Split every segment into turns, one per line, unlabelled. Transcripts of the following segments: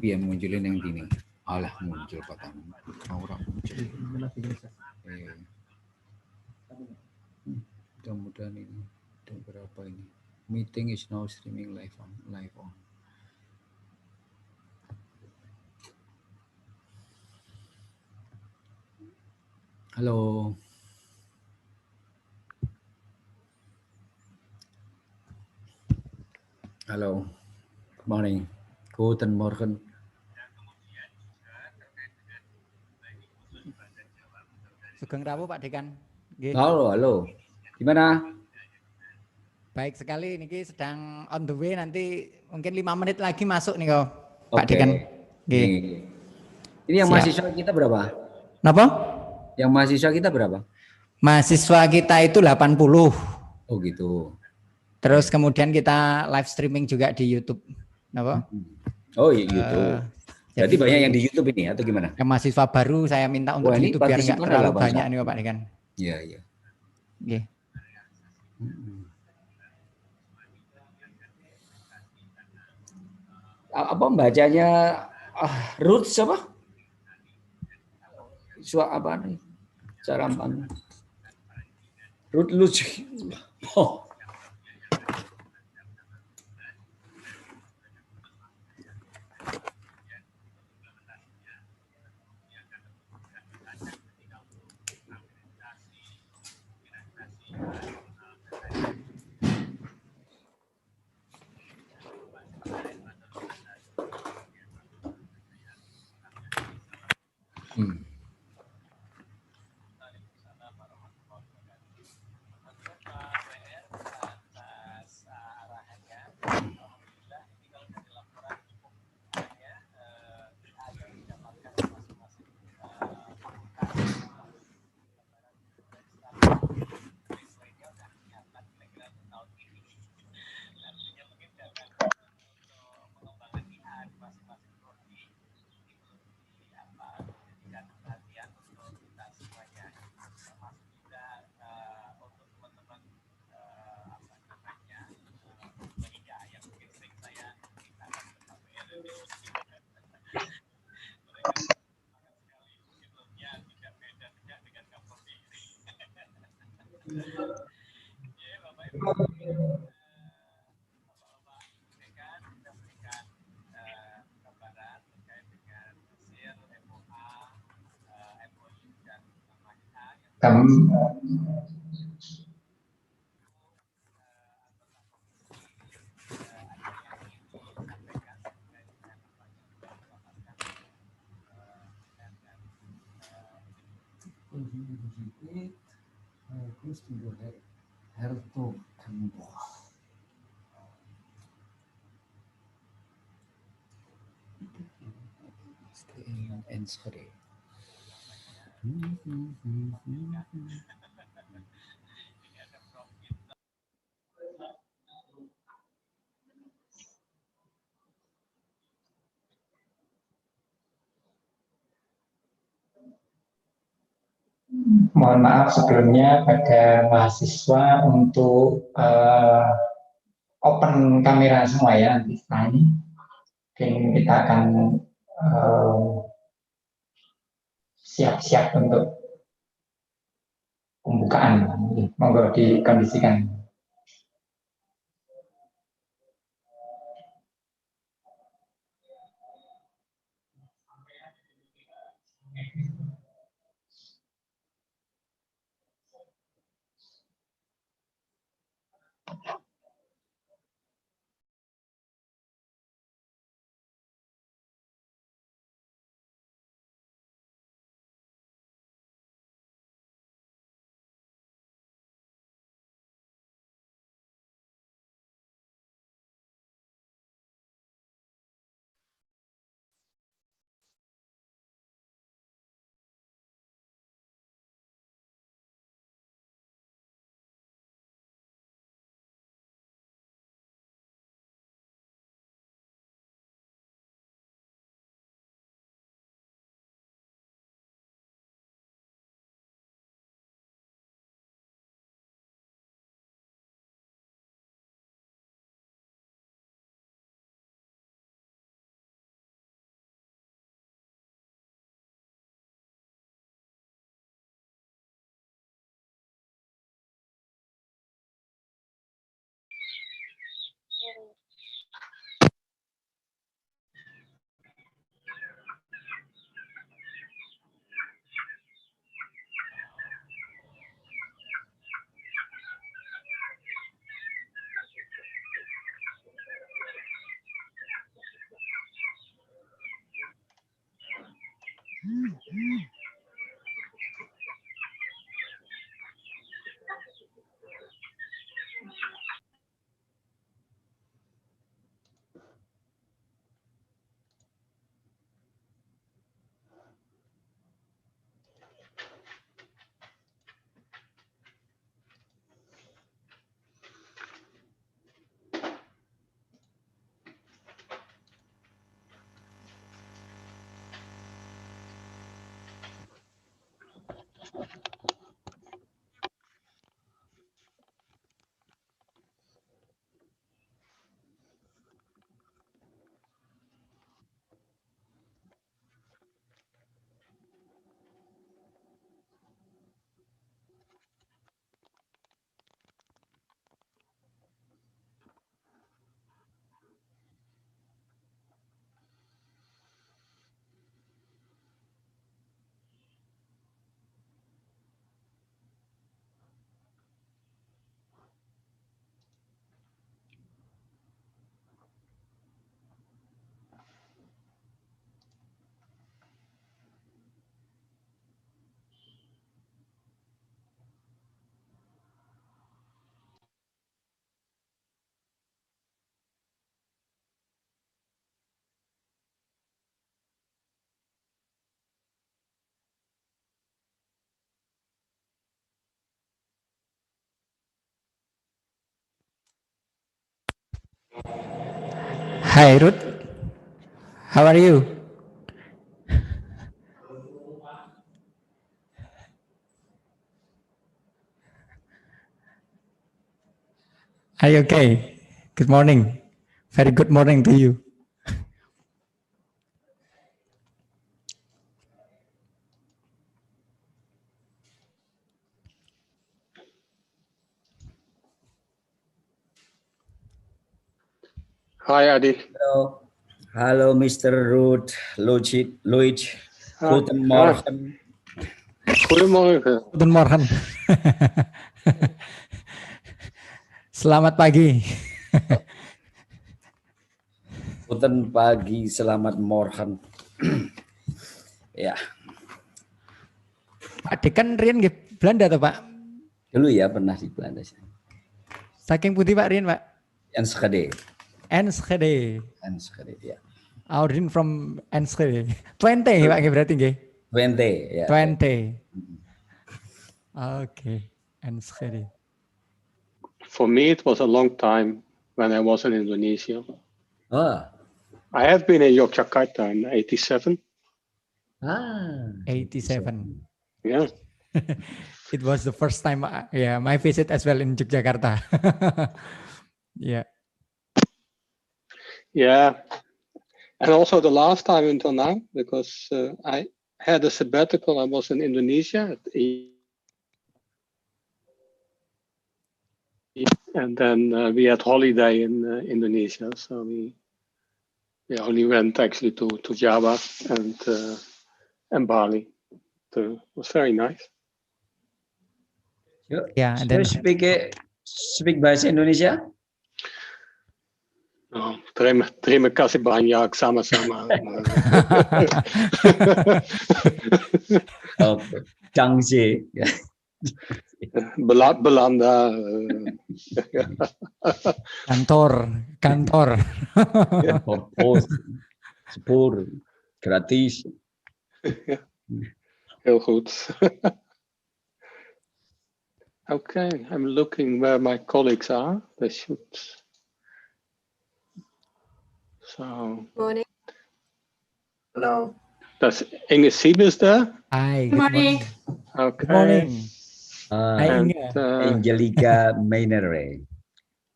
mimpi yang munculin yang dini. Alah muncul patang. Orang muncul. Mudah-mudahan ini dan berapa ini. Meeting is now streaming live on. Halo. Halo. Good morning. Guten Morgen.
Sugeng rawuh Pak Dekan.
Halo. Gimana?
Baik sekali, niki sedang on the way, nanti mungkin 5 menit lagi masuk nih kok, Pak Dekan.
Ini yang mahasiswa kita berapa?
Kenapa?
Yang mahasiswa kita berapa?
Mahasiswa kita itu 80.
Oh gitu.
Terus kemudian kita live streaming juga di YouTube. Kenapa?
Oh iya, YouTube. Jadi banyak yang di YouTube ini atau gimana?
Yang mahasiswa baru saya minta untuk di YouTube biar nggak terlalu banyak nih Pak Dekan.
Iya.
Oke.
Apa bacanya roots apa? Apa nih? Cara apa? Root lucu. Oh.
Mohon maaf sebelumnya pada mahasiswa untuk open kamera semua ya nanti setelah ini. Mungkin kita akan siap-siap untuk pembukaan. Monggo dikondisikan.
Hi, Ruth. How are you? Are you okay? Good morning. Very good morning to you.
Hi, Adi.
Hello, hello, Mr. Ruth, Luigi. Guten Morgen.
Goedemorgen.
Goedemorgen. Selamat pagi.
Guten pagi, selamat morgen. Ya,
Pak Dekan Rian nggih Belanda toh, Pak?
dulu ya pernah di Belanda.
Saking putih Pak Rian, Pak?
Enschede.
Enschede.
Enschede, ya.
Audin from Enschede. Twente Pak nggih berarti nggih.
Twente, ya.
Twente. Okay, Enschede.
For me, it was a long time when I was in Indonesia.
Oh,
I have been in Yogyakarta in 87.
87.
Yeah.
It was the first time, my visit as well in Yogyakarta. Yeah.
Yeah. And also the last time until now, because I had a sabbatical. I was in Indonesia. And then we had holiday in Indonesia. So we only went actually to Java and Bali. So it was very nice.
Yeah, and
you
then
speak bahasa Indonesia?
Oh, terima kasih banyak sama-sama.
Oke, Changji.
Belanda.
kantor.
Pos, spoor, gratis.
Heel goed. Okay, I'm looking where my colleagues are. They should. So.
Morning. Hello.
Does Inge Siebes there?
Hi,
Good morning.
Okay.
Good morning. Hi,
And
Inge.
Angelica Mainere.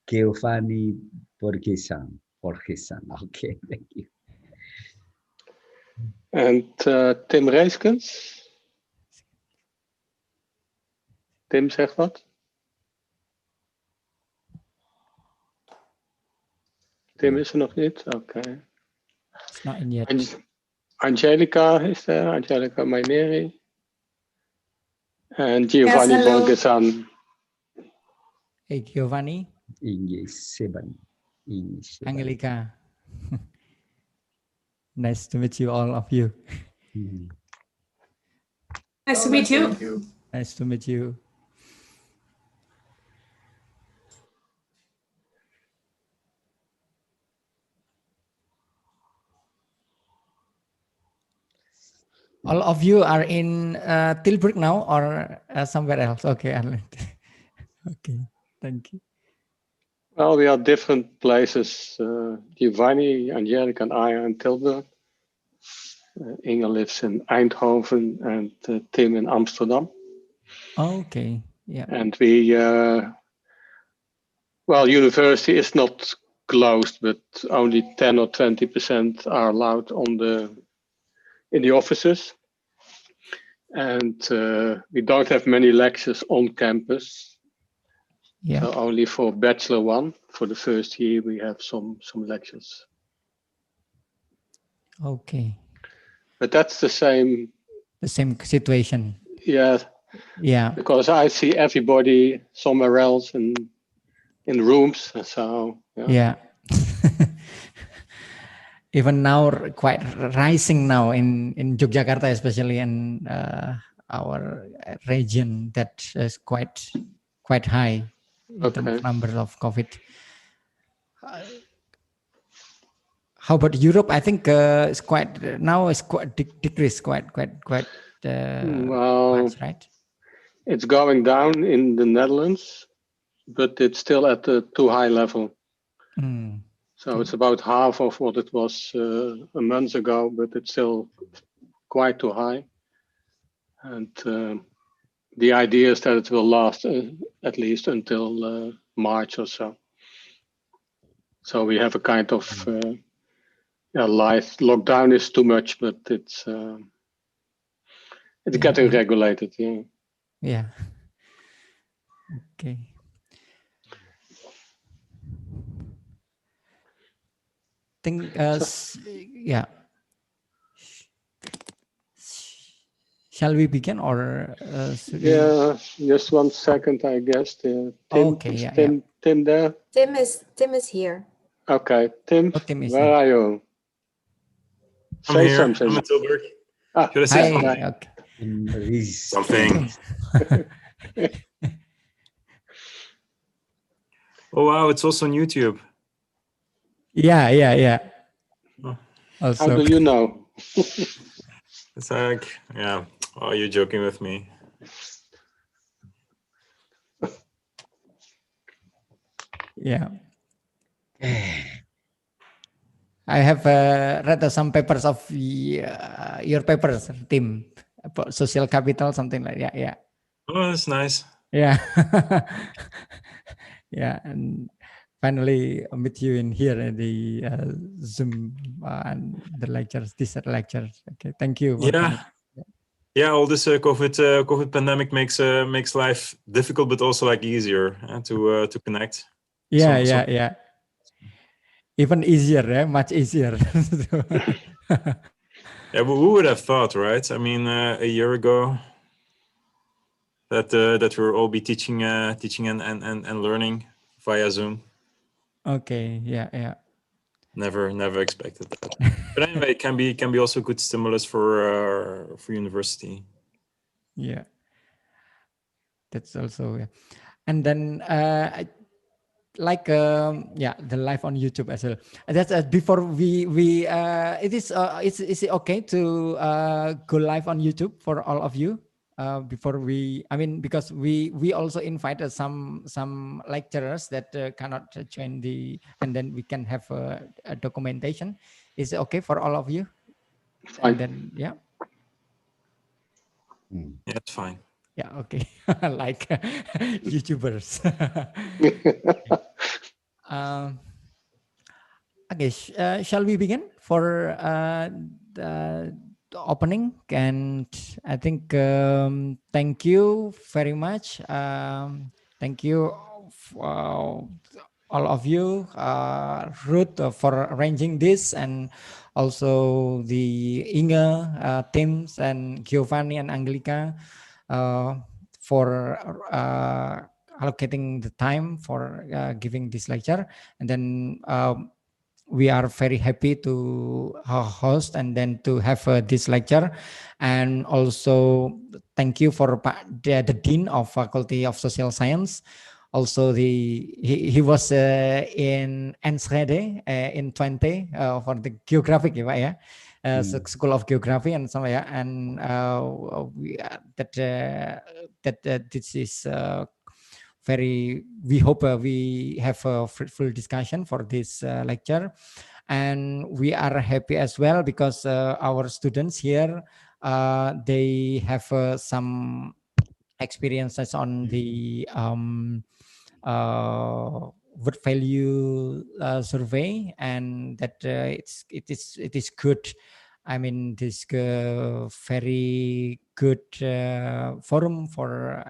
Giovanni Borgesan. Okay, thank you.
And Tim Reiskens. Tim zegt wat. Tim is er nog niet? Okay.
It's not in yet.
Angelica is there. Angelica Maineri. And Giovanni
Yes, hello.
Borgesan.
Hey, Giovanni.
Inge Seban.
Angelica. Nice to meet you, all of you.
Nice to meet you.
Nice to meet you. All of you are in Tilburg now or somewhere else? Okay, okay, thank you.
Well, we are different places. Giovanni, Angelica, and I are in Tilburg. Inge lives in Eindhoven and Tim in Amsterdam.
Okay, yeah.
And we, well, university is not closed, but only 10 or 20% are allowed in the offices. And we don't have many lectures on campus.
Yeah.
So only for Bachelor 1, for the first year, we have some lectures.
Okay.
But that's the same.
The same situation.
Yeah.
Yeah.
Because I see everybody somewhere else in rooms. So
yeah. Even now, quite rising now in Yogyakarta, especially in our region, that is quite high in terms of numbers of COVID. How about Europe? I think it's quite decreased quite
well,
much, right?
It's going down in the Netherlands, but it's still at a too high level. So it's about half of what it was a month ago, but it's still quite too high. And the idea is that it will last at least until March or so. So we have a kind of life lockdown is too much, but it's getting regulated. Yeah.
Yeah. Okay. Think yeah. Shall we begin or should we?
Yeah, just 1 second, I guess. Tim,
Okay,
is
yeah,
Tim there?
Tim is here.
Okay, Tim,
Oh, Tim is
where
here.
are you?
I'm
Say
here.
something.
I'm at Tilburg.
Ah,
Should I say
Hi.
something?
Okay.
In Paris.
Something. Oh wow, it's also on YouTube.
Yeah.
Oh.
how
Also,
do you know?
It's like, yeah. Oh, you're joking with me.
yeah. I have read some papers of your papers, Tim, about social capital, something like that. Yeah.
Oh, that's nice.
Yeah. Yeah. And finally meet you in here in the Zoom and the lectures, these are lectures. Okay. Thank you. For coming.
Yeah. All this COVID pandemic makes life difficult, but also like easier to connect.
Yeah.
Some-
Yeah. Even easier, much easier.
Yeah, but who would have thought, right? I mean, a year ago that we'll all be teaching and learning via Zoom.
Okay. Yeah.
Never expected that. But anyway, it can be also good stimulus for university.
Yeah. That's also, yeah. And then the live on YouTube as well. That's before we is it okay to go live on YouTube for all of you before because we also invited some lecturers that cannot join and then we can have a documentation. Is it okay for all of you?
Fine.
And then
Yeah, it's fine.
yeah, okay. Like YouTubers. Okay, shall we begin for the opening? And I think thank you very much. Thank you all of you, Ruth, for arranging this, and also the Inge, Tims, and Giovanni and Angelica for allocating the time for giving this lecture. And then we are very happy to host and then to have this lecture. And also thank you for the Dean of Faculty of Social Science. Also he was in Enschede in 20 for the geographic, yeah. School of Geography and some, yeah, and this is we hope we have a fruitful discussion for this lecture, and we are happy as well because our students here they have some experiences on the word value survey, and that it is good. I mean, this very good forum for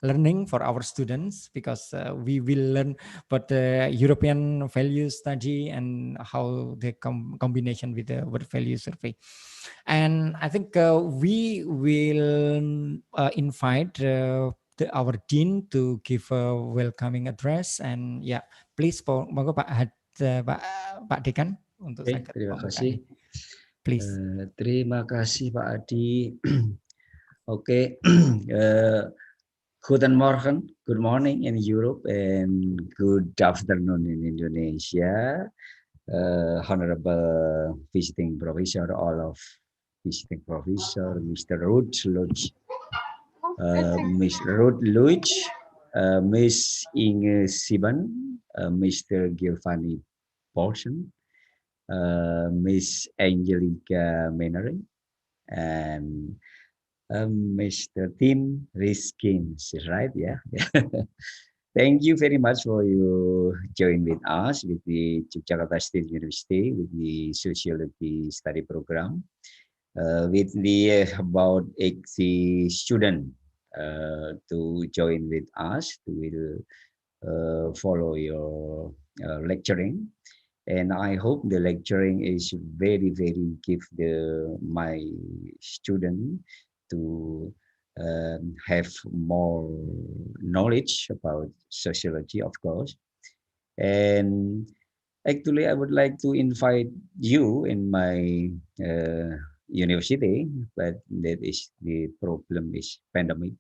learning for our students, because we will learn about the European value study and how the combination with the word value survey. And I think we will invite our dean to give a welcoming address. And yeah, please monggo Pak Dekan untuk
Oke, terima kasih.
Please.
Terima kasih Pak Adi. Oke, Guten Morgen, good morning in Europe and good afternoon in Indonesia. Honorable visiting professor, all of visiting professor, Mr. Ruth Luch, Miss Ruth Luch, Miss Inge Siban, Mr. Giovanni portion, Miss Angelica Menory, and Mr. Tim Riskins, right? Yeah. Thank you very much for you join with us with the Yogyakarta State University with the Sociology Study Program. With the about 80 students to join with us to follow your lecturing, and I hope the lecturing is very give my student to have more knowledge about sociology, of course. And actually, I would like to invite you in my university, but that is the problem is pandemic.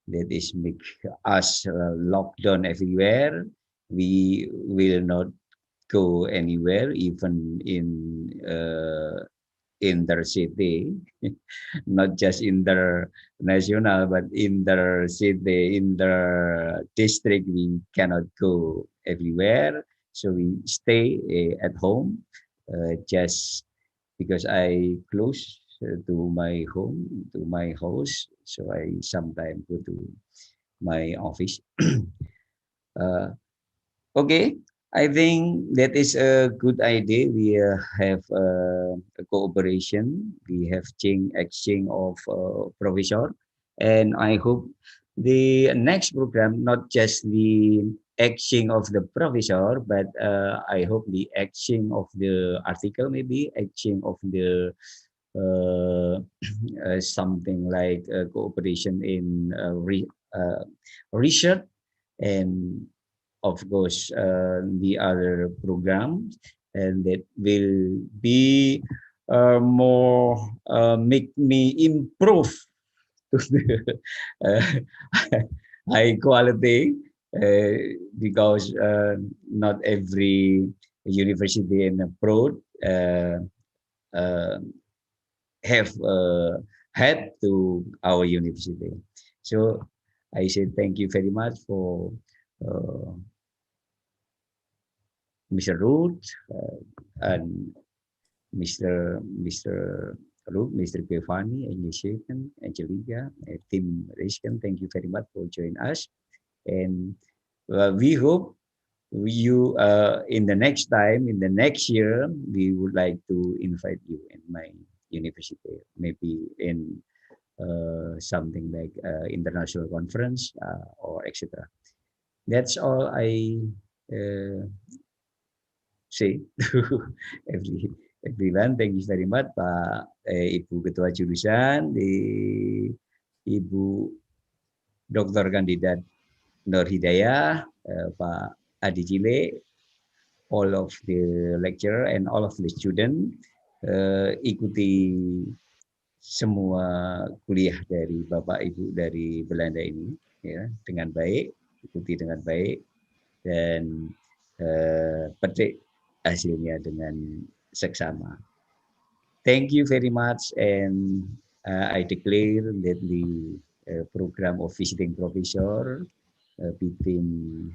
That is make us locked down everywhere. We will not go anywhere, even in the city, not just in the national, but in the city, in the district, we cannot go everywhere. So we stay at home, just because I close to my home, to my house. So I sometimes go to my office. Okay, I think that is a good idea. We have a cooperation. We have exchange of professor, and I hope the next program not just the exchange of the professor, but I hope the exchange of the article, maybe exchange of the something like cooperation in research, and of course the other programs, and that will be more make me improve to the high quality, because not every university and abroad uh, have head to our university. So I say thank you very much for Mr. Ruth and Mr. Ruth, Mr. Giovanni, Initiation, Angelica, Tim Riskan. Thank you very much for joining us, and we hope you in the next time, in the next year, we would like to invite you in my university, maybe in something like international conference or etc. That's all I say to everyone. Thank you very much, Pak Ibu Ketua Jurusan, di Ibu Dr. Kandidat Nur Hidayah, Pak Adi Cile, all of the lecturer and all of the student, ikuti semua kuliah dari Bapak Ibu dari Belanda ini ya dengan baik, ikuti dengan baik, dan petik hasilnya dengan seksama. Thank you very much, and I declare that the program of visiting professor between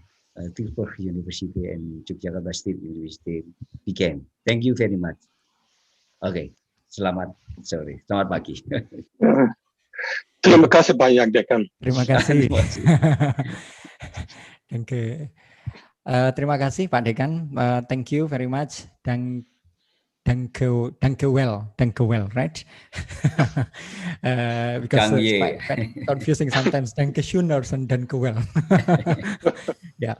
Tilburg University and Yogyakarta State University began. Thank you very much. Okay, selamat pagi.
Terima kasih banyak, Dekan.
Terima kasih. Terima kasih Pak Dekan. Thank you very much. Danke well, right? Because it's quite confusing sometimes. Danke schön and danke well. Yeah.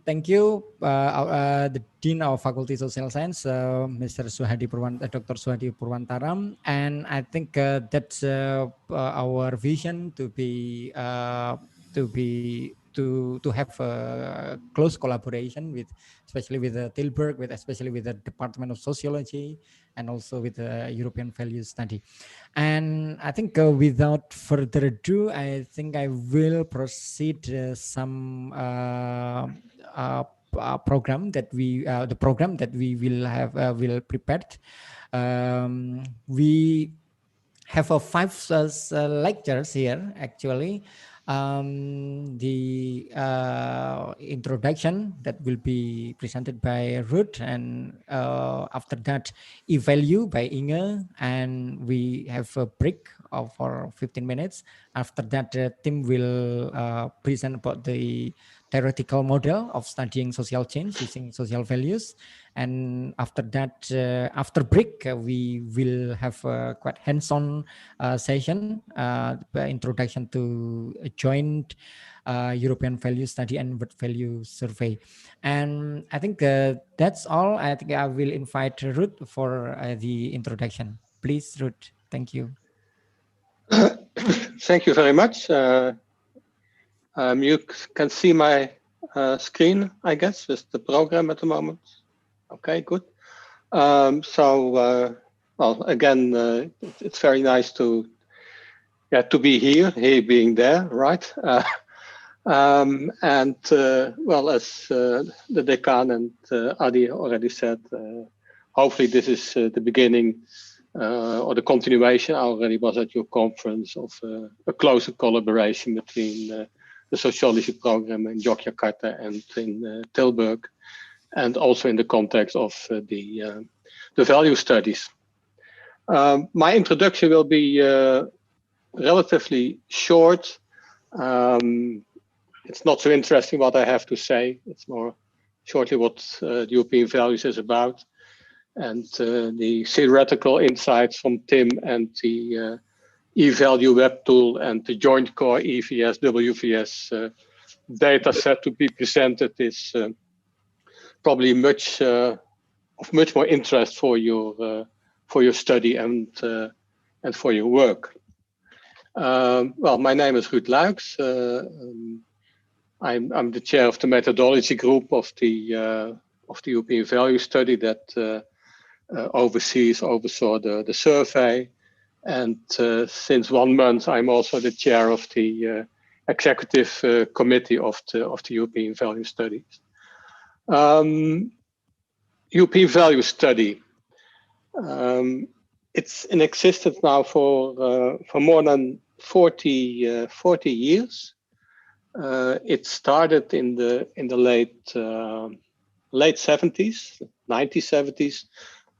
Thank you, the Dean of Faculty Social Science, Mr. Dr. Suhadi Purwantaram, and I think that's our vision to have a close collaboration with, especially with Tilburg, especially with the Department of Sociology, and also with the European Values Study. And I think without further ado, I think I will proceed some program that the program that we will have will prepared. We have 5 lectures here actually. The introduction that will be presented by Ruth, and after that, eValue by Inge, and we have a break for 15 minutes. After that, the team will present about the theoretical model of studying social change using social values. And after that, after break, we will have a quite hands-on session, introduction to a joint European value study and world value survey. And I think that's all. I think I will invite Ruth for the introduction. Please, Ruth. Thank you.
Thank you very much. You can see my screen, I guess, with the program at the moment. Okay, good. Well, again, it's very nice to be here being there, right? Well, as the decan and Adi already said, hopefully this is the beginning or the continuation. I already was at your conference of a closer collaboration between the sociology program in Yogyakarta and in Tilburg, and also in the context of the value studies. My introduction will be relatively short. It's not so interesting what I have to say. It's more shortly what the European Values is about, and the theoretical insights from Tim and the eValue web tool and the joint core EVS WVS data set to be presented is probably of much more interest for your study and for your work. Well, my name is Ruud Luijks. I'm the chair of the methodology group of the European Value Study that oversaw the survey, and since 1 month I'm also the chair of the executive committee of the European Value Studies. European Value Study. It's in existence now for more than 40 years. It started in the late 70s, 1970s,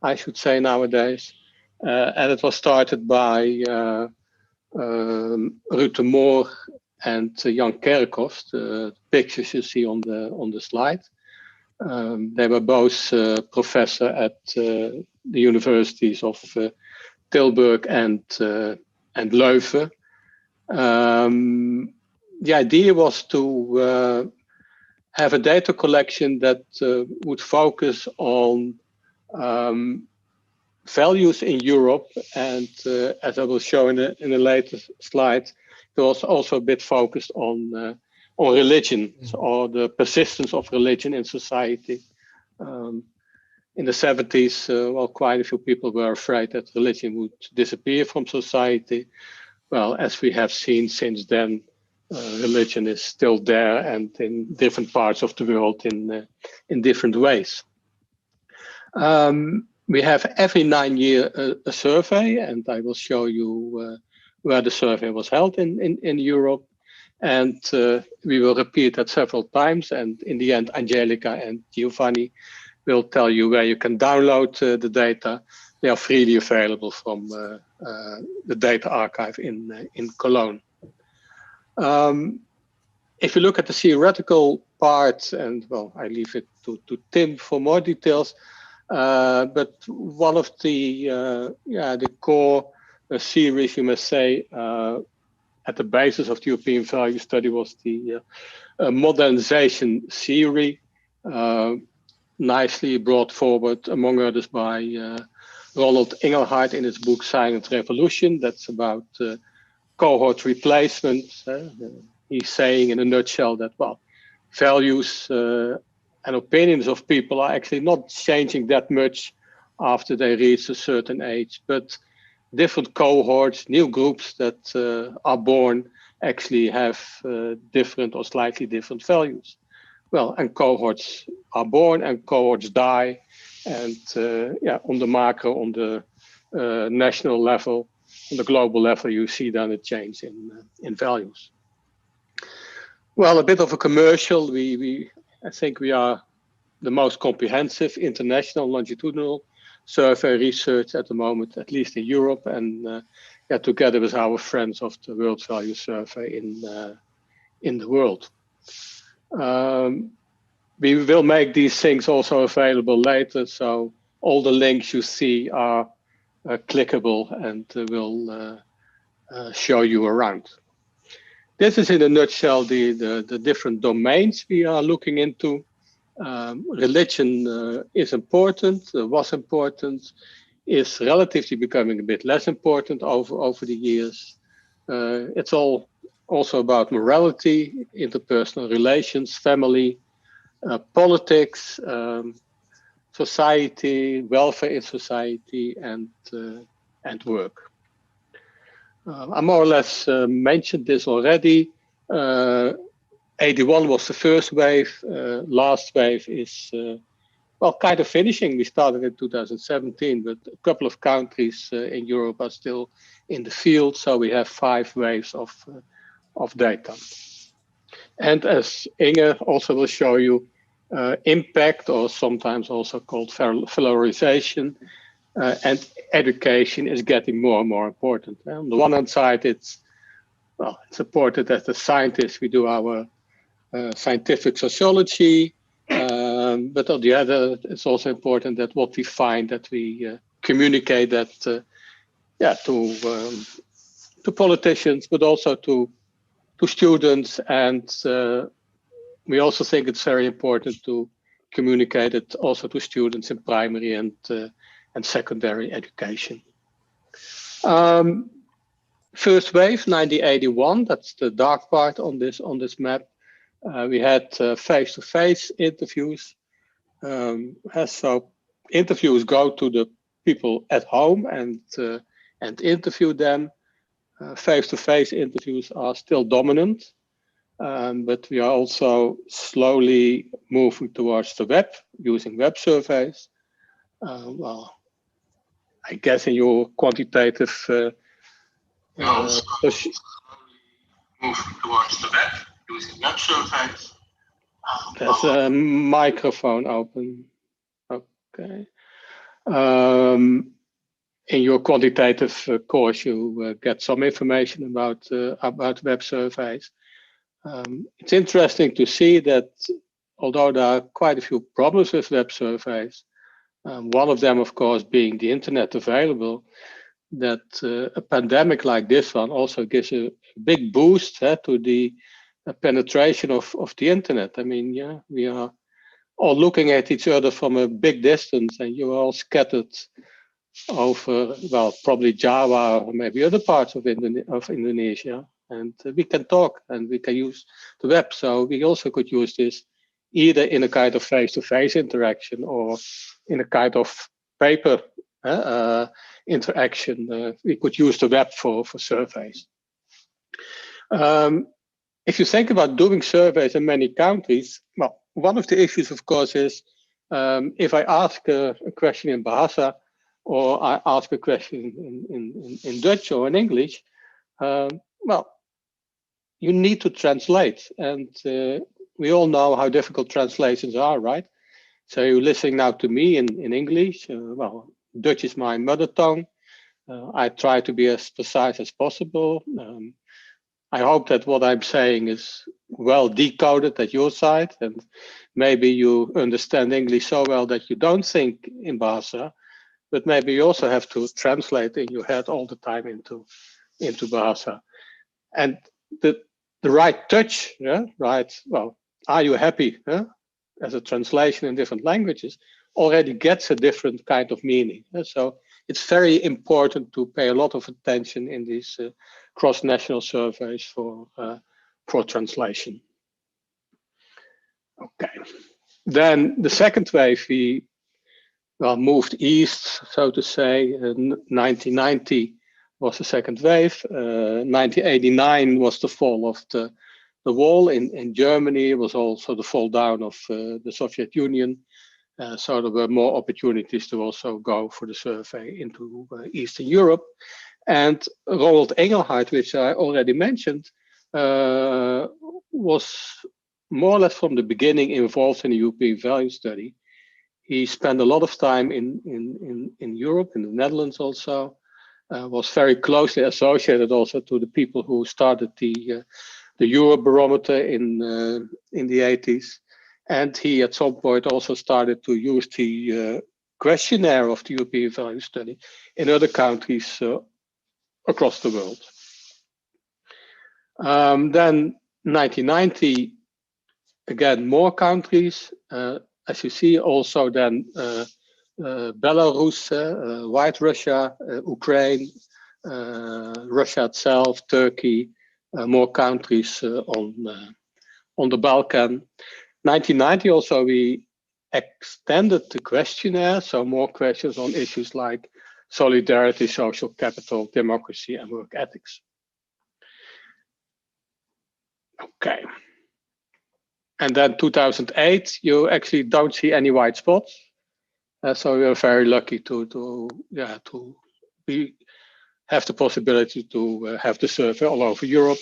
I should say nowadays, and it was started by Ruud de Moor and Jan Kerkhoff. The pictures you see on the slide. They were both professor at the universities of Tilburg and Leuven. The idea was to have a data collection that would focus on values in Europe, and as I will show in the later slide, it was also a bit focused on religion, or the persistence of religion in society. In the 70s, well, quite a few people were afraid that religion would disappear from society. Well, as we have seen since then, religion is still there, and in different parts of the world in different ways. We have every 9 years a survey, and I will show you where the survey was held in Europe. And we will repeat that several times. And in the end, Angelica and Giovanni will tell you where you can download the data. They are freely available from the data archive in Cologne. If you look at the theoretical part, and well, I leave it to Tim for more details. But one of the core series, you must say, at the basis of the European Value Study was the modernization theory, nicely brought forward, among others, by Ronald Inglehart in his book Silent Revolution. That's about cohort replacement. He's saying in a nutshell that, well, values and opinions of people are actually not changing that much after they reach a certain age, but different cohorts, new groups that are born actually have different or slightly different values. Well, and cohorts are born and cohorts die, and on the macro, on the national level, on the global level, you see then a change in values. Well, a bit of a commercial. I think we are the most comprehensive international longitudinal survey research at the moment, at least in Europe, and together with our friends of the World Value Survey in the world. We will make these things also available later, so all the links you see are clickable and will show you around. This is in a nutshell the different domains we are looking into. Religion is important, was important, is relatively becoming a bit less important over the years. It's all also about morality, interpersonal relations, family, politics, society, welfare in society, and work. I more or less mentioned this already. 81 was the first wave. Last wave is well, kind of finishing. We started in 2017, but a couple of countries in Europe are still in the field, so we have 5 waves of data. And as Inge also will show you, impact, or sometimes also called valorization, and education is getting more and more important. On the one hand side, it's important that the scientists, we do our scientific sociology, but on the other, it's also important that what we find, that we communicate that to politicians, but also to students, and we also think it's very important to communicate it also to students in primary and secondary education. First wave, 1981, that's the dark part on this map. We had face-to-face interviews. So interviews go to the people at home and interview them. Face-to-face interviews are still dominant, but we are also slowly moving towards the web, using web surveys. Well, I guess in your quantitative moving towards the web, using web surveys. There's a microphone open. Okay. In your quantitative course, you get some information about web surveys. It's interesting to see that although there are quite a few problems with web surveys, one of them, of course, being the internet available, that a pandemic like this one also gives a big boost to the penetration of the internet. I mean, yeah, we are all looking at each other from a big distance, and you're all scattered over, well, probably Java or maybe other parts of Indonesia. And we can talk and we can use the web. So we also could use this either in a kind of face-to-face interaction or in a kind of paper interaction. We could use the web for surveys. If you think about doing surveys in many countries, well, one of the issues, of course, is if I ask a question in Bahasa, or I ask a question in Dutch or in English, well, you need to translate. And we all know how difficult translations are, right? So you're listening now to me in English. Well, Dutch is my mother tongue. I try to be as precise as possible. I hope that what I'm saying is well decoded at your side, and maybe you understand English so well that you don't think in Bahasa, but maybe you also have to translate in your head all the time into Bahasa. And the right touch, yeah, right? Well, are you happy? Yeah? As a translation in different languages already gets a different kind of meaning. Yeah? So it's very important to pay a lot of attention in these cross-national surveys for translation. Okay. Then the second wave, we moved east, so to say. 1990 was the second wave. 1989 was the fall of the wall in Germany. It was also the fall down of the Soviet Union. So there were more opportunities to also go for the survey into Eastern Europe. And Roald Engelhardt, which I already mentioned, was more or less from the beginning involved in the European value study. He spent a lot of time in Europe, in the Netherlands also, was very closely associated also to the people who started the Eurobarometer in the 80s. And he at some point also started to use the questionnaire of the European value study in other countries across the world. Then 1990, again, more countries, as you see, also then Belarus, White Russia, Ukraine, Russia itself, Turkey, more countries on the Balkan. 1990 also we extended the questionnaire, so more questions on issues like solidarity, social capital, democracy, and work ethics. Okay. And then 2008, you actually don't see any white spots. So we are very lucky to have the possibility to have the survey all over Europe.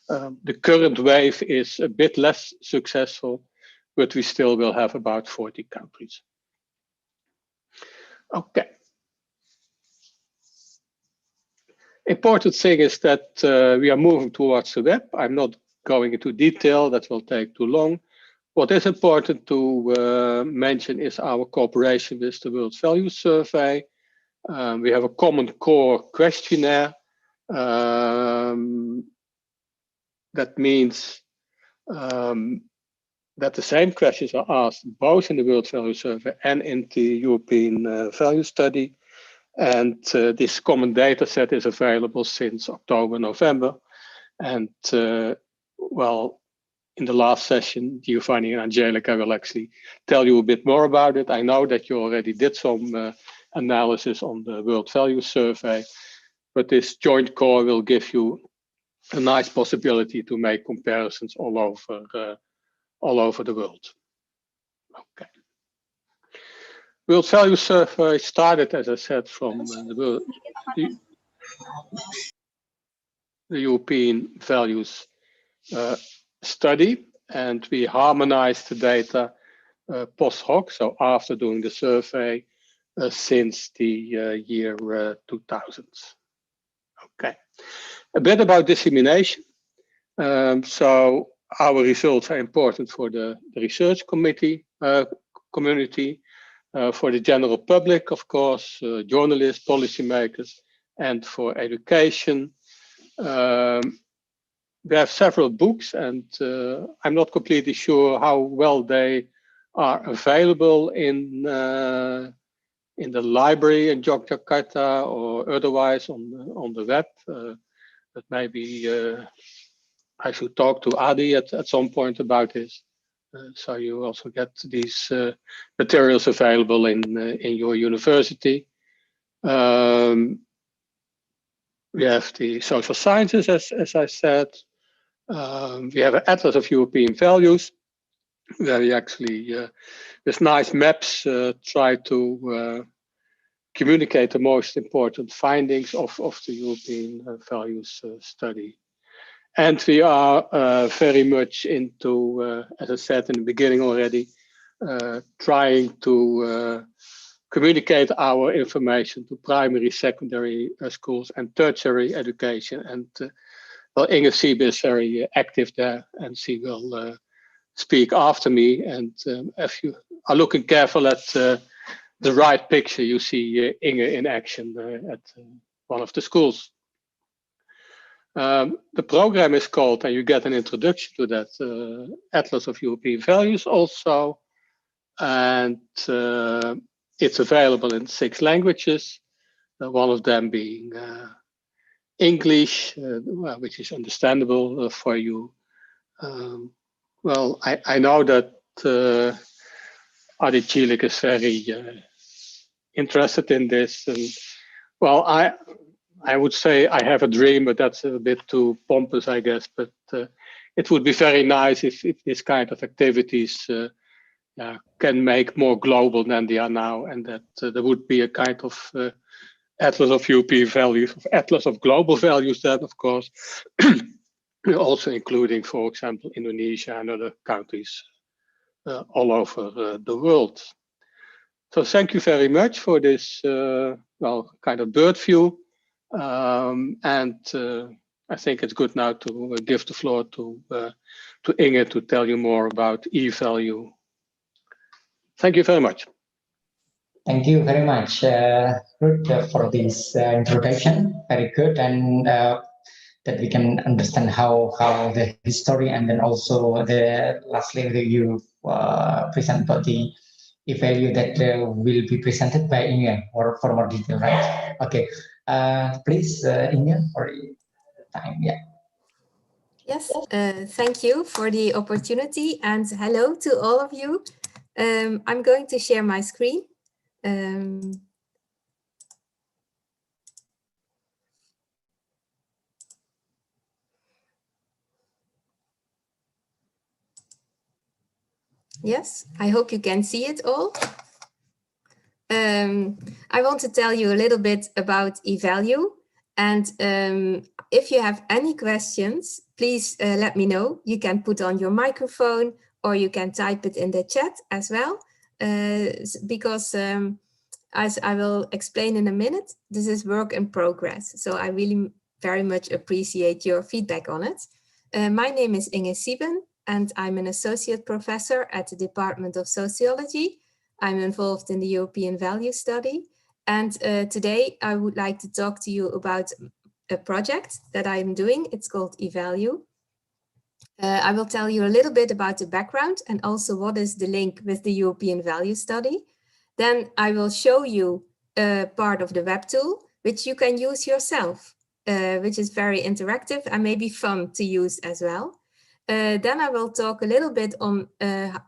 The current wave is a bit less successful, but we still will have about 40 countries. Okay. Important thing is that we are moving towards the web. I'm not going into detail, that will take too long. What is important to mention is our cooperation with the World Values Survey. We have a common core questionnaire. That means that the same questions are asked both in the World Values Survey and in the European Value Study. And this common data set is available since October, November. And well, in the last session, Giovanni and Angelica will actually tell you a bit more about it. I know that you already did some analysis on the World Values Survey, but this joint core will give you a nice possibility to make comparisons all over the world. Okay. World Values Survey started, as I said, from the European Values Study, and we harmonized the data post hoc, so after doing the survey since the year 2000. Okay, a bit about dissemination. So our results are important for the research community, for the general public, of course, journalists, policymakers, and for education. We have several books, and I'm not completely sure how well they are available in the library in Yogyakarta or otherwise on the web. But maybe I should talk to Adi at some point about this. So you also get these materials available in your university. We have the social sciences, as I said. We have an Atlas of European Values, where we actually, with nice maps, try to communicate the most important findings of the European Values Study. And we are very much into, as I said in the beginning already, trying to communicate our information to primary, secondary schools and tertiary education. And well, Inge Siebe is very active there, and she will speak after me. And if you are looking careful at the right picture, you see Inge in action at one of the schools. The program is called, and you get an introduction to that, Atlas of European Values also. And it's available in 6 languages, one of them being English, which is understandable for you. Well, I know that Adi Cilik is very interested in this. And well, I would say I have a dream, but that's a bit too pompous, I guess. But it would be very nice if this kind of activities can make more global than they are now, and that there would be a kind of Atlas of European Values, Atlas of Global Values then, of course, also including, for example, Indonesia and other countries all over the world. So thank you very much for this, well, kind of bird view. I think it's good now to give the floor to Inge to tell you more about eValue. Thank you very much.
Thank you very much, Ruud, for this introduction. Very good, and that we can understand how the history, and then also lastly you present about the eValue that will be presented by Inge for more detail, right? Okay, please, Inge, for time. Yeah.
Yes, thank you for the opportunity, and hello to all of you. I'm going to share my screen. Yes, I hope you can see it all. I want to tell you a little bit about eValue, and if you have any questions, please let me know. You can put on your microphone or you can type it in the chat as well, because as I will explain in a minute, this is work in progress. So I really very much appreciate your feedback on it. My name is Inge Sieben, and I'm an associate professor at the Department of Sociology. I'm involved in the European Value Study. And today I would like to talk to you about a project that I'm doing. It's called eValue. I will tell you a little bit about the background and also what is the link with the European Value Study. Then I will show you a part of the web tool, which you can use yourself, which is very interactive and maybe fun to use as well. Then I will talk a little bit on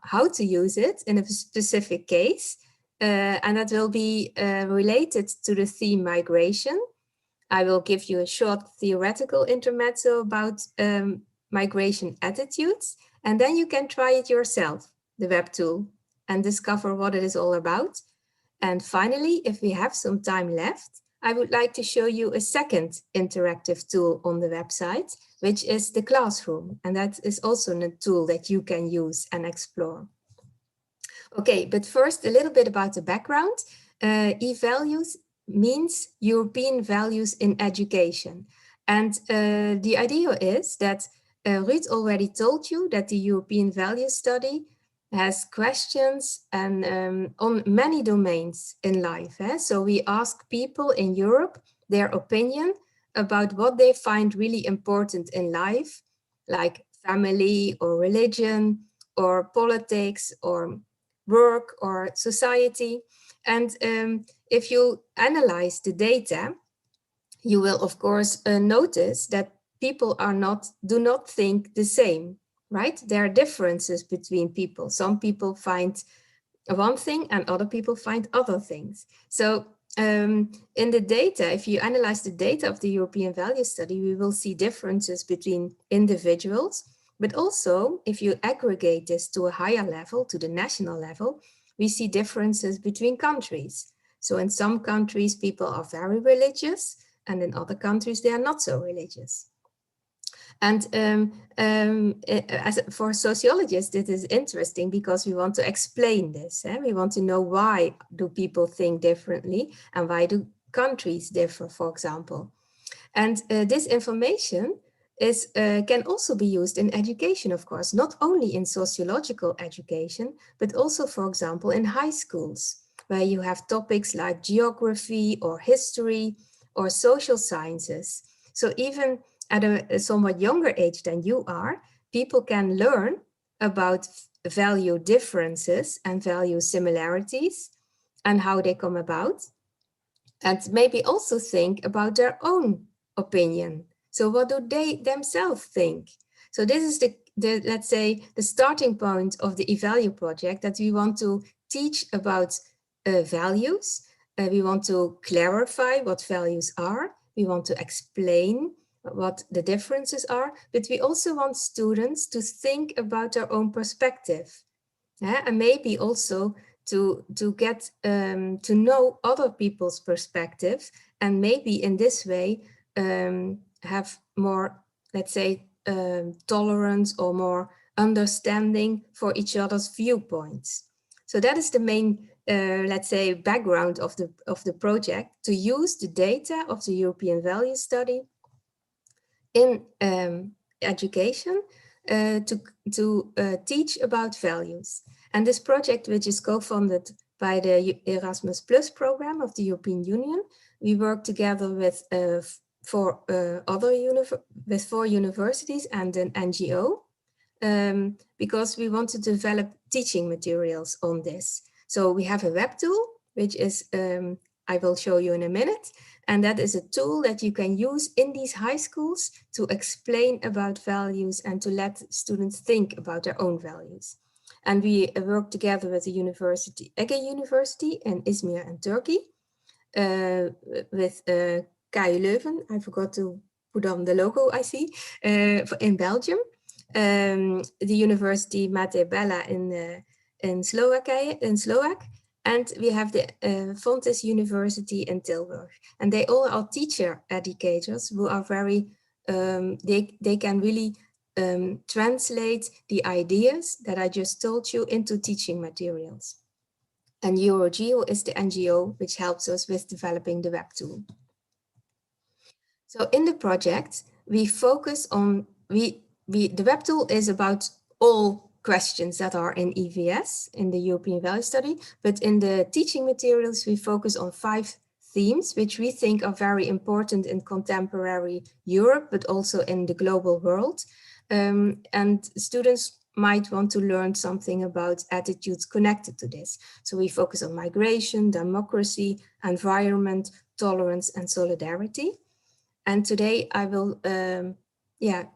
how to use it in a specific case, and that will be related to the theme migration. I will give you a short theoretical intermezzo about migration attitudes, and then you can try it yourself, the web tool, and discover what it is all about. And finally, if we have some time left, I would like to show you a second interactive tool on the website, which is the classroom. And that is also a tool that you can use and explore. Okay, but first a little bit about the background. eValues means European values in education. And the idea is that Ruud already told you that the European Value Study has questions and on many domains in life. So we ask people in Europe their opinion about what they find really important in life, like family or religion or politics or work or society. And if you analyze the data, you will of course notice that people do not think the same. Right? There are differences between people. Some people find one thing and other people find other things. So in the data, if you analyze the data of the European Value Study, we will see differences between individuals, but also if you aggregate this to a higher level, to the national level, we see differences between countries. So in some countries, people are very religious, and in other countries, they are not so religious. And for sociologists, it is interesting because we want to explain this. We want to know why do people think differently and why do countries differ, for example. And this information can also be used in education, of course, not only in sociological education, but also, for example, in high schools, where you have topics like geography or history or social sciences. So even at a somewhat younger age than you are, people can learn about value differences and value similarities and how they come about, and maybe also think about their own opinion. So what do they themselves think? So this is let's say, the starting point of the eValue project, that we want to teach about values. We want to clarify what values are. We want to explain what the differences are, but we also want students to think about their own perspective, and maybe also to get to know other people's perspectives, and maybe in this way have more, let's say, tolerance or more understanding for each other's viewpoints. So that is the main, let's say, background of the project, to use the data of the European Value Study in education to teach about values. And this project, which is co-funded by the Erasmus Plus program of the European Union, we work together with four universities and an NGO, because we want to develop teaching materials on this. So we have a web tool, which is, I will show you in a minute. And that is a tool that you can use in these high schools to explain about values and to let students think about their own values. And we work together with the university, Ege University in Izmir in Turkey, with KU Leuven, I forgot to put on the logo, I see, in Belgium, the University Mate Bella in Slovak, and we have the Fontys University in Tilburg. And they all are teacher educators who are very, they can really translate the ideas that I just told you into teaching materials. And Eurogeo is the NGO which helps us with developing the web tool. So in the project, we focus on, the web tool is about all questions that are in EVS, in the European Value Study, but in the teaching materials, we focus on 5 themes, which we think are very important in contemporary Europe, but also in the global world. And students might want to learn something about attitudes connected to this. So we focus on migration, democracy, environment, tolerance, and solidarity. And today I will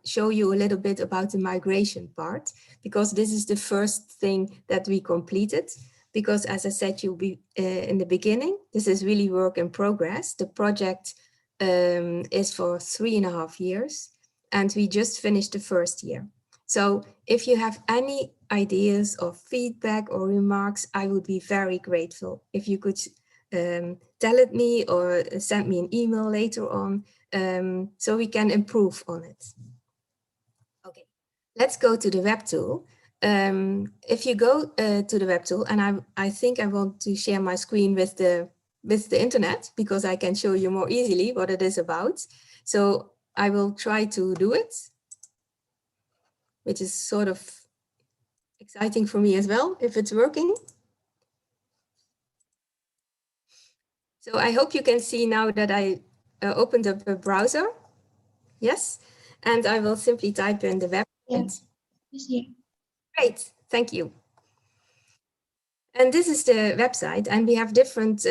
show you a little bit about the migration part, because this is the first thing that we completed. Because as I said in the beginning, this is really work in progress. The project is for 3.5 years, and we just finished the first year. So if you have any ideas or feedback or remarks, I would be very grateful if you could tell it me or send me an email later on, so we can improve on it. Okay, let's go to the web tool. If you go to the web tool, and I think I want to share my screen with the internet, because I can show you more easily what it is about. So I will try to do it, which is sort of exciting for me as well, if it's working. So I hope you can see now that I opened up a browser. Yes, and I will simply type in the website. Yeah. Great, thank you. And this is the website, and we have different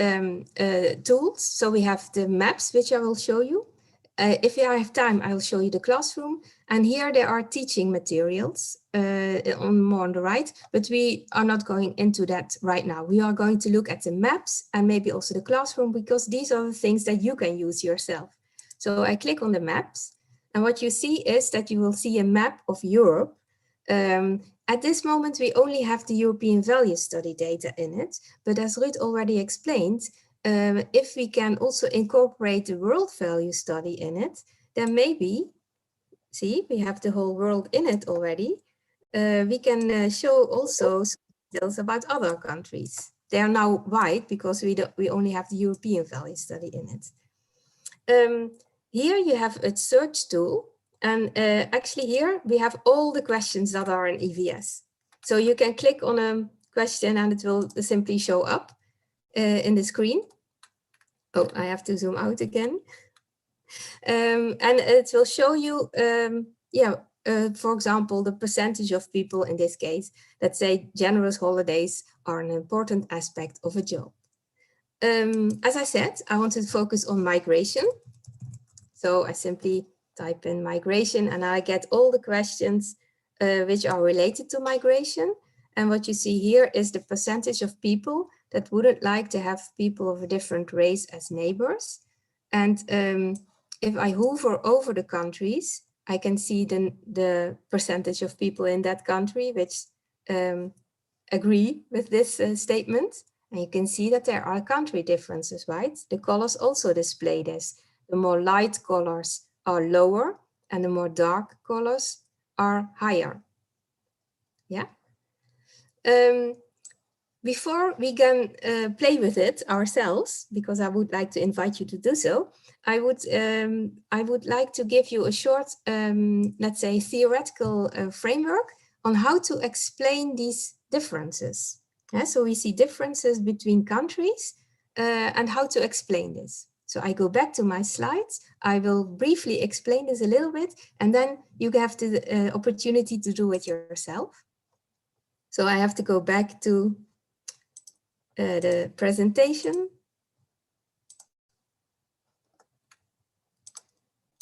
tools. So we have the maps, which I will show you. If you have time, I will show you the classroom. And here there are teaching materials more on the right, but we are not going into that right now. We are going to look at the maps and maybe also the classroom, because these are the things that you can use yourself. So I click on the maps, and what you see is that you will see a map of Europe. At this moment, we only have the European Value Study data in it, but as Ruud already explained, if we can also incorporate the World Value Study in it, then maybe, see, we have the whole world in it already. We can show also some details about other countries. They are now white because we only have the European Value Study in it. Here you have a search tool, and actually here we have all the questions that are in EVS. So you can click on a question and it will simply show up in the screen. Oh, I have to zoom out again. And it will show you, for example, the percentage of people in this case that say generous holidays are an important aspect of a job. As I said, I want to focus on migration. So I simply type in migration and I get all the questions which are related to migration. And what you see here is the percentage of people that wouldn't like to have people of a different race as neighbors. And if I hover over the countries, I can see the percentage of people in that country which agree with this statement. And you can see that there are country differences, right? The colors also display this. The more light colors are lower and the more dark colors are higher. Yeah. Before we can play with it ourselves, because I would like to invite you to do so, I would like to give you a short, let's say, theoretical framework on how to explain these differences. Yeah, so we see differences between countries and how to explain this. So I go back to my slides. I will briefly explain this a little bit, and then you have the opportunity to do it yourself. So I have to go back to the presentation.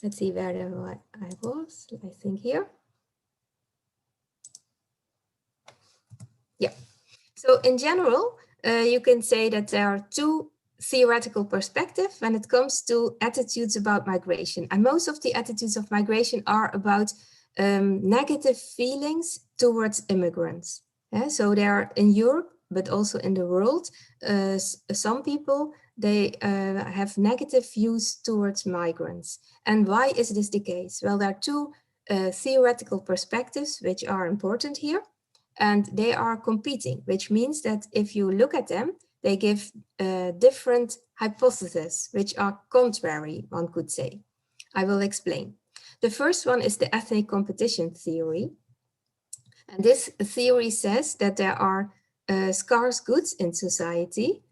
Let's see where I was, I think here. Yeah, so in general, you can say that there are two theoretical perspectives when it comes to attitudes about migration. And most of the attitudes of migration are about negative feelings towards immigrants. Yeah, so they are in Europe, but also in the world, some people, they have negative views towards migrants. And why is this the case? Well, there are two theoretical perspectives which are important here, and they are competing, which means that if you look at them, they give different hypotheses, which are contrary, one could say. I will explain. The first one is the ethnic competition theory. And this theory says that there are scarce goods in society,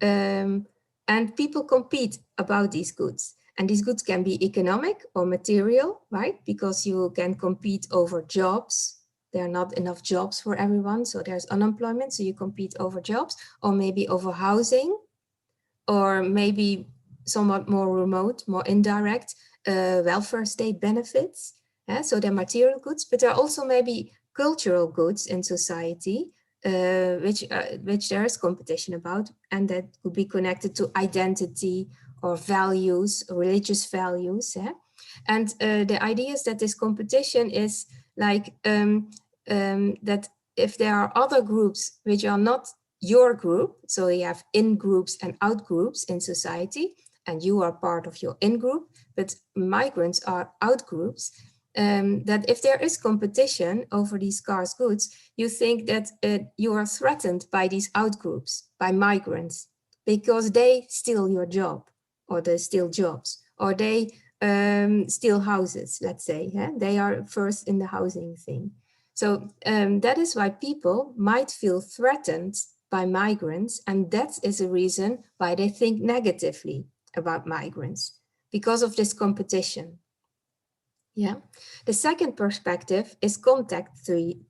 and people compete about these goods. And these goods can be economic or material, right? Because you can compete over jobs. There are not enough jobs for everyone, so there's unemployment, so you compete over jobs, or maybe over housing, or maybe somewhat more remote, more indirect welfare state benefits. Yeah? So they're material goods, but there are also maybe cultural goods in society, which there is competition about, and that could be connected to identity or values, religious values. Yeah? And the idea is that this competition is like that if there are other groups which are not your group, so you have in groups and out groups in society, and you are part of your in group, but migrants are out groups, that if there is competition over these scarce goods, you think that you are threatened by these out groups, by migrants, because they steal your job, or they steal jobs, or they steal houses, let's say. Yeah? They are first in the housing thing. So that is why people might feel threatened by migrants, and that is a reason why they think negatively about migrants, because of this competition. Yeah. The second perspective is contact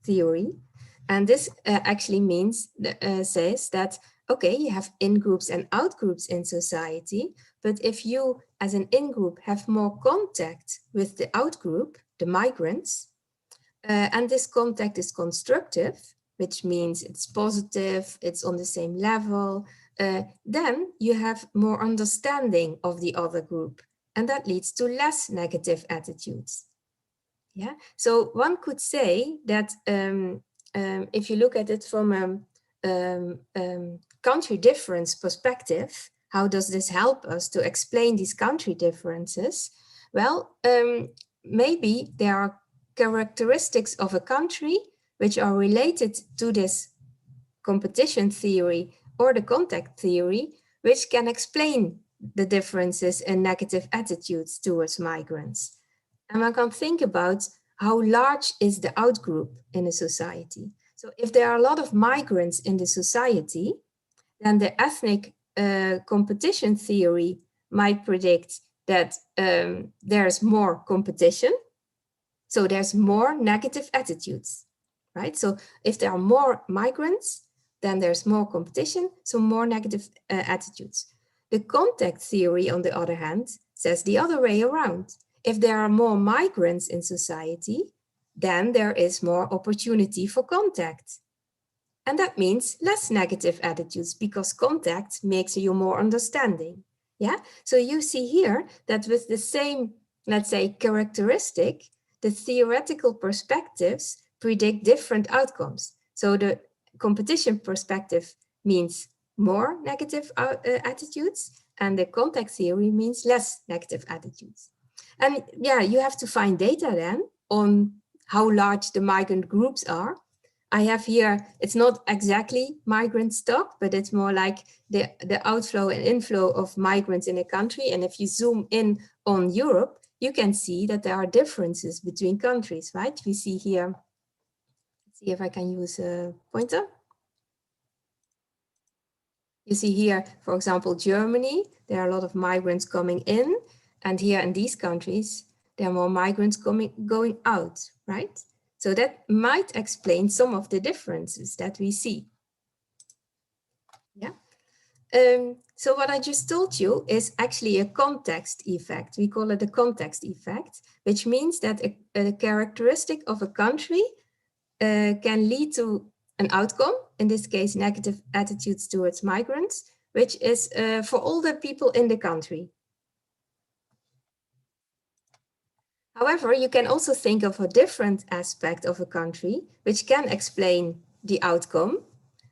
theory, and this actually means says that okay, you have in groups and out groups in society, but if you as an in group have more contact with the out group, the migrants, and this contact is constructive, which means it's positive, it's on the same level, then you have more understanding of the other group, and that leads to less negative attitudes. Yeah, so one could say that if you look at it from a country difference perspective, how does this help us to explain these country differences? Well, maybe there are characteristics of a country which are related to this competition theory or the contact theory, which can explain the differences in negative attitudes towards migrants. And one can think about how large is the outgroup in a society. So if there are a lot of migrants in the society, then the ethnic competition theory might predict that there's more competition. So there's more negative attitudes, right? So if there are more migrants, then there's more competition, so more negative attitudes. The contact theory, on the other hand, says the other way around. If there are more migrants in society, then there is more opportunity for contact. And that means less negative attitudes, because contact makes you more understanding. Yeah, so you see here that with the same, let's say, characteristic, the theoretical perspectives predict different outcomes. So the competition perspective means more negative attitudes, and the contact theory means less negative attitudes. And yeah, you have to find data then on how large the migrant groups are. I have here, it's not exactly migrant stock, but it's more like the outflow and inflow of migrants in a country. And if you zoom in on Europe, you can see that there are differences between countries, right? We see here, let's see if I can use a pointer. You see here, for example, Germany, there are a lot of migrants coming in, and here in these countries, there are more migrants going out, right? So that might explain some of the differences that we see. Yeah. So what I just told you is actually a context effect. We call it a context effect, which means that a characteristic of a country can lead to an outcome, in this case, negative attitudes towards migrants, which is for all the people in the country. However, you can also think of a different aspect of a country, which can explain the outcome,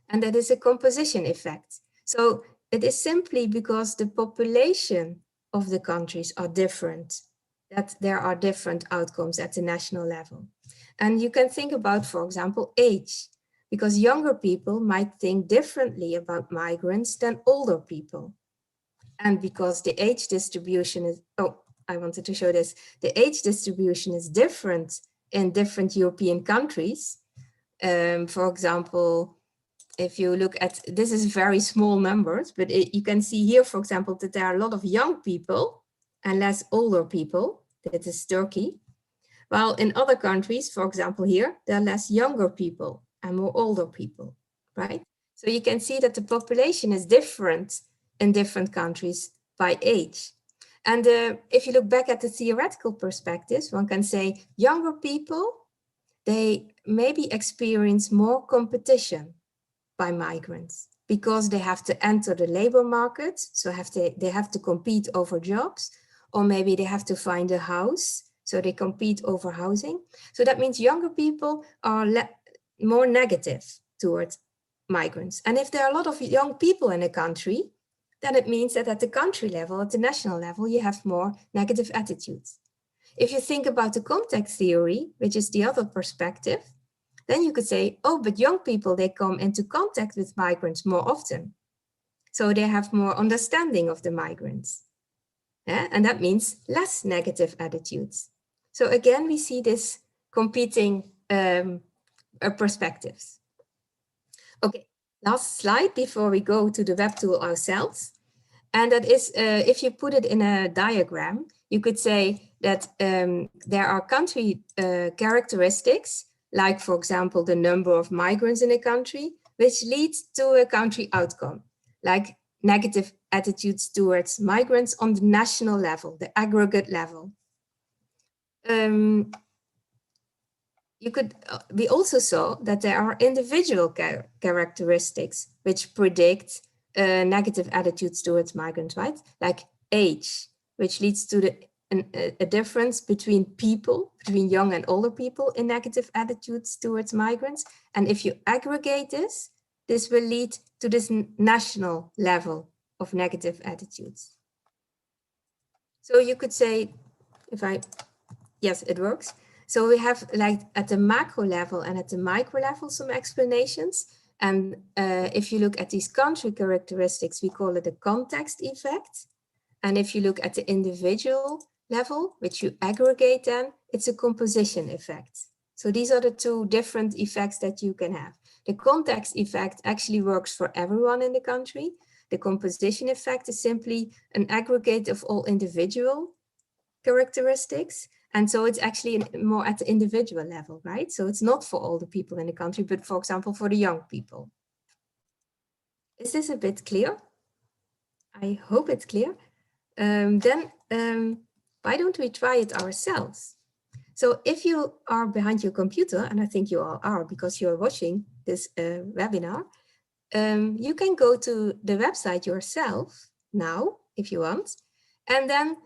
and that is a composition effect. So it is simply because the population of the countries are different, that there are different outcomes at the national level. And you can think about, for example, age, because younger people might think differently about migrants than older people. And because the age distribution is, I wanted to show this, the age distribution is different in different European countries. For example, if you look at, this is very small numbers, but you can see here, for example, that there are a lot of young people and less older people. That is Turkey. While in other countries, for example, here, there are less younger people and more older people, right? So you can see that the population is different in different countries by age. And if you look back at the theoretical perspectives, one can say younger people, they maybe experience more competition by migrants because they have to enter the labor market. So they have to compete over jobs, or maybe they have to find a house. So they compete over housing. So that means younger people are more negative towards migrants. And if there are a lot of young people in a country, then it means that at the country level, at the national level, you have more negative attitudes. If you think about the context theory, which is the other perspective, then you could say, oh, but young people, they come into contact with migrants more often. So they have more understanding of the migrants. Yeah? And that means less negative attitudes. So again, we see this competing perspectives. Okay, last slide before we go to the web tool ourselves. And that is, if you put it in a diagram, you could say that there are country characteristics, like, for example, the number of migrants in a country, which leads to a country outcome, like negative attitudes towards migrants on the national level, the aggregate level. We also saw that there are individual characteristics which predict negative attitudes towards migrants, right? Like age, which leads to a difference between people, between young and older people in negative attitudes towards migrants. And if you aggregate this, this will lead to this national level of negative attitudes. So you could say, yes, it works. So we have, like, at the macro level and at the micro level, some explanations. And if you look at these country characteristics, we call it a context effect. And if you look at the individual level, which you aggregate then, it's a composition effect. So these are the two different effects that you can have. The context effect actually works for everyone in the country. The composition effect is simply an aggregate of all individual characteristics. And so it's actually more at the individual level, right? So it's not for all the people in the country, but for example, for the young people. Is this a bit clear? I hope it's clear. Why don't we try it ourselves? So if you are behind your computer, and I think you all are because you're watching this webinar, you can go to the website yourself now, if you want, and then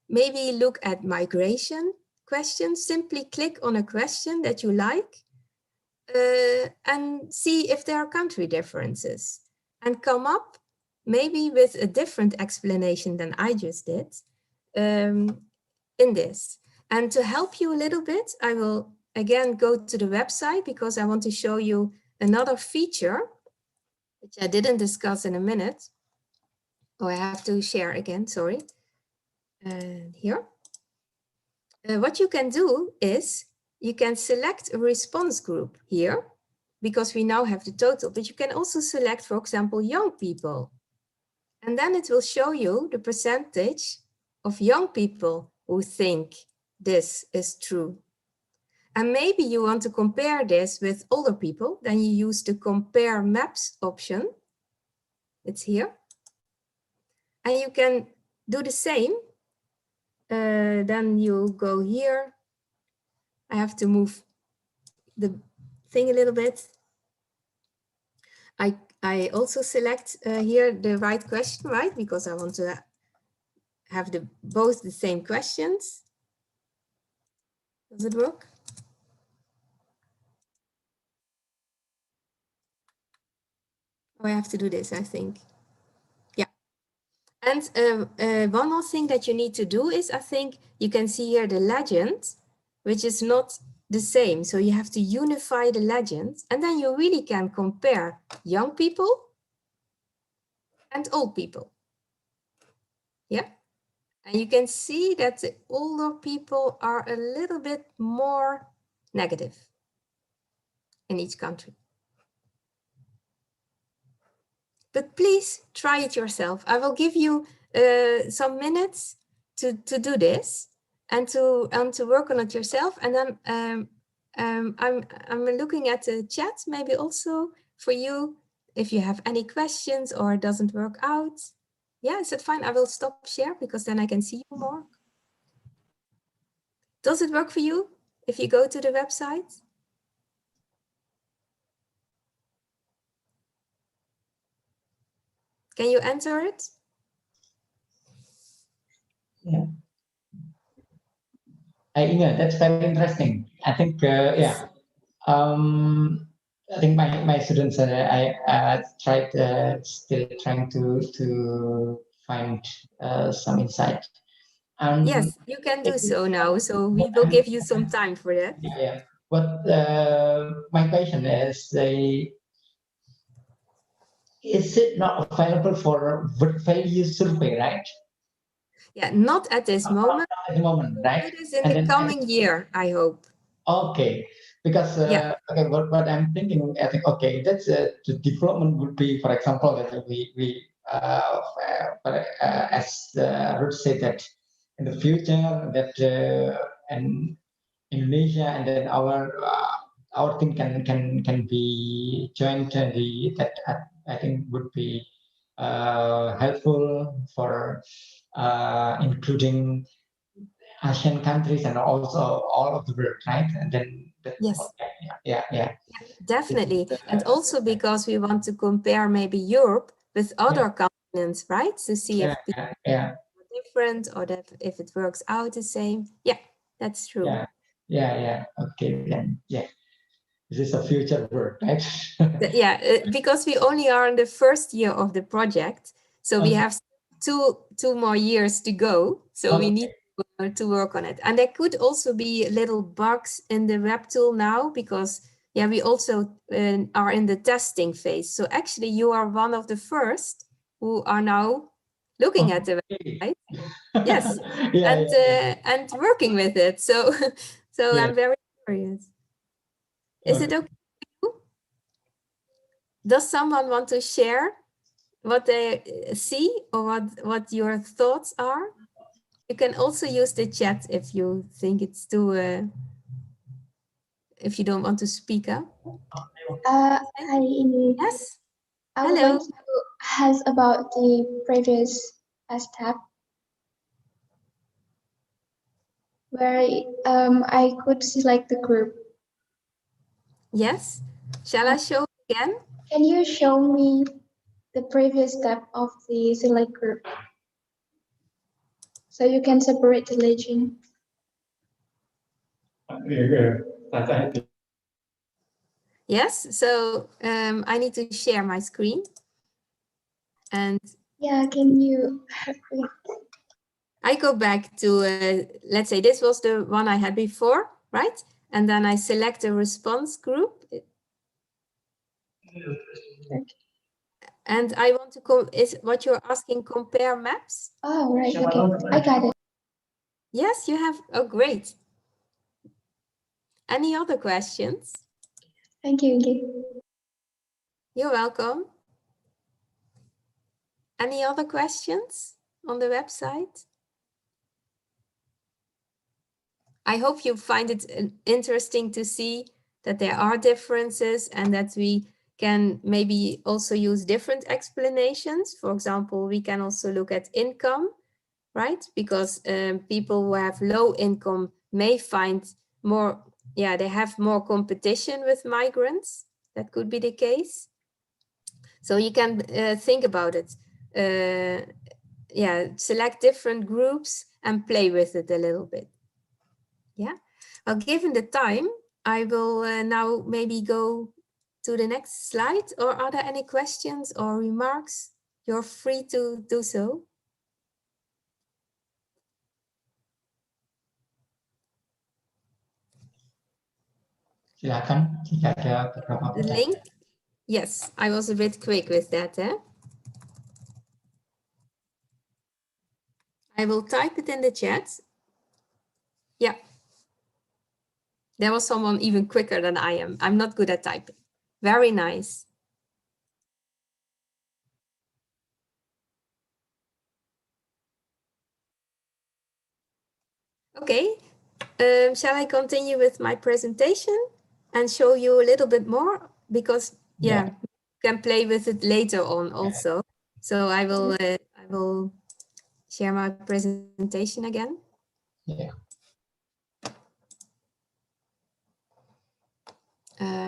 maybe look at migration questions. Simply click on a question that you like and see if there are country differences, and come up maybe with a different explanation than I just did. in this. And to help you a little bit, I will again go to the website because I want to show you another feature, which I didn't discuss in a minute. Oh, I have to share again, sorry. And here. What you can do is you can select a response group here because we now have the total, but you can also select, for example, young people. And then it will show you the percentage of young people who think this is true. And maybe you want to compare this with older people, then you use the compare maps option. It's here. And you can do the same. Then you go here. I have to move the thing a little bit. I also select here the right question, right? Because I want to have both the same questions. Does it work? Oh, I have to do this, I think. Yeah. And one more thing that you need to do is, I think you can see here the legend, which is not the same. So you have to unify the legends, and then you really can compare young people and old people. Yeah. And you can see that the older people are a little bit more negative in each country. But please try it yourself. I will give you some minutes to do this and to work on it yourself. And then I'm looking at the chat, maybe also for you, if you have any questions or it doesn't work out. Yeah, is it fine? I will stop share because then I can see you more. Does it work for you if you go to the website? Can you enter it?
Yeah. Yeah, that's very interesting. I think, yeah. I think my students, I tried still trying to find some insight.
Yes, you can do so now. So we will give you some time for that.
Yeah. But my question is, is it not available for value survey, right?
Yeah, not at this moment.
Not at the moment, right?
It is in the coming year, I hope.
Okay, because
yeah.
Okay, what I'm thinking, I think, okay, that's the development would be, for example, that as Ruth said, that in the future that and Indonesia and then our thing can be joined. That I think would be helpful for including Asian countries and also all of the world, right? And then
yes,
okay, yeah,
definitely, and also because we want to compare maybe Europe with other continents, right? To see if people are different or that if it works out the same. Yeah, that's true.
Yeah. Okay, then yeah. This is a future work, right?
Yeah, because we only are in the first year of the project, so we have two more years to go. So we need to work on it, and there could also be little bugs in the web tool now because we also are in the testing phase. So actually, you are one of the first who are now looking at the website. Yes, and working with it. So I'm very curious. Is it okay? Does someone want to share what they see or what your thoughts are? You can also use the chat if you think it's too, if you don't want to speak up. Yes.
I would like to ask about the previous step where I could select the group.
Yes. Shall I show again?
Can you show me the previous step of the select group? So you can separate the legend.
Yes, so I need to share my screen. And
yeah, can you?
I go back to, let's say this was the one I had before, right? And then I select a response group. And I want to, is what you're asking, compare maps?
Oh, right, okay, I got it.
Yes, you have, oh, great. Any other questions?
Thank you, Inge.
You're welcome. Any other questions on the website? I hope you find it interesting to see that there are differences and that we can maybe also use different explanations. For example, we can also look at income, right? Because people who have low income may find more, yeah, they have more competition with migrants. That could be the case. So you can think about it. Yeah, select different groups and play with it a little bit. Yeah, well, given the time, I will now maybe go to the next slide. Or are there any questions or remarks? You're free to do so.
Silakan jika ada beberapa
The
pertanyaan.
link, yes, I was a bit quick with that. I will type it in the chat. Yeah. There was someone even quicker than I am. I'm not good at typing. Very nice. Okay, shall I continue with my presentation and show you a little bit more? Because yeah, you can play with it later on also. So I will share my presentation again.
Yeah.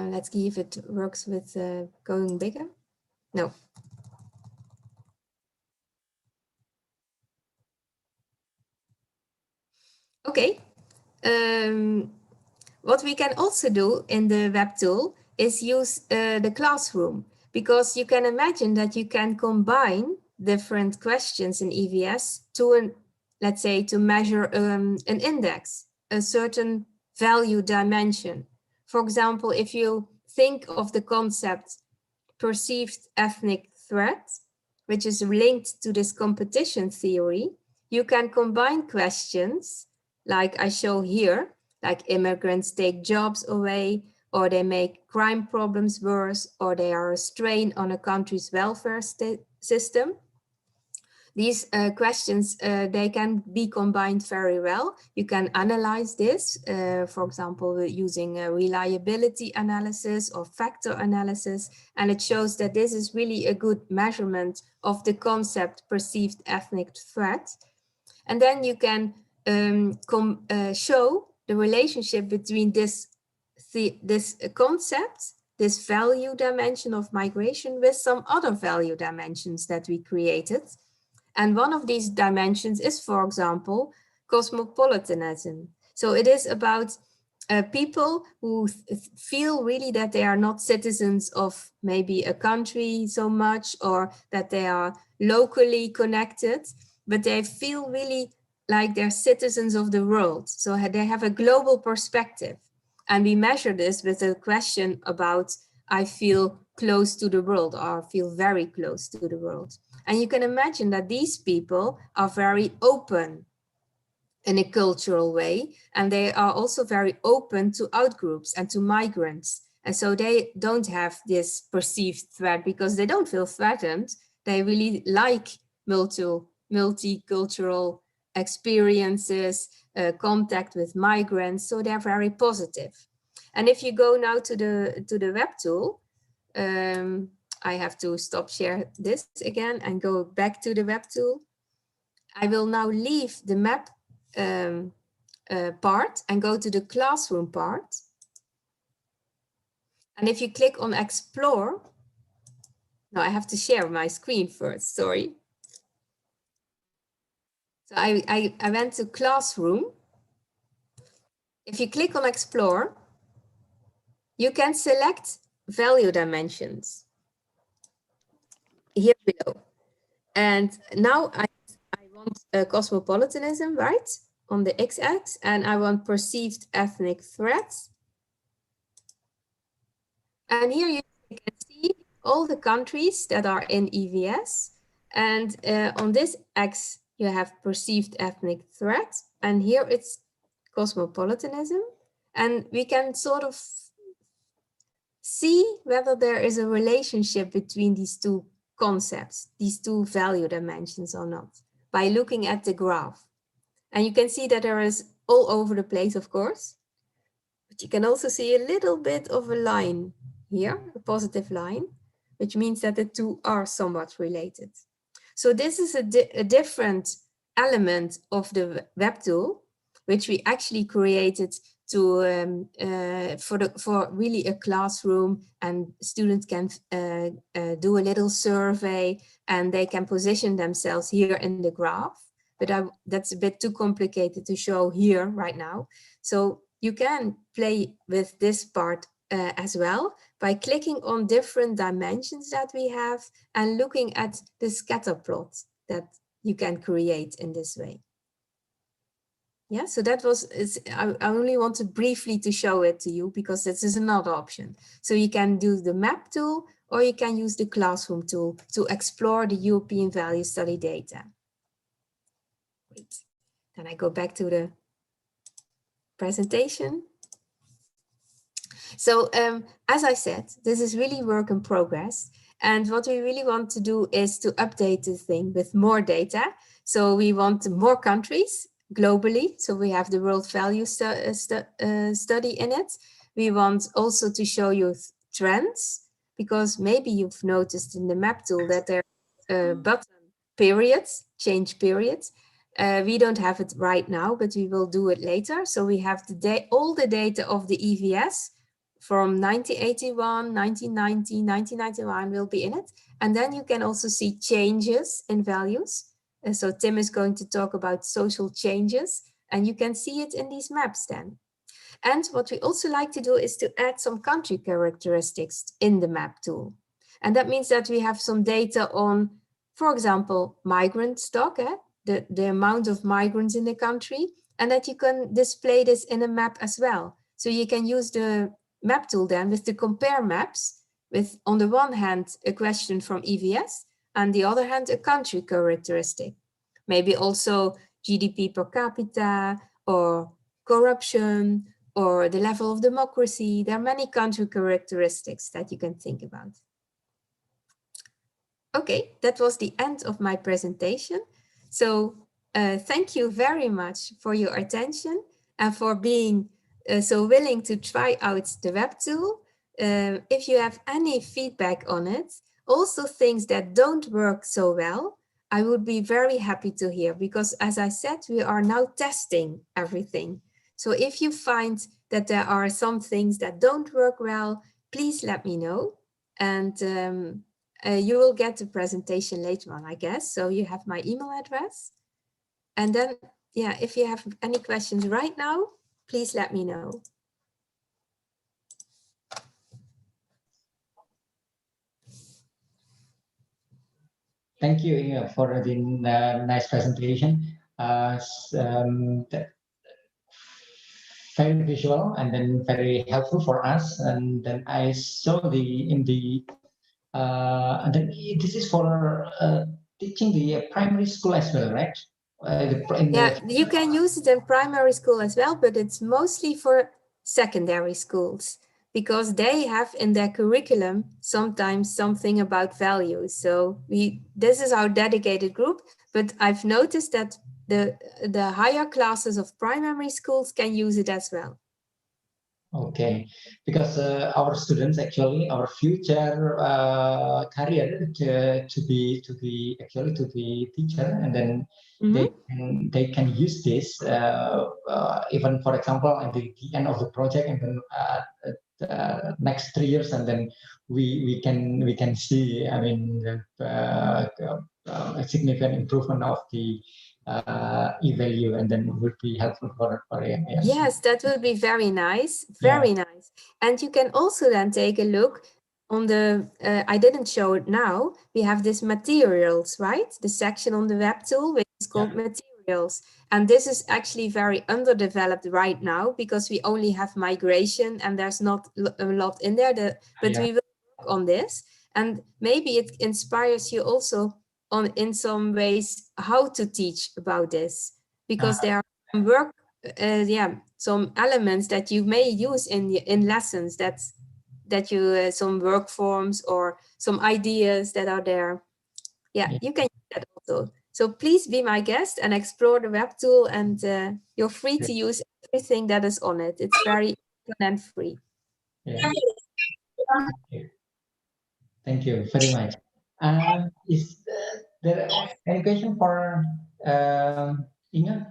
Let's see if it works with going bigger. No. Okay. What we can also do in the web tool is use the classroom, because you can imagine that you can combine different questions in EVS to, let's say, to measure an index, a certain value dimension. For example, if you think of the concept perceived ethnic threat, which is linked to this competition theory, you can combine questions like I show here, like immigrants take jobs away, or they make crime problems worse, or they are a strain on a country's welfare system. These questions, they can be combined very well. You can analyze this, for example, using a reliability analysis or factor analysis, and it shows that this is really a good measurement of the concept perceived ethnic threat. And then you can show the relationship between this concept, this value dimension of migration, with some other value dimensions that we created. And one of these dimensions is, for example, cosmopolitanism. So it is about people who feel really that they are not citizens of maybe a country so much, or that they are locally connected, but they feel really like they're citizens of the world. So they have a global perspective. And we measure this with a question about, I feel close to the world, or feel very close to the world. And you can imagine that these people are very open in a cultural way, and they are also very open to outgroups and to migrants. And so they don't have this perceived threat because they don't feel threatened. They really like multicultural experiences, contact with migrants, so they're very positive. And if you go now to the web tool, I have to stop share this again and go back to the web tool. I will now leave the map part and go to the classroom part. And if you click on explore, no, I have to share my screen first, sorry. So I went to classroom. If you click on explore, you can select value dimensions here below. And now I want want cosmopolitanism, right, on the x-axis, and I want perceived ethnic threats. And here you can see all the countries that are in EVS. And on this X, you have perceived ethnic threat. And here it's cosmopolitanism. And we can sort of see whether there is a relationship between these two concepts, these two value dimensions or not, by looking at the graph. And you can see that there is all over the place, of course, but you can also see a little bit of a line here, a positive line, which means that the two are somewhat related. So this is a different element of the web tool, which we actually created to for really a classroom, and students can do a little survey and they can position themselves here in the graph. But that's a bit too complicated to show here right now. So you can play with this part as well by clicking on different dimensions that we have and looking at the scatter plot that you can create in this way. Yeah, so that was, I only wanted briefly to show it to you because this is another option. So you can do the map tool or you can use the classroom tool to explore the European value study data. Great. Then I go back to the presentation. So as I said, this is really work in progress. And what we really want to do is to update the thing with more data. So we want more countries globally. So we have the World Value Study in it. We want also to show you trends, because maybe you've noticed in the map tool that there are button periods, change periods. We don't have it right now, but we will do it later. So we have all the data of the EVS from 1981, 1990, 1991 will be in it. And then you can also see changes in values. And so Tim is going to talk about social changes, and you can see it in these maps then. And what we also like to do is to add some country characteristics in the map tool. And that means that we have some data on, for example, migrant stock, the amount of migrants in the country, and that you can display this in a map as well. So you can use the map tool then with the compare maps, with on the one hand a question from EVS, and the other hand a country characteristic. Maybe also GDP per capita, or corruption, or the level of democracy. There are many country characteristics that you can think about. Okay, that was the end of my presentation. So thank you very much for your attention and for being so willing to try out the web tool. If you have any feedback on it, also things that don't work so well, I would be very happy to hear, because as I said, we are now testing everything. So if you find that there are some things that don't work well, please let me know. And you will get the presentation later on, I guess. So you have my email address. And then, yeah, if you have any questions right now, please let me know.
Thank you, Inge, for the nice presentation. Very visual and then very helpful for us. And then I saw and then this is for teaching the primary school as well, right?
Yeah, you can use it in primary school as well, but it's mostly for secondary schools, because they have in their curriculum sometimes something about values. So this is our dedicated group, but I've noticed that the higher classes of primary schools can use it as well.
Okay, because our students, actually our future career to be teacher, and then they can use this even, for example, at the end of the project, and then next 3 years, and then we can see, I mean, a significant improvement of the e-value, and then would be helpful for AMS.
Yes, that will be very nice, very nice. And you can also then take a look on the, I didn't show it now, we have this materials, right? The section on the web tool, which is called materials. And this is actually very underdeveloped right now because we only have migration and there's not a lot in there, but we will work on this. And maybe it inspires you also on, in some ways, how to teach about this, because there are some work, some elements that you may use in lessons that you some work forms or some ideas that are there. You can use that also. So please be my guest and explore the web tool, and you're free to use everything that is on it. It's very open and free.
Thank you very much. Is there any question for Inge?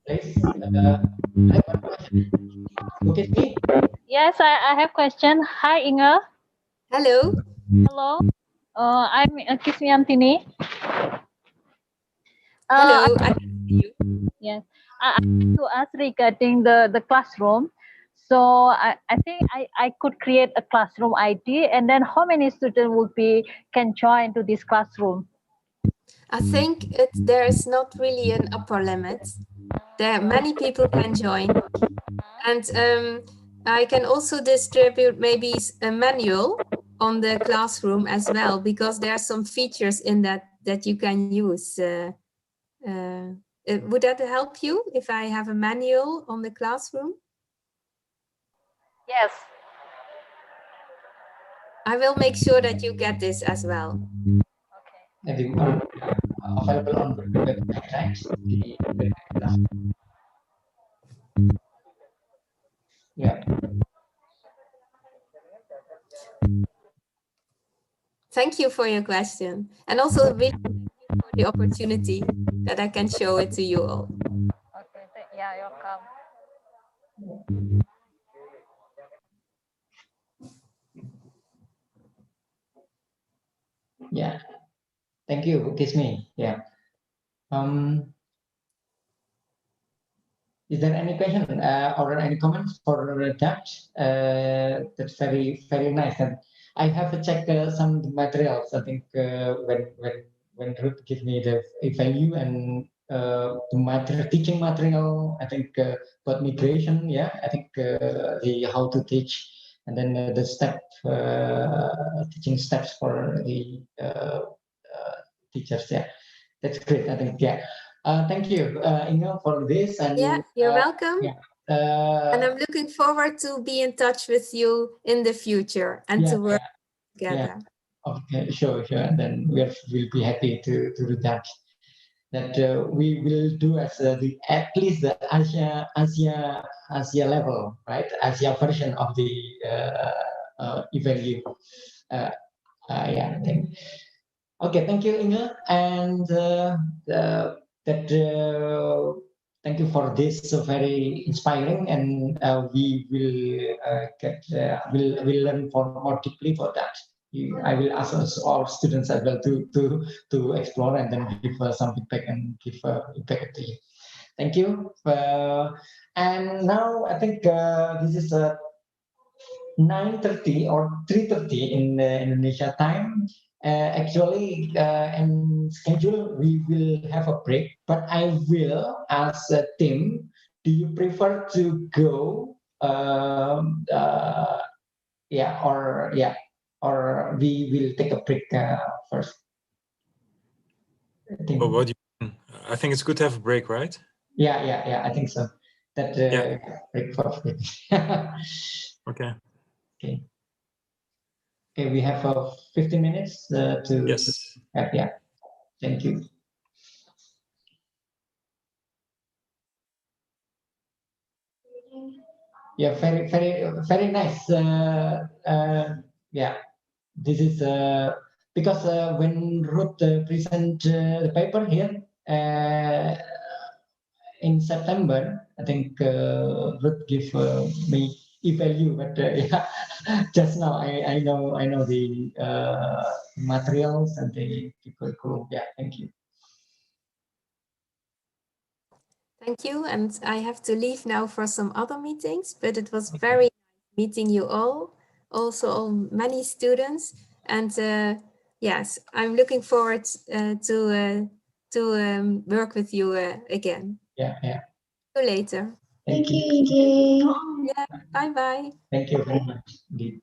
Please, okay.
Yes, I have question. Hi, Inge.
Hello.
Hello. I'm Kismiantini.
Hello.
Yes, I want to ask regarding the classroom. So I think I could create a classroom ID, and then how many students can join to this classroom?
I think there is not really an upper limit. There many people can join, and I can also distribute maybe a manual on the classroom as well, because there are some features in that you can use. Would that help you if I have a manual on the classroom?
Yes.
I will make sure that you get this as well.
Okay. Available on the website, right? Yeah.
Thank you for your question, and also really for the opportunity that I can show it to you all.
Okay. Yeah, you're welcome.
Yeah. Thank you, Kismi. Yeah. Is there any question or any comments for that? That's very, very nice. And I have to check some materials. I think when Ruth give me the value and the teaching material, I think about migration. Yeah, I think the how to teach, and then the teaching steps for the teachers. Yeah, that's great. I think. Yeah. Thank you, Inge, for this. And
you're welcome.
Yeah.
And I'm looking forward to be in touch with you in the future and to work together.
Okay, sure. And then we'll be happy to do that. That we will do as at least the Asia level, right? Asia version of the evalue. Yeah. Okay, thank you, Inge, and thank you for this very inspiring, and we will learn more deeply for that. I will ask our students as well to explore and then give some feedback and give feedback to you. Thank you. And now I think this is 9:30 or 3:30 in Indonesia time. Actually, in schedule, we will have a break, but I will ask Tim, do you prefer to go? Or we will take a break first.
Well, what do you mean? I think it's good to have a break, right?
Yeah, I think so. That break first.
Okay.
Okay, we have 15 minutes to.
Yes.
Yeah, thank you. Yeah, very nice. Yeah, this is because when Ruth present the paper here in September, I think Ruth give me e-value, but yeah, just now I know the materials and the curriculum. Yeah, thank you.
Thank you. And I have to leave now for some other meetings, but it was very nice meeting you all, also all many students. And yes, I'm looking forward to work with you again.
Yeah, yeah.
See you later.
Thank you, Ige.
Yeah, bye-bye.
Thank you very much indeed.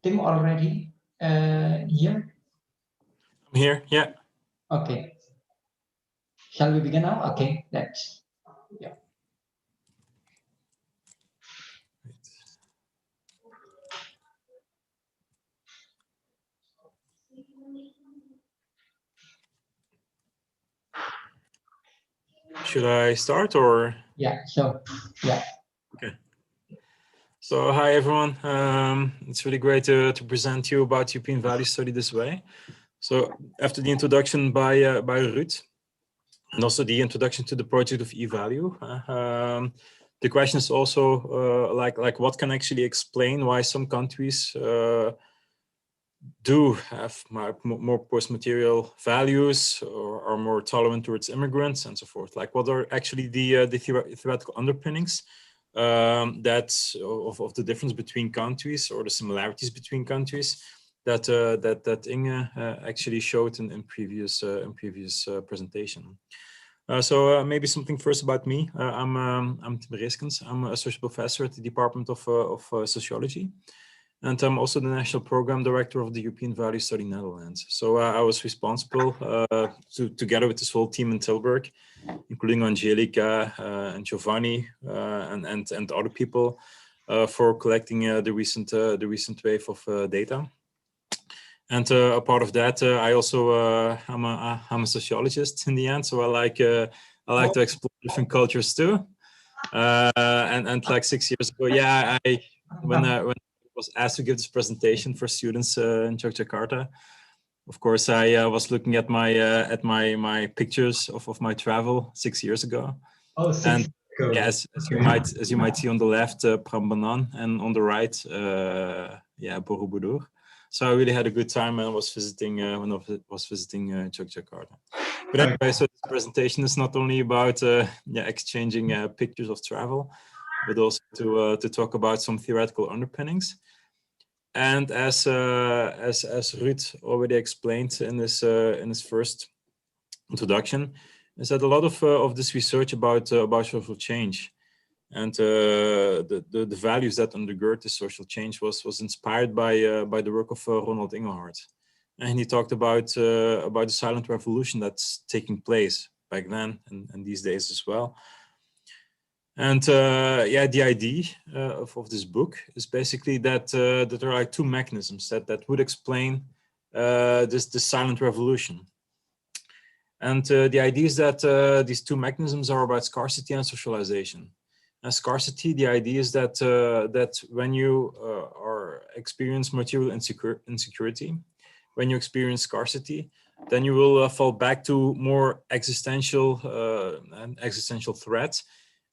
Tim already here?
I'm here, yeah.
Okay. Shall we begin now? Okay, let's. Yeah.
Should I start or?
Yeah, so, yeah.
Okay. So, hi everyone. It's really great to present you about European Value Study this way. So, after the introduction by Ruud, and also the introduction to the project of eValue, the question is also like what can actually explain why some countries do have more post-material values or are more tolerant towards immigrants and so forth. Like what are actually the theoretical underpinnings that of the difference between countries or the similarities between countries that that Inge actually showed in previous presentation. So maybe something first about me. I'm Tim Reeskens. I'm an associate professor at the Department of Sociology. And I'm also the National Program Director of the European Value Study Netherlands. So I was responsible together with this whole team in Tilburg, including Angelica and Giovanni and other people, for collecting the recent wave of data. And a part of that, I also I'm a sociologist in the end, so I like to explore different cultures too. And like 6 years ago, yeah, when I was asked to give this presentation for students in Yogyakarta. Of course, I was looking at my pictures of my travel 6 years ago.
Oh,
and yes, as you might see on the left, Prambanan, and on the right, yeah, Borobudur. So I really had a good time when I was visiting Yogyakarta. But anyway, so this presentation is not only about exchanging pictures of travel, but also to talk about some theoretical underpinnings. And as Ruud already explained in his first introduction, is that a lot of this research about social change and the values that undergird this social change was inspired by the work of Ronald Inglehart, and he talked about the silent revolution that's taking place back then and these days as well. And yeah, the idea of this book is basically that there are like two mechanisms that would explain this silent revolution. And the idea is that these two mechanisms are about scarcity and socialization. Scarcity, the idea is that that when you experience material insecurity, when you experience scarcity, then you will fall back to more existential threats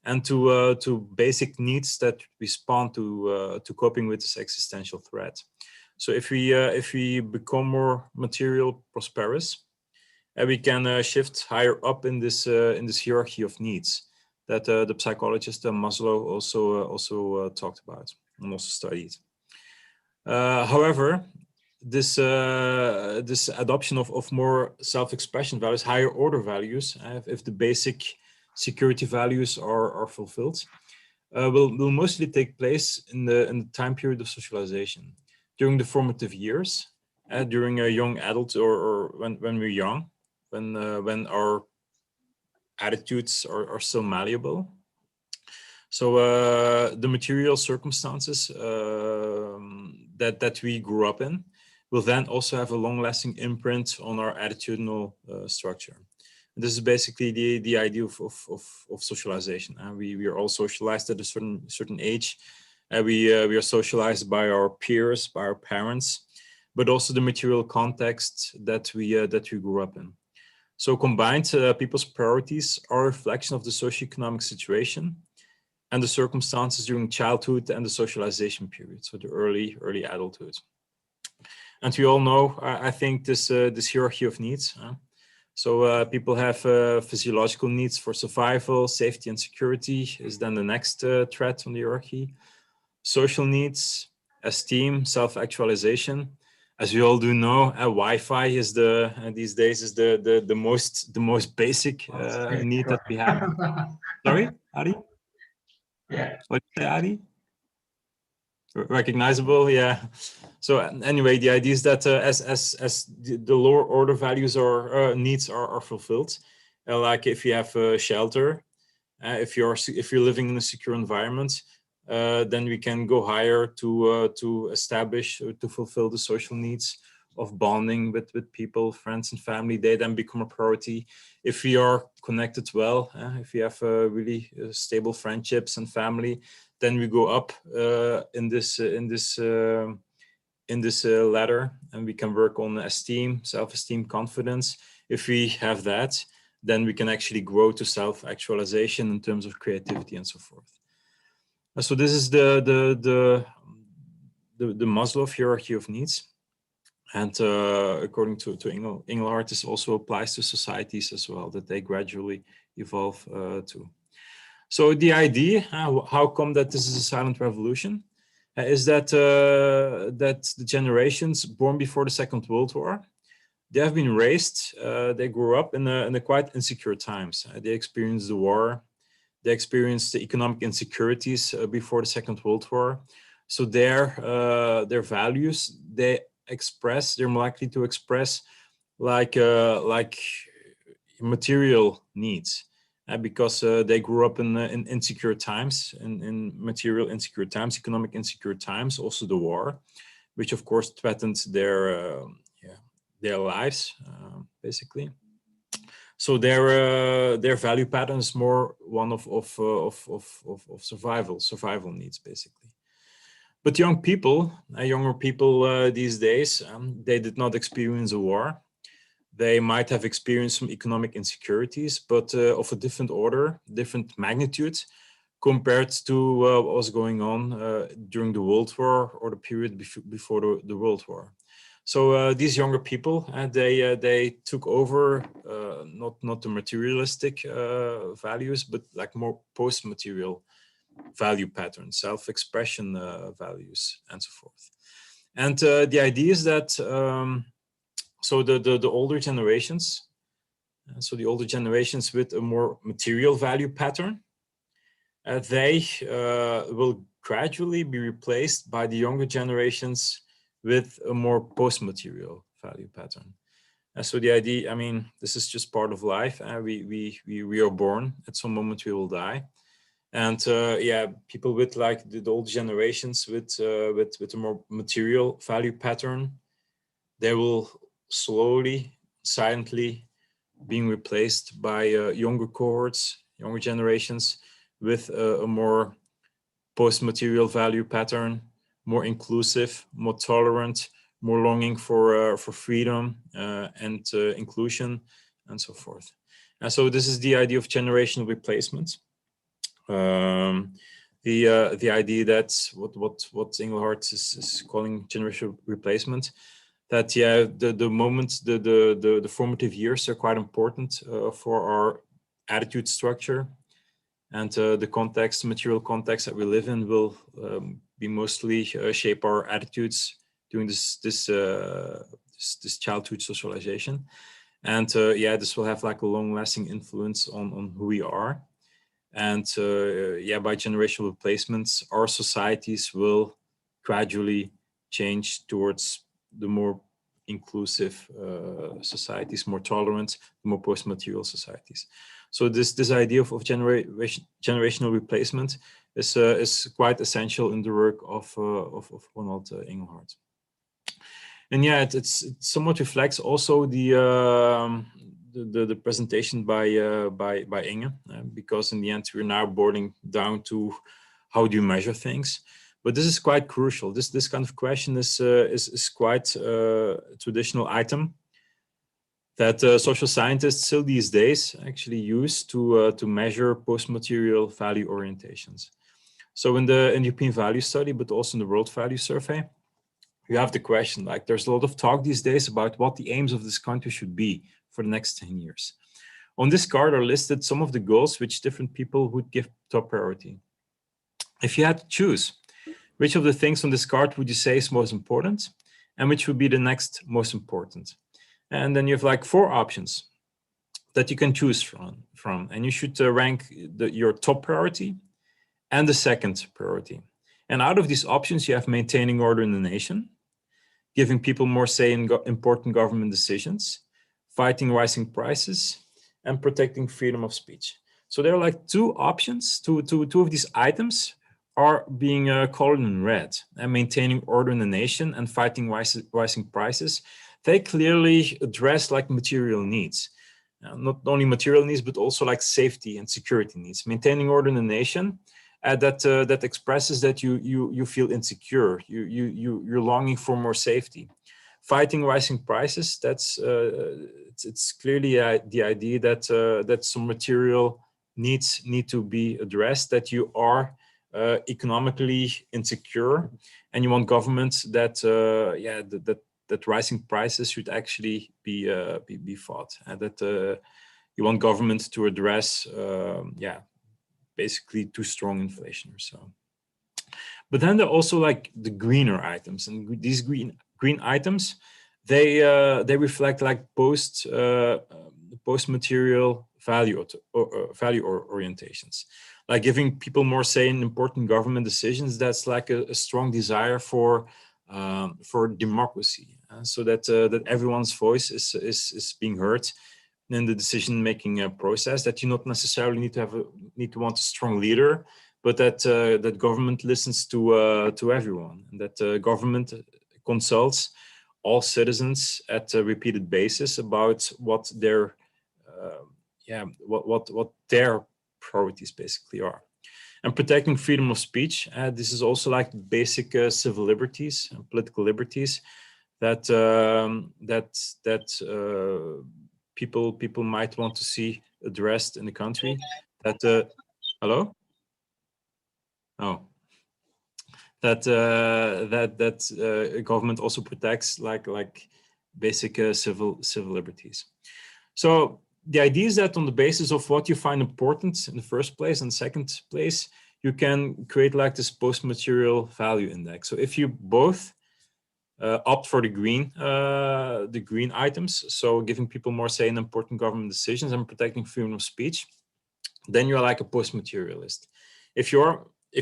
and to basic needs that respond to coping with this existential threat. So if we become more material prosperous, we can shift higher up in this hierarchy of needs that the psychologist Maslow also talked about and also studied. However, this adoption of more self-expression values, higher order values, if the basic security values are fulfilled, will mostly take place in the time period of socialization, during the formative years, during a young adult or when we're young, when our attitudes are still malleable. So the material circumstances that we grew up in will then also have a long-lasting imprint on our attitudinal structure. And this is basically the idea of socialization. We are all socialized at a certain age. We are socialized by our peers, by our parents, but also the material context that we grew up in. So combined, people's priorities are a reflection of the socioeconomic situation and the circumstances during childhood and the socialization period, so the early adulthood. And we all know, I think, this hierarchy of needs. So people have physiological needs for survival, safety and security is then the next threat on the hierarchy. Social needs, esteem, self-actualization. As we all do know, Wi-Fi is these days is the most basic need that we have. Sorry, Adi?
Yeah.
What did you say, Adi? Recognizable, yeah. So anyway, the idea is that as the lower order values or needs are fulfilled, like if you have shelter, if you're living in a secure environment, then we can go higher to establish to fulfill the social needs of bonding with people, friends and family. They then become a priority. If we are connected well, if we have really stable friendships and family, then we go up in this ladder, and we can work on esteem, self-esteem, confidence. If we have that, then we can actually grow to self-actualization in terms of creativity and so forth. So this is the Maslow hierarchy of needs. And according to Engelhardt, this also applies to societies as well, that they gradually evolve to. So the idea, how come that this is a silent revolution, is that that the generations born before the Second World War, they have been raised, they grew up in a quite insecure times. They experienced the war, they experienced the economic insecurities before the Second World War. So their values, they're more likely to express like material needs, because they grew up in insecure times, in material insecure times, economic insecure times, also the war, which of course threatened their lives, basically. So their value pattern is more one of survival needs, basically. But younger people these days, they did not experience a war. They might have experienced some economic insecurities, but of a different order, different magnitude, compared to what was going on during the World War or the period before the World War. So these younger people, they took over not the materialistic values, but like more post-material value patterns, self-expression values, and so forth. And the idea is that so the older generations, the older generations with a more material value pattern, they will gradually be replaced by the younger generations with a more post-material value pattern. So the idea, I mean, this is just part of life. We are born, at some moment we will die. And people with like the old generations with a more material value pattern, they will slowly, silently being replaced by younger cohorts, younger generations with a more post-material value pattern, more inclusive, more tolerant, more longing for freedom and inclusion, and so forth. And so this is the idea of generational replacement. The idea that what Engelhardt is calling generational replacement, that the moment the formative years are quite important for our attitude structure, and the context, material context that we live in will be mostly shape our attitudes during this childhood socialization, and this will have like a long-lasting influence on who we are. And by generational replacements, our societies will gradually change towards the more inclusive societies, more tolerant, more post-material societies. So this idea of generational replacement is quite essential in the work of Ronald Engelhardt. And it somewhat reflects also the presentation by Inge, because in the end we're now boiling down to how do you measure things. But this is quite crucial. This kind of question is quite a traditional item that social scientists still these days actually use to measure post-material value orientations. So in the European Value Study, but also in the World Value Survey, you have the question, like there's a lot of talk these days about what the aims of this country should be for the next 10 years. On this card are listed some of the goals which different people would give top priority. If you had to choose, which of the things on this card would you say is most important, and which would be the next most important? And then you have like 4 options that you can choose from, and you should rank your top priority and the second priority. And out of these options, you have maintaining order in the nation, giving people more say in important government decisions, fighting rising prices, and protecting freedom of speech. So there are like two options, two of these items are being colored in red, and maintaining order in the nation and fighting rising prices. They clearly address like material needs, not only material needs, but also like safety and security needs. Maintaining order in the nation, that expresses that you feel insecure, you're longing for more safety. Fighting rising prices, that's it's clearly the idea that that some material needs need to be addressed, that you are economically insecure, and you want governments that that rising prices should actually be fought, and that you want governments to address basically too strong inflation or so. But then there are also like the greener items, and these green items, they reflect like post material value orientations, like giving people more say in important government decisions. That's like a strong desire for democracy, so that that everyone's voice is being heard in the decision-making process. That you not necessarily need to want a strong leader, but that that government listens to everyone, and that government consults all citizens at a repeated basis about what their what their priorities basically are. And protecting freedom of speech, this is also like basic civil liberties and political liberties that people might want to see addressed in the country. That hello? Oh. That government also protects like basic civil liberties. So the idea is that on the basis of what you find important in the first place and second place, you can create like this post-material value index. So if you both opt for the green items, so giving people more say in important government decisions and protecting freedom of speech, then you're like a post-materialist. If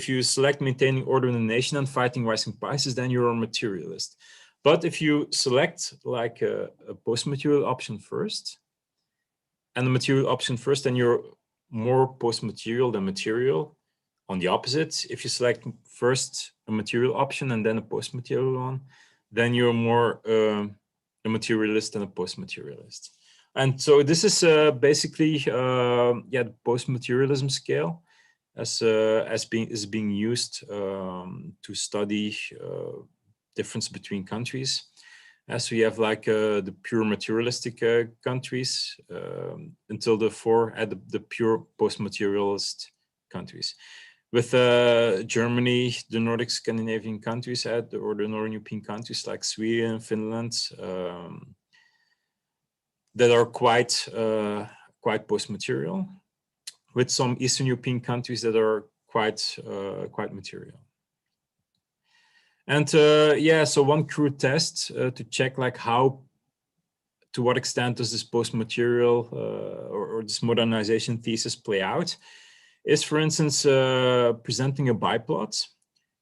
you select maintaining order in the nation and fighting rising prices, then you're a materialist. But if you select like a post-material option first, and the material option first, then you're more post-material than material. On the opposite, if you select first a material option and then a post-material one, then you're more a materialist than a post-materialist. And so this is basically the post-materialism scale as being used to study difference between countries. As we have like the pure materialistic countries until the pure post-materialist countries. With Germany, the Nordic Scandinavian countries, or the Northern European countries like Sweden, Finland, that are quite post-material, with some Eastern European countries that are quite material. And so one crude test to check like to what extent does this post-material or this modernization thesis play out is, for instance, presenting a biplot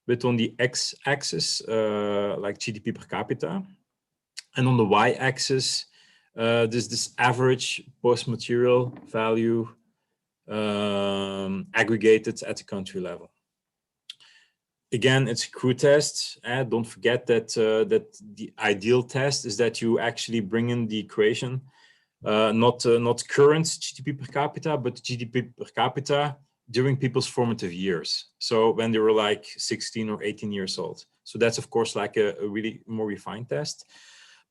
with on the x-axis like GDP per capita, and on the y-axis this average post-material value aggregated at the country level. Again, it's a crude test. Don't forget that that the ideal test is that you actually bring in the equation, not current GDP per capita, but GDP per capita during people's formative years. So when they were like 16 or 18 years old. So that's of course like a really more refined test.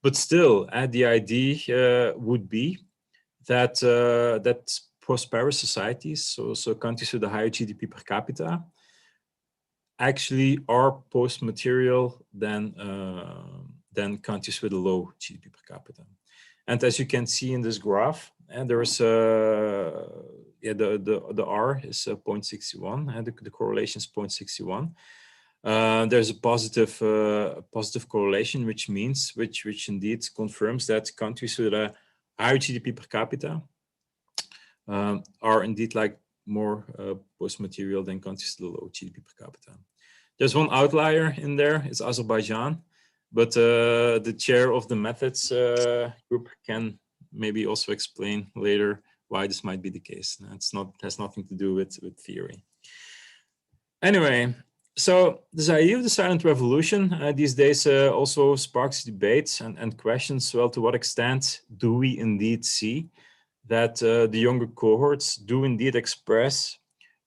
But still, the idea would be that that prosperous societies, so countries with a higher GDP per capita, actually are post-material than countries with a low GDP per capita. And as you can see in this graph, and there's the R is 0.61, and the correlation is 0.61. There's a positive correlation, which means which indeed confirms that countries with a higher GDP per capita are indeed like more post-material than countries with a low GDP per capita. There's one outlier in there, it's Azerbaijan, but the chair of the methods group can maybe also explain later why this might be the case. Has nothing to do with theory. Anyway, so this idea of the silent revolution these days also sparks debates and questions. Well, to what extent do we indeed see that the younger cohorts do indeed express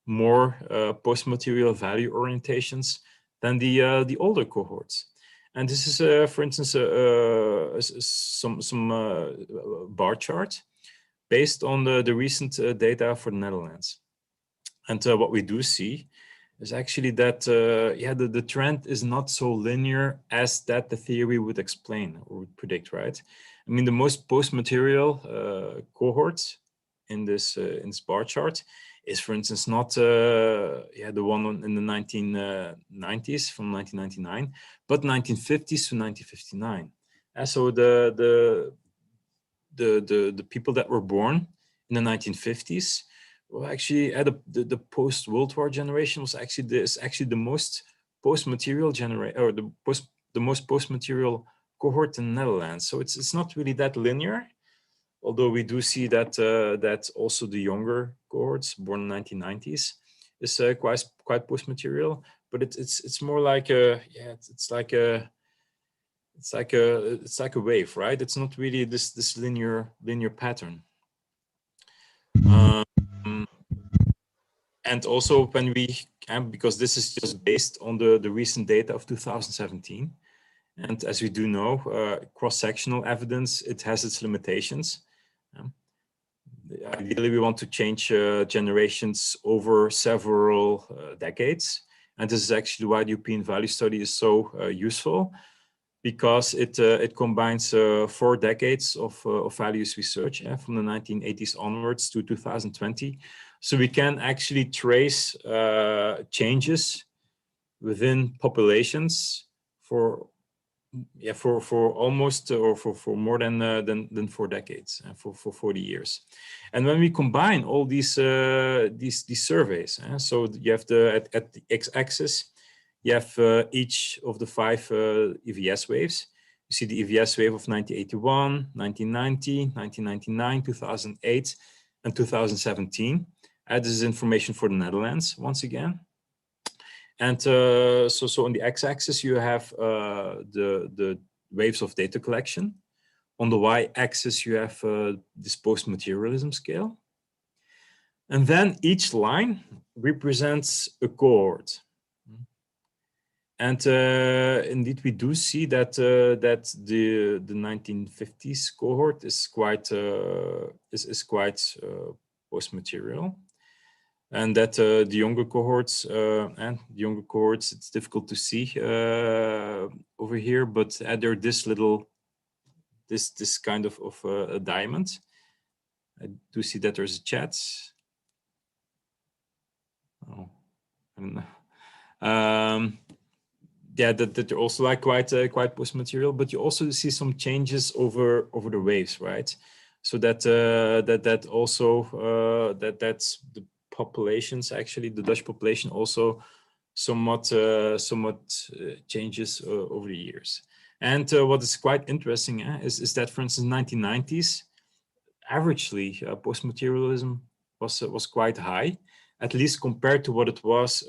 more post-material value orientations than the older cohorts? And this is, for instance, some bar chart based on the recent data for the Netherlands. And what we do see is actually that, the trend is not so linear as that the theory would explain or would predict, right? I mean, the most post-material cohorts in this bar chart is, for instance, not the one in the 1990s from 1999, but 1950s to 1959. And so the people that were born in the 1950s, well, actually, the post-World War generation was actually the most post-material generation, or the most post-material cohort in the Netherlands. So it's not really that linear, although we do see that that also the younger cohorts born in the 1990s is quite post-material. But it's more like it's like a wave, right? It's not really this linear pattern. And also when we, because this is just based on the recent data of 2017. And as we do know, cross-sectional evidence, it has its limitations. Ideally, we want to change generations over several decades. And this is actually why the European Value Study is so useful, because it combines 4 decades of values research from the 1980s onwards to 2020. So we can actually trace changes within populations for almost or for more than 4 decades, for 40 years. And when we combine all these surveys, so you have at the x-axis, you have each of the 5 EVS waves. You see the EVS wave of 1981, 1990, 1999, 2008, and 2017. This is information for the Netherlands once again. And so on the x-axis, you have the waves of data collection. On the y-axis, you have this post-materialism scale. And then each line represents a cohort. And indeed, we do see that that the 1950s cohort is quite post-material. And that the younger cohorts, it's difficult to see over here, but they're this kind of a diamond. I do see that there's a chat. Oh, I don't know. That they're also like quite post-material, but you also see some changes over the waves, right? So that's the populations, actually the Dutch population also somewhat changes over the years. And what is quite interesting is that, for instance, 1990s, averagely post-materialism was quite high, at least compared to what it was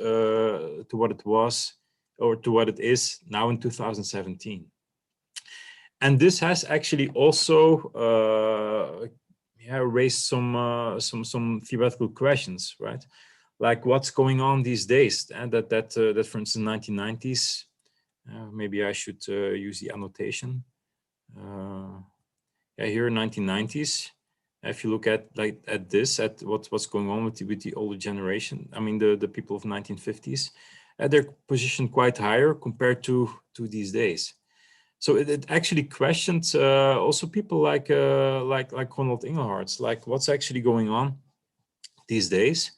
or to what it is now in 2017. And this has actually also raised some theoretical questions, right? Like what's going on these days? And that for instance, 1990s, maybe I should use the annotation. Here 1990s. If you look at what's going on with the older generation, I mean the people of 1950s, they're positioned quite higher compared to these days. So it actually questioned also people like Ronald Inglehart, like what's actually going on these days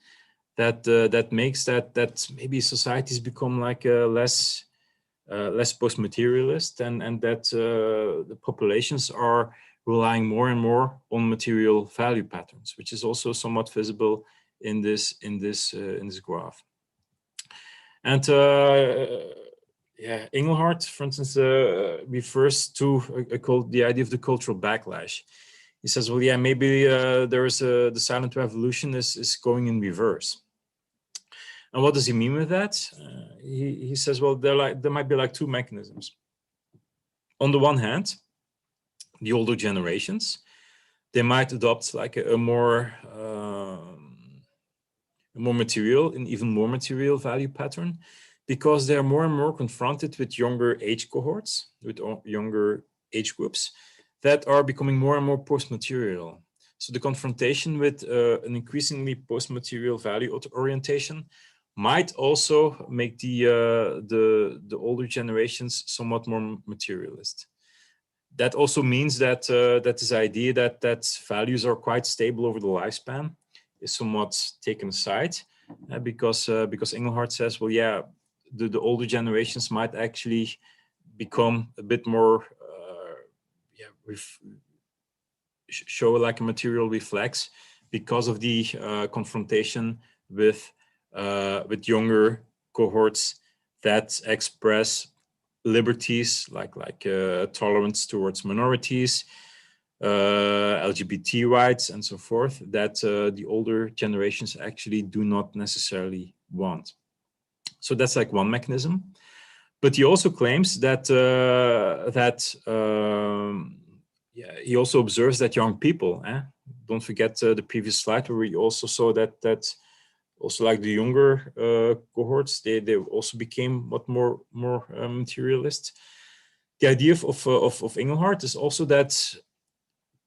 that makes that maybe societies become like less post-materialist and that the populations are relying more and more on material value patterns, which is also somewhat visible in this graph. And yeah, Engelhardt, for instance, refers to the idea of the cultural backlash. He says, well, yeah, maybe there is the silent revolution is going in reverse. And what does he mean with that? He says, well, there might be like two mechanisms. On the one hand, the older generations, they might adopt like a more material and even more material value pattern, because they're more and more confronted with younger age cohorts, with younger age groups that are becoming more and more post-material. So the confrontation with an increasingly post-material value orientation might also make the older generations somewhat more materialist. That also means that that this idea that values are quite stable over the lifespan is somewhat taken aside, because Engelhardt says, well, yeah, the older generations might actually become a bit more show like a material reflex because of the confrontation with younger cohorts that express liberties like tolerance towards minorities, LGBT rights, and so forth, that the older generations actually do not necessarily want. So that's like one mechanism. But he also claims that yeah, he also observes that young people, don't forget the previous slide where we also saw that also like the younger cohorts, they also became more materialist. The idea of Engelhardt is also that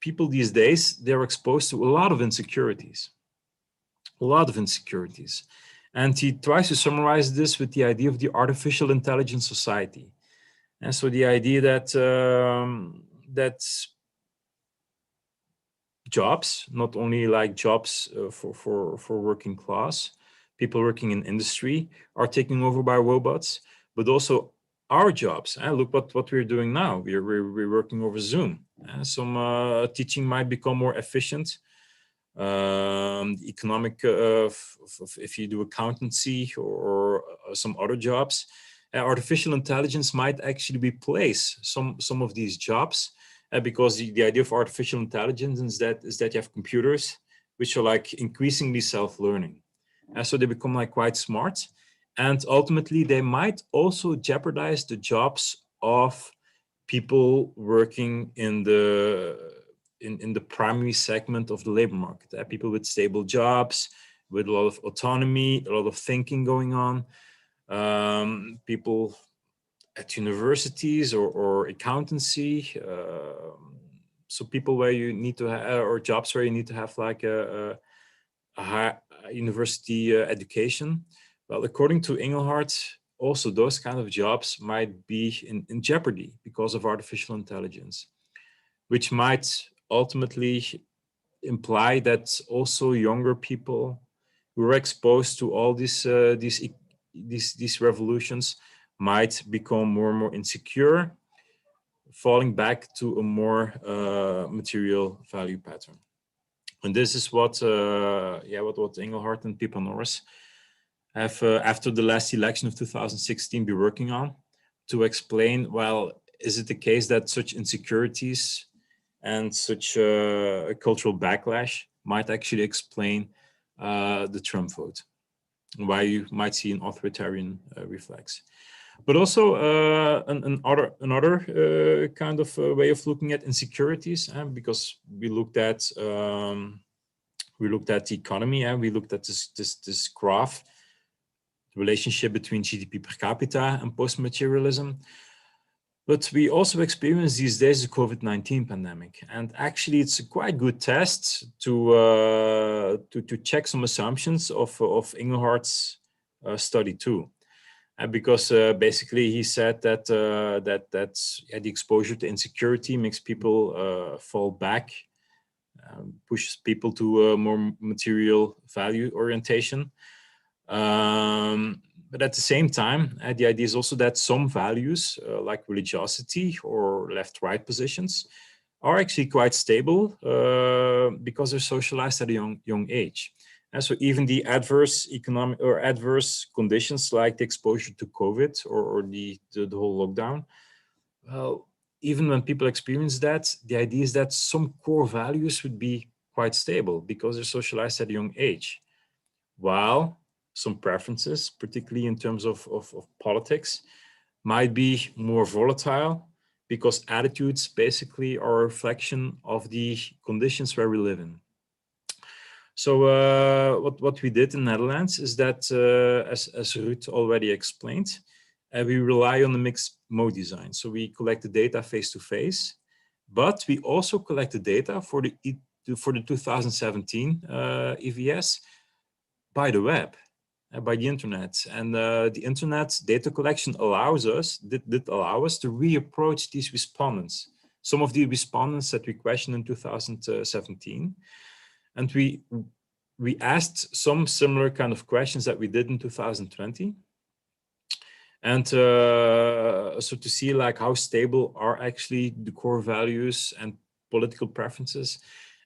people these days, they're exposed to a lot of insecurities. And he tries to summarize this with the idea of the artificial intelligence society. And so the idea that that jobs, not only like jobs for working class, people working in industry are taken over by robots, but also our jobs. Look what we're doing now. We're working over Zoom. Some teaching might become more efficient. The economic, if you do accountancy or some other jobs, artificial intelligence might actually replace some of these jobs, because the idea of artificial intelligence is that you have computers which are like increasingly self-learning, so they become like quite smart, and ultimately they might also jeopardize the jobs of people working in the primary segment of the labor market. People with stable jobs, with a lot of autonomy, a lot of thinking going on, people at universities or accountancy, so people where you need to have, or jobs where you need to have like a high university education. Well, according to Engelhardt, also those kind of jobs might be in jeopardy because of artificial intelligence, which might ultimately imply that also younger people who are exposed to all these revolutions might become more and more insecure, falling back to a more material value pattern. And this is what Engelhardt and Pippa Norris have, after the last election of 2016, been working on to explain, well, is it the case that such insecurities and such a cultural backlash might actually explain the Trump vote, why you might see an authoritarian reflex. But also another kind of way of looking at insecurities, because we looked at the economy, and we looked at this graph, the relationship between GDP per capita and post-materialism. But we also experience these days the COVID-19 pandemic, and actually it's a quite good test to check some assumptions of Engelhardt's study too, because basically he said that the exposure to insecurity makes people fall back, pushes people to a more material value orientation. But at the same time, the idea is also that some values like religiosity or left-right positions are actually quite stable because they're socialized at a young age. And so even the adverse economic or adverse conditions like the exposure to COVID or the whole lockdown, well, even when people experience that, the idea is that some core values would be quite stable because they're socialized at a young age, while some preferences, particularly in terms of politics, might be more volatile because attitudes basically are a reflection of the conditions where we live in. So what we did in the Netherlands is that, as Ruud already explained, we rely on the mixed mode design. So we collect the data face-to-face, but we also collect the data for the 2017 EVS by the web, by the internet. And the internet data collection did allow us to reapproach these respondents. Some of the respondents that we questioned in 2017. And we asked some similar kind of questions that we did in 2020. And so to see like how stable are actually the core values and political preferences.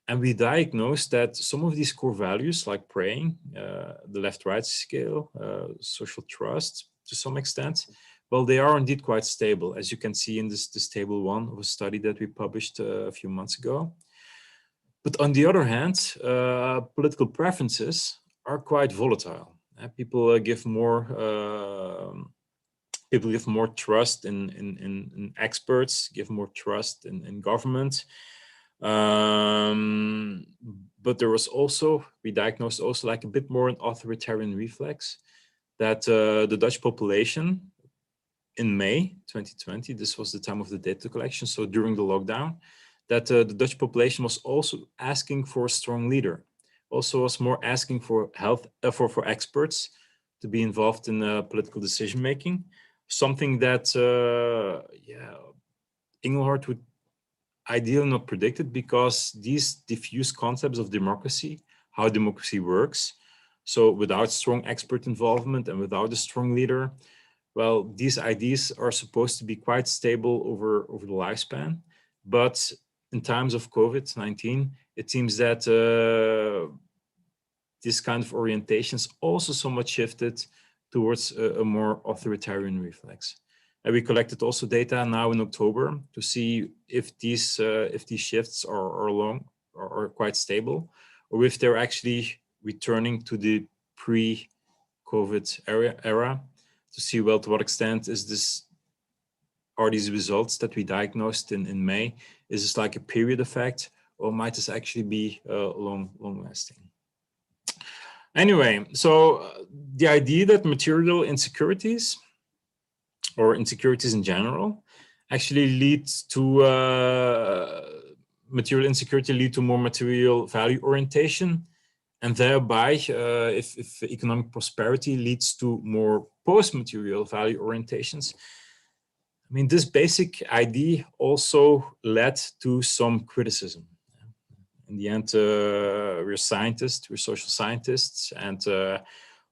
And we diagnosed that some of these core values like praying, the left-right scale, social trust to some extent, well, they are indeed quite stable, as you can see in this table 1 of a study that we published a few months ago. But on the other hand, political preferences are quite volatile. People give more trust in experts, give more trust in government. But there was also, we diagnosed also like a bit more an authoritarian reflex that the Dutch population in May 2020, this was the time of the data collection, so during the lockdown, that the Dutch population was also asking for a strong leader, also was more asking for for experts to be involved in political decision-making, something that Engelhard would ideally not predicted because these diffuse concepts of democracy, how democracy works, so without strong expert involvement and without a strong leader, well, these ideas are supposed to be quite stable over the lifespan, but in times of COVID-19, it seems that this kind of orientations also somewhat shifted towards a more authoritarian reflex. And we collected also data now in October to see if these shifts are quite stable, or if they're actually returning to the pre-COVID era to see, well, to what extent are these results that we diagnosed in May, is this like a period effect, or might this actually be long-lasting? Anyway, so the idea that material insecurities, or insecurities in general, actually leads to material insecurity lead to more material value orientation, and thereby, if economic prosperity leads to more post-material value orientations. I mean, this basic idea also led to some criticism. In the end, we're scientists, we're social scientists, and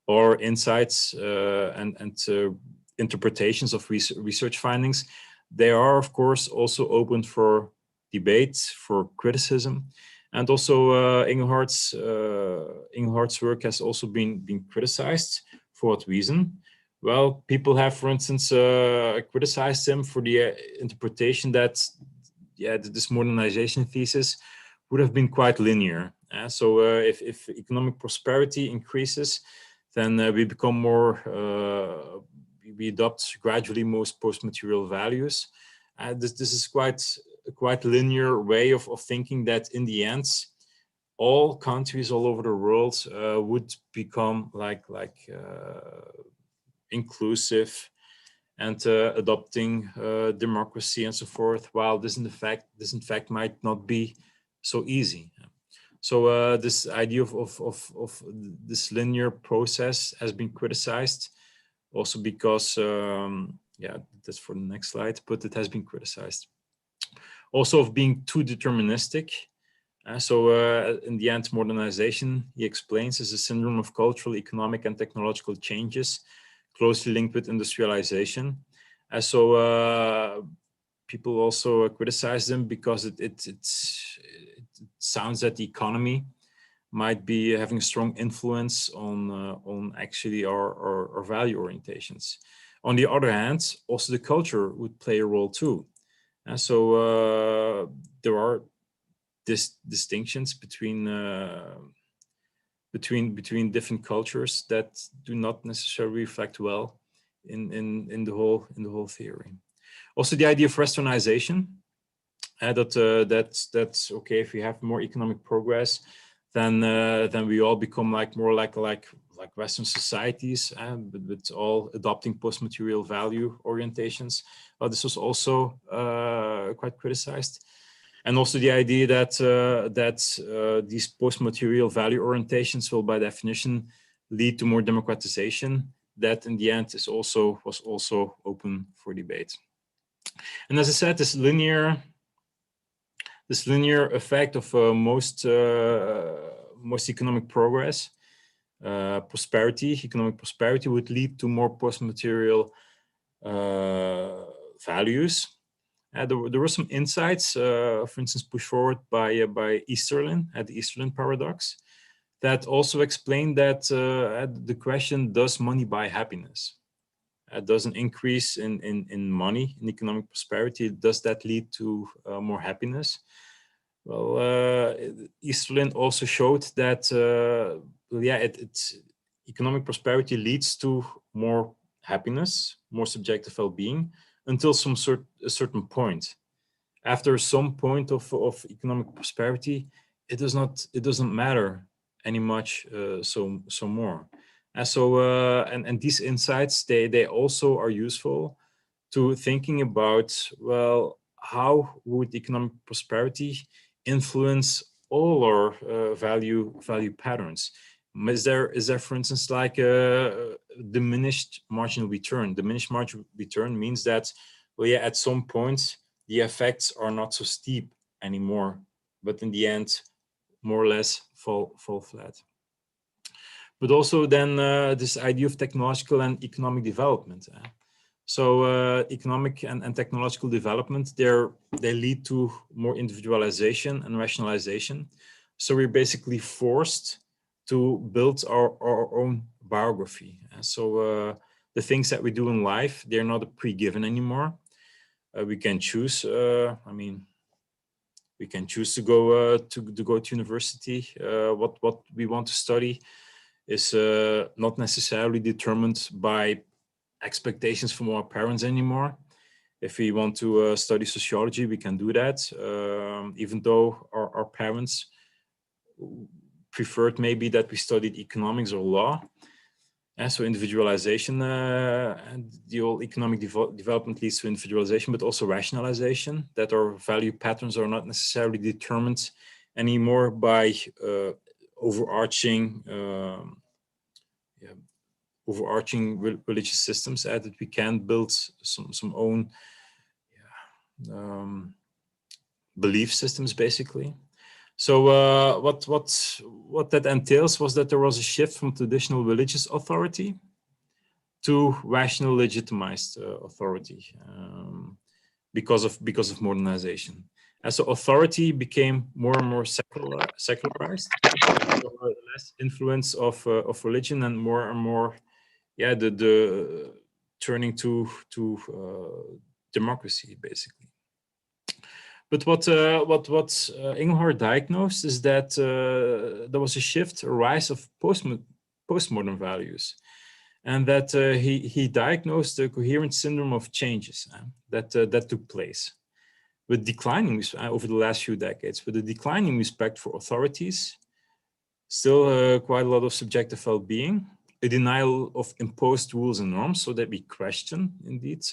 our insights and interpretations of research findings, they are, of course, also open for debate, for criticism. And also Engelhard's work has also been criticized. For what reason? Well, people have, for instance, criticized him for the interpretation that this modernization thesis would have been quite linear. So if economic prosperity increases, then we become more, we adopt gradually most post-material values. This is quite a quite linear way of thinking that in the end, all countries all over the world would become like inclusive and adopting democracy and so forth, while this in fact might not be so easy. So this idea of this linear process has been criticized, also because, that's for the next slide, but it has been criticized. Also of being too deterministic. In the end, modernization, he explains, is a syndrome of cultural, economic, and technological changes closely linked with industrialization. People also criticize them because it sounds that the economy might be having a strong influence on actually our value orientations. On the other hand, also the culture would play a role too. And so there are distinctions between different cultures that do not necessarily reflect well in the whole theory. Also, the idea of westernization, that's okay. If we have more economic progress, then we all become more like Western societies, with all adopting post-material value orientations. This was also quite criticized. And also the idea that these post-material value orientations will, by definition, lead to more democratization. That, in the end, was also open for debate. And as I said, this linear effect of most economic progress, economic prosperity would lead to more post-material values. There were some insights, for instance, pushed forward by Easterlin at the Easterlin paradox, that also explained that the question, does money buy happiness? Does an increase in money, in economic prosperity, does that lead to more happiness? Well, Easterlin also showed that, economic prosperity leads to more happiness, more subjective well-being, until a certain point. After some point of economic prosperity, it doesn't matter any much so more. And these insights, they also are useful to thinking about, well, how would economic prosperity influence all our value patterns? Is there, for instance, like a diminished marginal return? Diminished marginal return means that, well, yeah, at some point the effects are not so steep anymore, but in the end, more or less fall flat. But also then this idea of technological and economic development. So economic and technological development, they lead to more individualization and rationalization. So we're basically forced to build our own biography. So the things that we do in life, they're not pre-given anymore. We can choose. We can choose to go to university. What we want to study is not necessarily determined by expectations from our parents anymore. If we want to study sociology, we can do that, even though our parents preferred maybe that we studied economics or law. And so individualization and the whole economic development leads to individualization, but also rationalization, that our value patterns are not necessarily determined anymore by overarching religious systems, that we can build some own belief systems, basically. So what that entails was that there was a shift from traditional religious authority to rational legitimized authority because of modernization. And so authority became more and more secularized, so less influence of religion, and more, the turning to democracy, basically. But what Inglehart diagnosed is that there was a shift, a rise of postmodern values, and that he diagnosed the coherent syndrome of changes that took place, with declining over the last few decades, with a declining respect for authorities, still quite a lot of subjective well-being, a denial of imposed rules and norms, so that we question indeed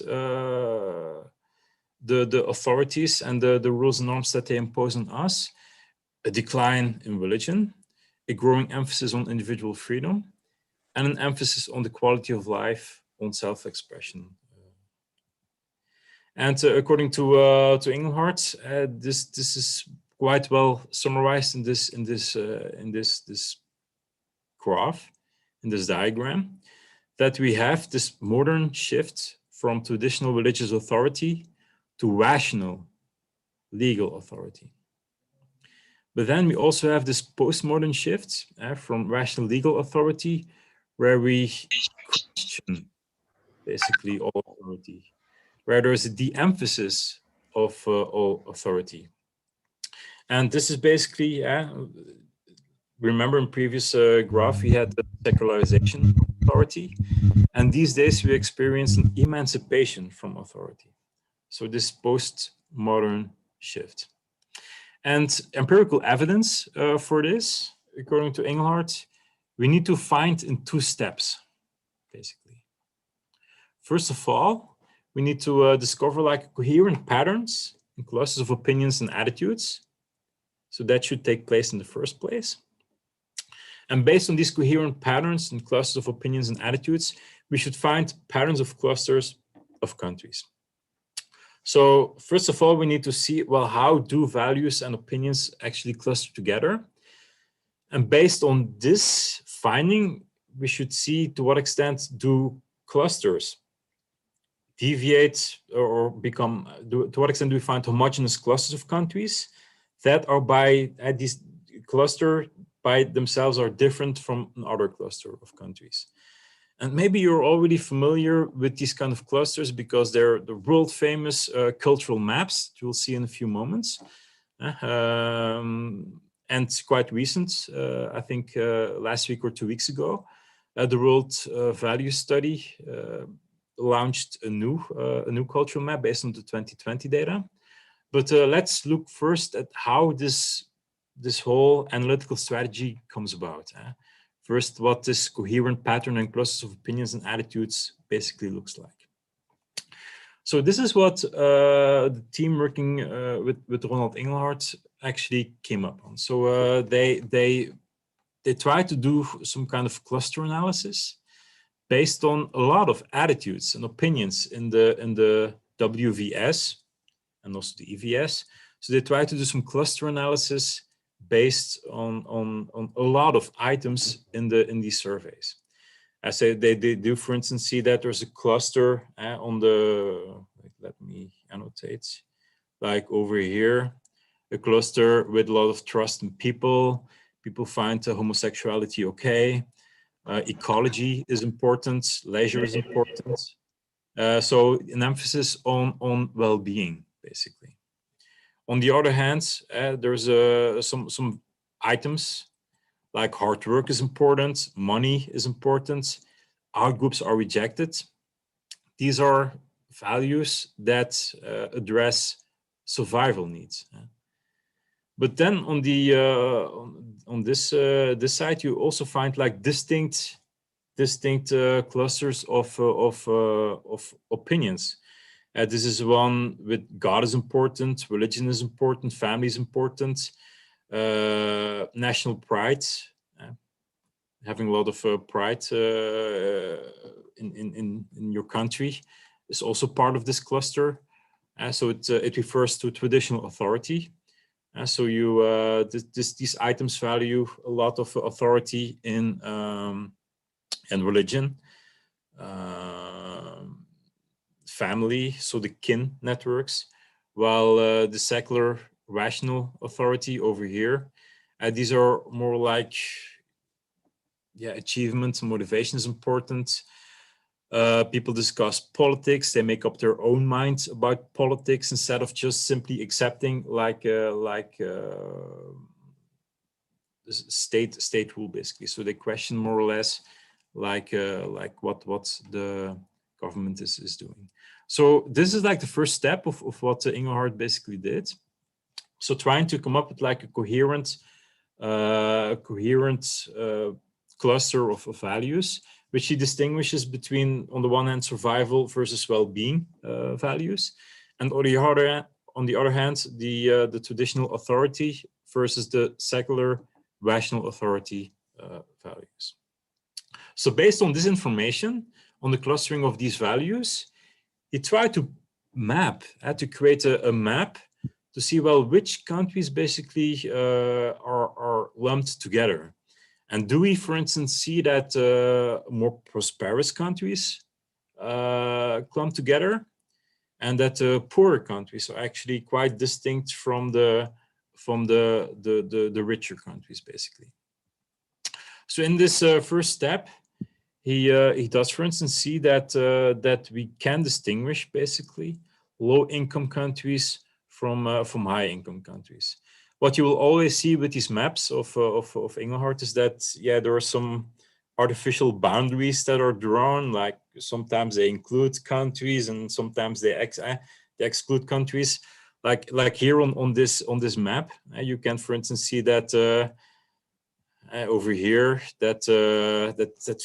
the authorities and the rules and norms that they impose on us, a decline in religion, a growing emphasis on individual freedom, and an emphasis on the quality of life, on self-expression. And according to Inglehart, this is quite well summarized in this graph, in this diagram, that we have this modern shift from traditional religious authority to rational legal authority. But then we also have this postmodern shift from rational legal authority, where we question basically all authority, where there's a de-emphasis of all authority. And this is basically, remember in previous graph, we had the secularization of authority. And these days we experience an emancipation from authority. So this postmodern shift. And empirical evidence for this, according to Engelhardt, we need to find in 2 steps, basically. First of all, we need to discover like coherent patterns in clusters of opinions and attitudes. So that should take place in the first place. And based on these coherent patterns and clusters of opinions and attitudes, we should find patterns of clusters of countries. So first of all, we need to see, well, how do values and opinions actually cluster together? And based on this finding, we should see to what extent do clusters deviate or become, to what extent do we find homogeneous clusters of countries that are by these cluster by themselves are different from another cluster of countries. And maybe you're already familiar with these kind of clusters because they're the world famous cultural maps that you'll see in a few moments. And quite recent, I think last week or 2 weeks ago, the World Values Study launched a new cultural map based on the 2020 data. But let's look first at how this whole analytical strategy comes about. First, what this coherent pattern and clusters of opinions and attitudes basically looks like. So this is what the team working with Ronald Engelhardt actually came up on. So they tried to do some kind of cluster analysis based on a lot of attitudes and opinions in the WVS and also the EVS. So they tried to do some cluster analysis based on a lot of items in these surveys. As they do, for instance, see that there's a cluster on the, let me annotate, like over here, a cluster with a lot of trust in people. People find homosexuality okay. Ecology is important. Leisure is important. So an emphasis on well-being, basically. On the other hand, there's some items like hard work is important, money is important, outgroups are rejected. These are values that address survival needs. But then on the on this side, you also find like distinct clusters of opinions. This is one with God is important, religion is important, family is important, national pride, having a lot of pride in your country is also part of this cluster. So it refers to traditional authority. So you these items value a lot of authority in and religion. Family, so the kin networks, while the secular rational authority over here, these are more like, achievement, motivation is important. People discuss politics, they make up their own minds about politics instead of just simply accepting state rule, basically. So they question more or less like what the government is doing. So this is like the first step of what Engelhardt basically did. So trying to come up with like a coherent cluster of values, which he distinguishes between, on the one hand, survival versus well-being values, and on the other hand, the traditional authority versus the secular rational authority values. So based on this information, on the clustering of these values, he tried to map, to create a map to see, well, which countries basically are lumped together. And do we, for instance, see that more prosperous countries clump together, and that poorer countries are actually quite distinct from the from the richer countries, basically. So in this first step, he does, for instance, see that that we can distinguish basically low-income countries from high-income countries. What you will always see with these maps of Engelhardt is that, yeah, there are some artificial boundaries that are drawn. Like sometimes they include countries and sometimes they exclude countries. Like here on this map, you can, for instance, see that over here that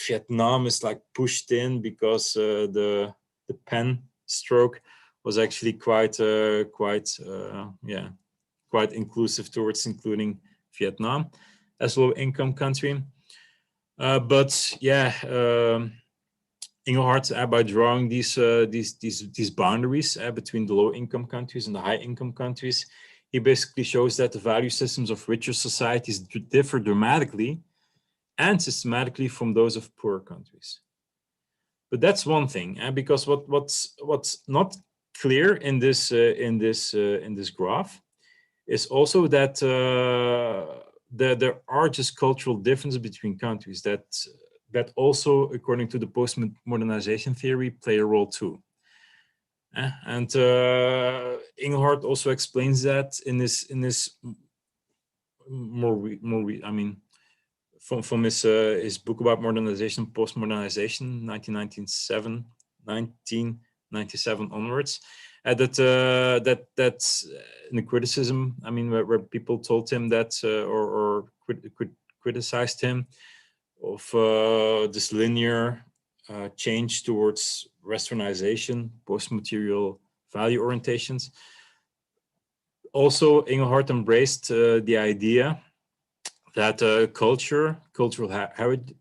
Vietnam is like pushed in because the pen stroke was actually quite inclusive towards including Vietnam as low-income country. But yeah, Engelhardt, by drawing these boundaries between the low-income countries and the high-income countries, he basically shows that the value systems of richer societies differ dramatically and systematically from those of poorer countries. But that's one thing, because what's not clear in this graph is also that there are just cultural differences between countries that also, according to the post-modernization theory, play a role too. And Engelhardt also explains that in this from his book about modernization, post-modernization, 1997 onwards. That's in the criticism. I mean, where people told him that or criticized him of this linear change towards westernization, post-material value orientations. Also, Engelhardt embraced the idea that cultural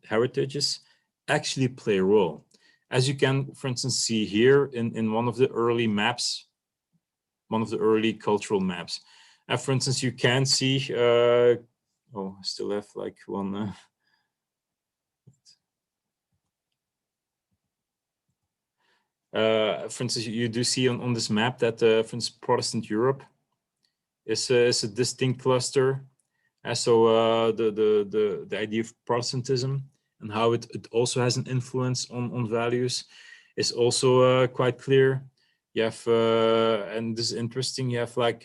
heritages actually play a role. As you can, for instance, see here in one of the early maps, one of the early cultural maps. For instance, you can see, I still have like one. For instance, you do see on this map that, for instance, Protestant Europe is a distinct cluster. So the idea of Protestantism and how it also has an influence on values is also quite clear. You have, and this is interesting, you have like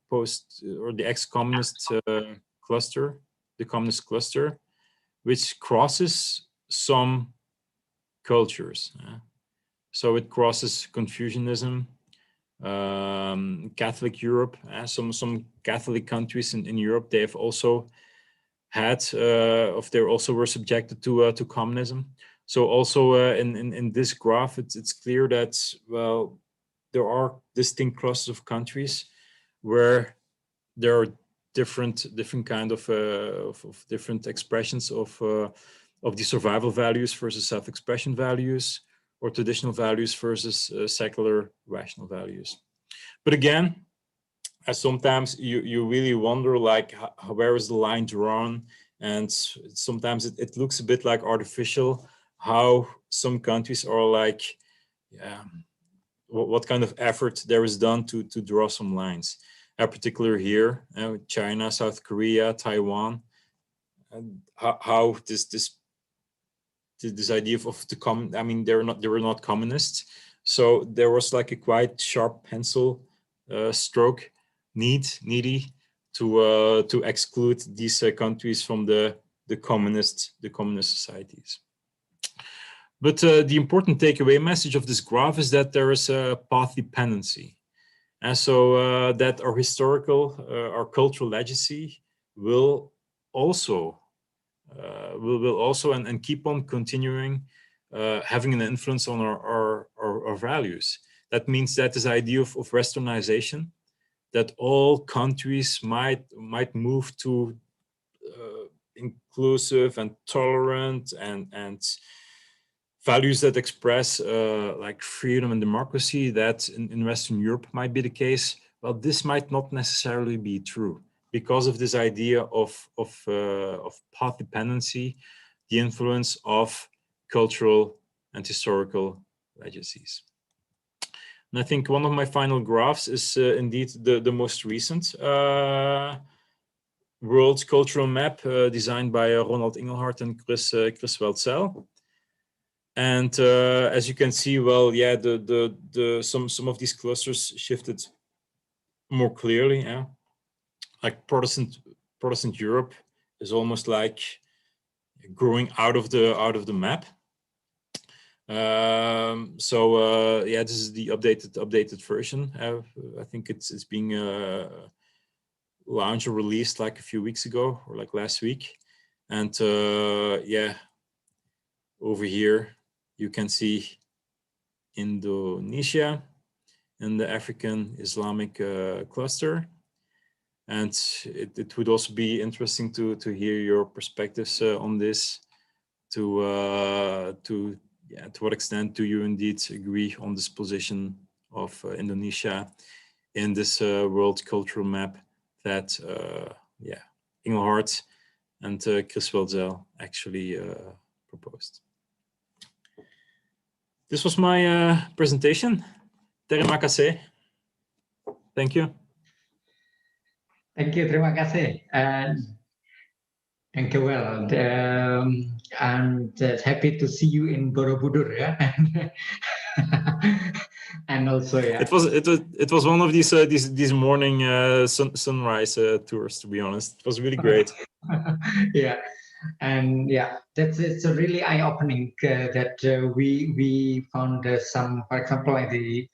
post or the ex-communist cluster, the communist cluster, which crosses some cultures. So it crosses Confucianism, Catholic Europe, some Catholic countries in Europe, they have also had, they also were subjected to communism. So also in this graph, it's clear that, well, there are distinct clusters of countries where there are different kind of different expressions of the survival values versus self-expression values, or traditional values versus secular rational values. But again, sometimes you really wonder, like, where is the line drawn? And sometimes it looks a bit like artificial, how some countries are like, what kind of effort there is done to draw some lines. Particularly here, China, South Korea, Taiwan, and how this idea of the common, I mean, they were not communists, so there was like a quite sharp pencil stroke needy to exclude these countries from the communist societies. But the important takeaway message of this graph is that there is a path dependency, and so that our historical, our cultural legacy will also and keep on continuing having an influence on our values. That means that this idea of westernization, that all countries might move to inclusive and tolerant and values that express like freedom and democracy, that in Western Europe might be the case. Well, this might not necessarily be true, because of this idea of path dependency, the influence of cultural and historical legacies. And I think one of my final graphs is indeed the most recent world cultural map designed by Ronald Inglehart and Chris Welzel. And as you can see, well, yeah, some of these clusters shifted more clearly. Yeah, like Protestant Europe is almost like growing out of the map. So yeah, this is the updated version. I think it's being launched or released like a few weeks ago or like last week. And yeah, over here you can see Indonesia and the African Islamic cluster. And it would also be interesting to hear your perspectives on this. To what extent do you indeed agree on this position of Indonesia in this world cultural map that yeah, Inglehart and Chris Welzel actually proposed? This was my presentation. Terima kasih. Thank you.
Thank you, terima kasih. Thank you. Well, I'm happy to see you in Borobudur, yeah, and also, yeah,
it was one of these morning sunrise tours. To be honest, it was really great.
Yeah, and yeah, it's a really eye-opening that we found some, for example, like the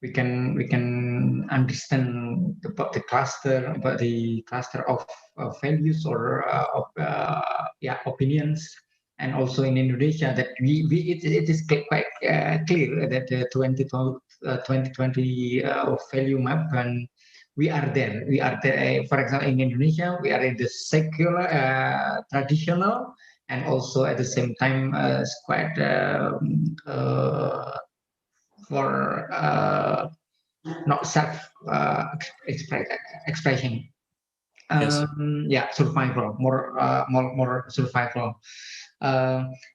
we can understand about the cluster of values or yeah, opinions, and also in Indonesia that it is quite clear that the 2020 value map, and we are there. For example, in Indonesia, we are in the secular, traditional, and also at the same time it's quite for not self expression.
Yes.
Yeah, survival, more survival.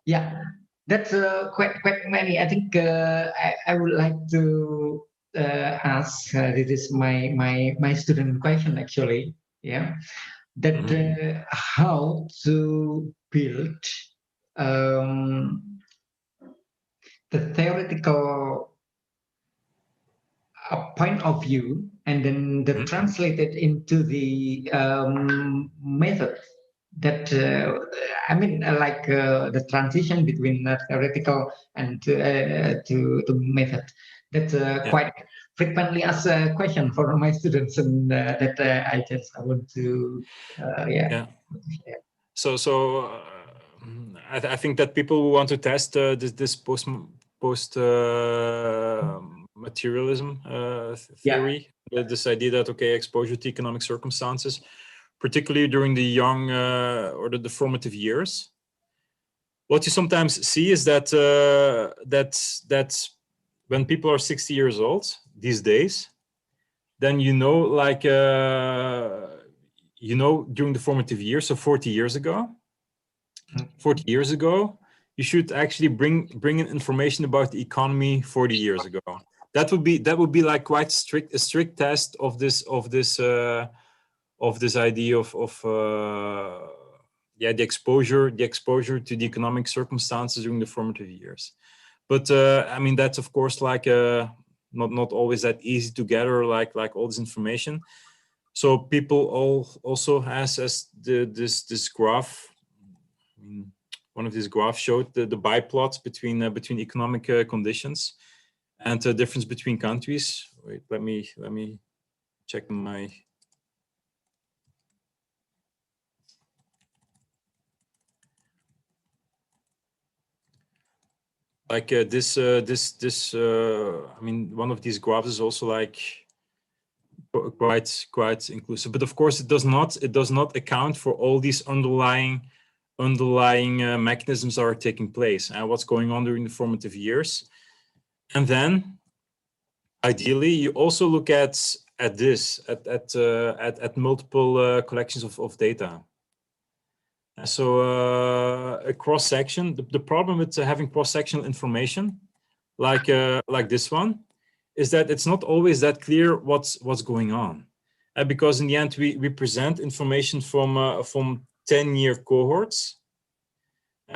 Yeah, that's quite many. I think I would like to ask. This is my student question actually. Yeah, that how to build the theoretical point of view, and then translate it into the method that I mean, like the transition between theoretical and to method. That's quite frequently asked a question for my students, and that I want to yeah.
So I think that people who want to test this post materialism theory, this idea that okay, exposure to economic circumstances, particularly during the young or the formative years, what you sometimes see is that that when people are 60 years old these days, then like during the formative years, so 40 years ago, you should actually bring in information about the economy 40 years ago. That would be like quite a strict test of this idea of yeah, the exposure to the economic circumstances during the formative years. But I mean, that's of course like not always that easy to gather like all this information. So people also as this graph. I mean, one of these graphs showed the biplots between economic conditions and the difference between countries. Wait, let me check my. Like this. I mean, one of these graphs is also like quite inclusive, but of course it does not account for all these underlying mechanisms that are taking place and what's going on during the formative years. And then ideally you also look at multiple collections of data. So a cross-section, the problem with having cross-sectional information like this one is that it's not always that clear what's going on. Because in the end, we present information from 10-year cohorts.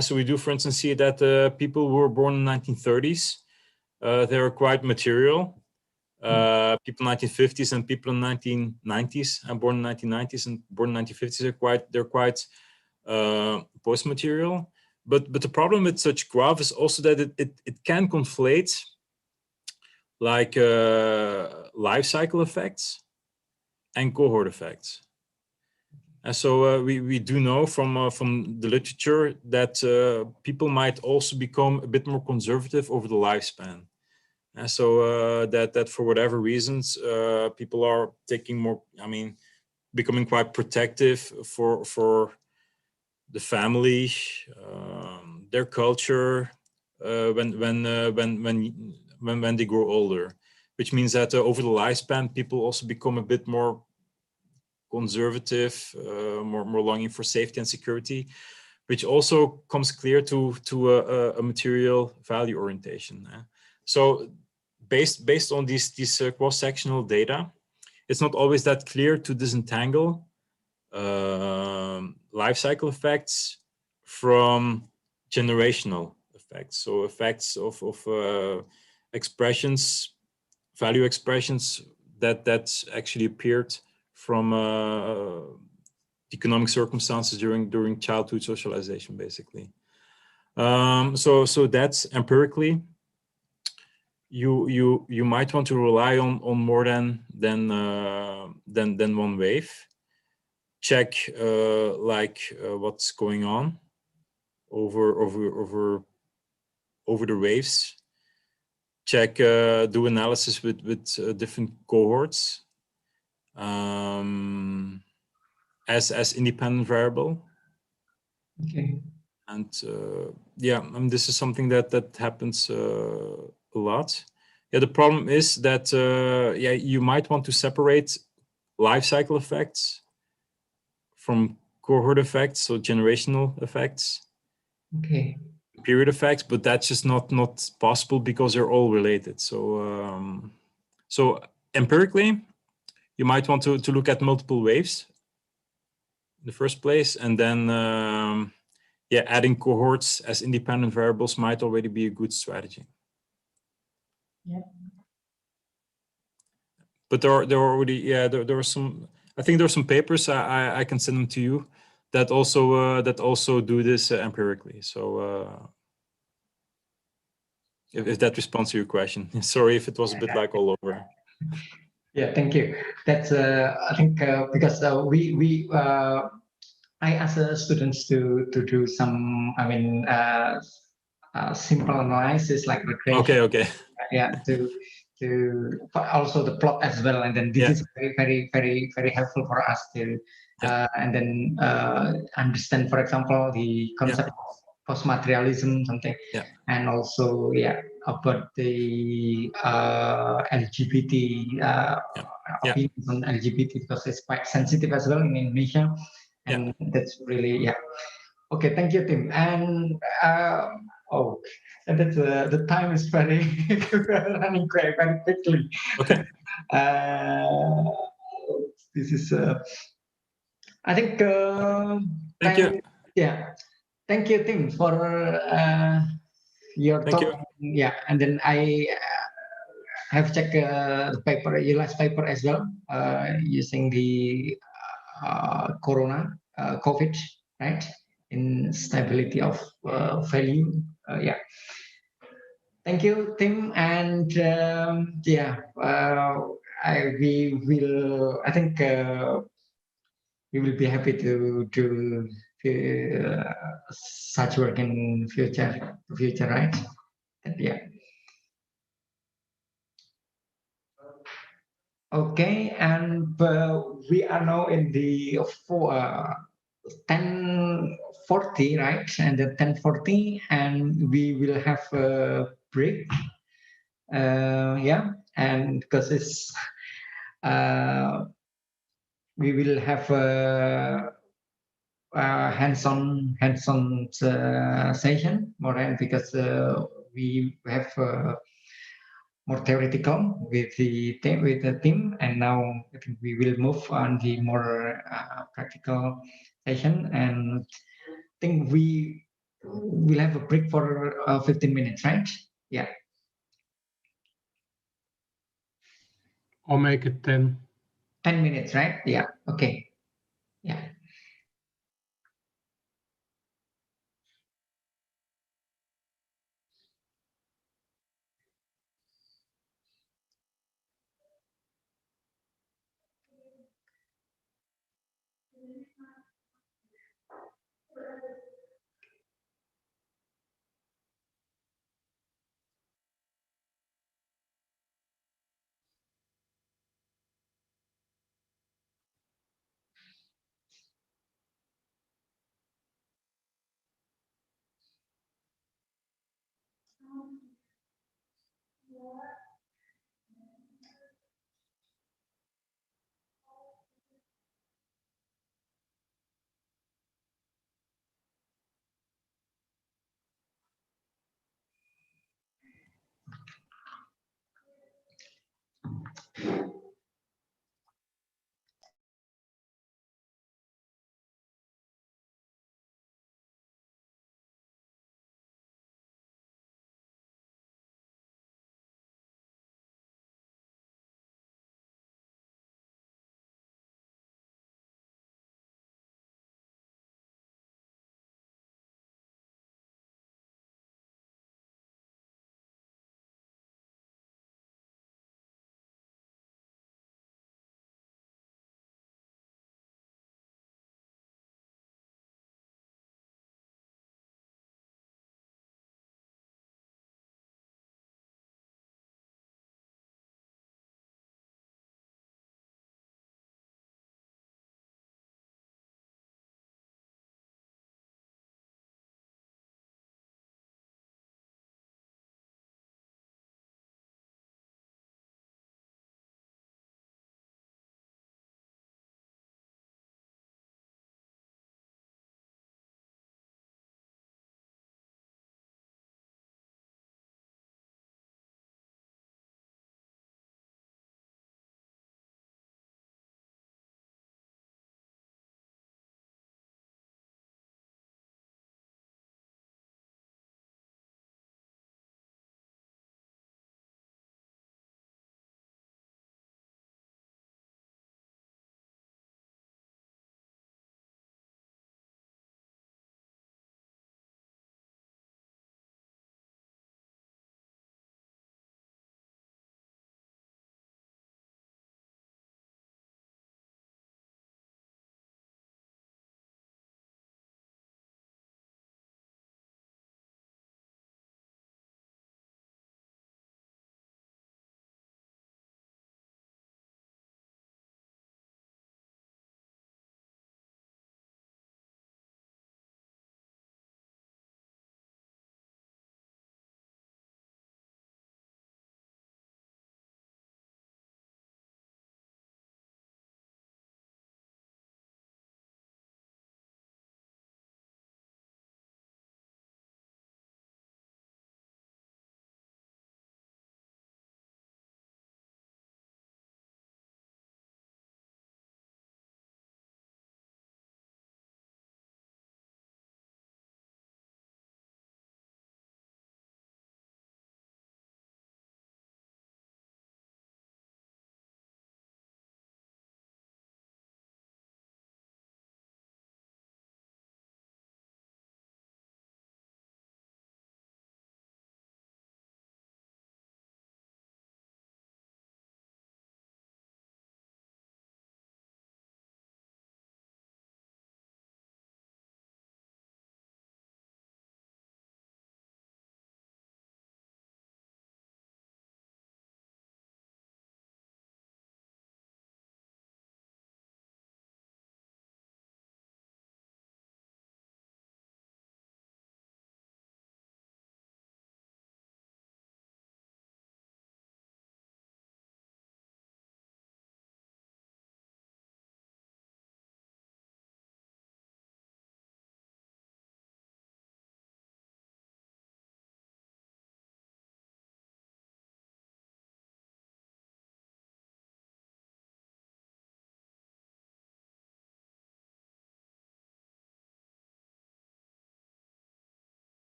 So we do, for instance, see that people who were born in the 1930s, they are quite material. People in the 1950s and people in the 1990s, and born in the 1990s and born in the 1950s, they're quite post-material. But the problem with such graph is also that it can conflate like life cycle effects and cohort effects. And so we do know from the literature that people might also become a bit more conservative over the lifespan. And so that for whatever reasons, people are taking more, becoming quite protective for the family, their culture, when they grow older, which means that over the lifespan, people also become a bit more conservative, more longing for safety and security, which also comes clear to a material value orientation. So based on these cross-sectional data, it's not always that clear to disentangle life cycle effects from generational effects. So effects of expressions, value expressions that actually appeared from economic circumstances during childhood socialization, basically. So that's empirically. You might want to rely on more than one wave. Check what's going on over the waves. Check, do analysis with different cohorts as independent variable.
Okay.
And this is something that happens a lot. Yeah, the problem is that you might want to separate life cycle effects from cohort effects, so generational effects.
Okay.
Period effects, but that's just not possible because they're all related. So so empirically, you might want to look at multiple waves in the first place, and then adding cohorts as independent variables might already be a good strategy.
Yeah.
But there are already there are some. I think there are some papers I can send them to you that also do this empirically. So if that responds to your question, sorry if it was a bit like all over.
Yeah, thank you. That's I think because I ask students to do some simple analysis like regression.
Okay.
Yeah, to also the plot as well, and then this is very helpful for us to and then understand, for example, the concept of post-materialism, something, and also about the LGBT opinions on LGBT, because it's quite sensitive as well in Indonesia, and that's really okay. Thank you, Tim. And and that's the time is very running very quickly.
Okay.
This is I think
thank you.
Yeah, thank you, Tim, for your talk. Yeah, and then I have checked the paper, your last paper as well, using the Corona, COVID, right? In stability of value. Thank you, Tim, and I think we will be happy to do such work in future, right? And okay, and we are now in the 10:40, right? And the 10:40, and we will have a break. And because it's we will have a hands-on session more, because we have more theoretical with the team, and now I think we will move on the more practical session. And I think we will have a break for 15 minutes, right? Yeah.
I'll make it 10.
10 minutes, right? Yeah. Okay. Yeah.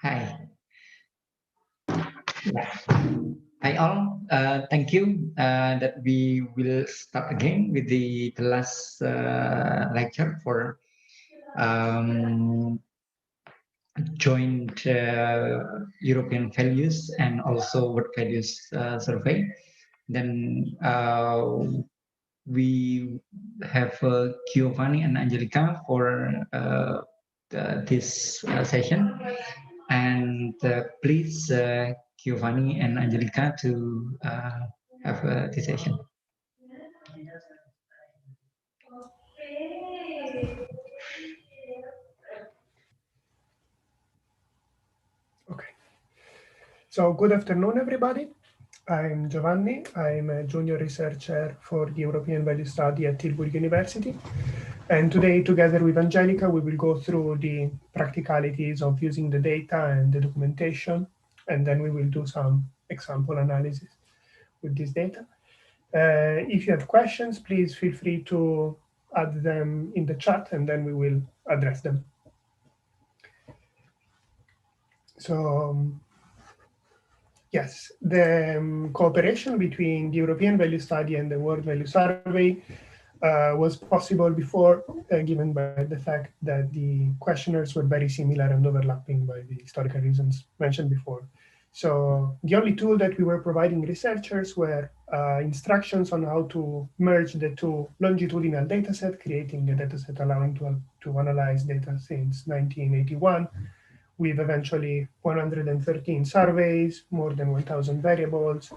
Hi. Yeah. Hi all. Thank you. That we will start again with the last lecture for joint European values and also world values survey. Then we have Giovanni and Angelica for this session. And please, Giovanni and Angelica, to have this session.
Okay. So good afternoon, everybody. I'm Giovanni. I'm a junior researcher for the European Value Study at Tilburg University. And today, together with Angelica, we will go through the practicalities of using the data and the documentation, and then we will do some example analysis with this data. If you have questions, please feel free to add them in the chat, and then we will address them. So, yes, the cooperation between the European Value Study and the World Value Survey was possible before, given by the fact that the questionnaires were very similar and overlapping by the historical reasons mentioned before. So the only tool that we were providing researchers were instructions on how to merge the two longitudinal dataset, creating a dataset allowing to analyze data since 1981, with eventually 113 surveys, more than 1,000 variables,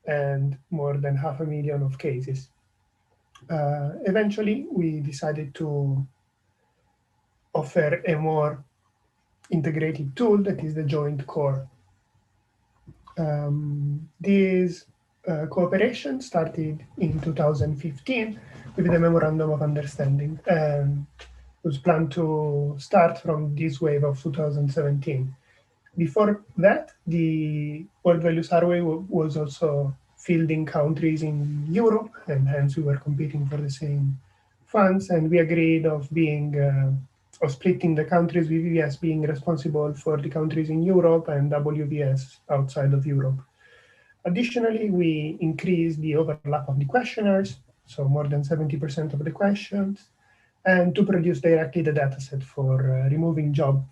and more than 500,000 of cases. Eventually, we decided to offer a more integrated tool that is the joint core. This cooperation started in 2015 with the Memorandum of Understanding and was planned to start from this wave of 2017. Before that, the World Value Survey was also fielding countries in Europe, and hence we were competing for the same funds, and we agreed of splitting the countries, with EVS being responsible for the countries in Europe and WVS outside of Europe. Additionally, we increased the overlap of the questionnaires, so more than 70% of the questions, and to produce directly the dataset for removing job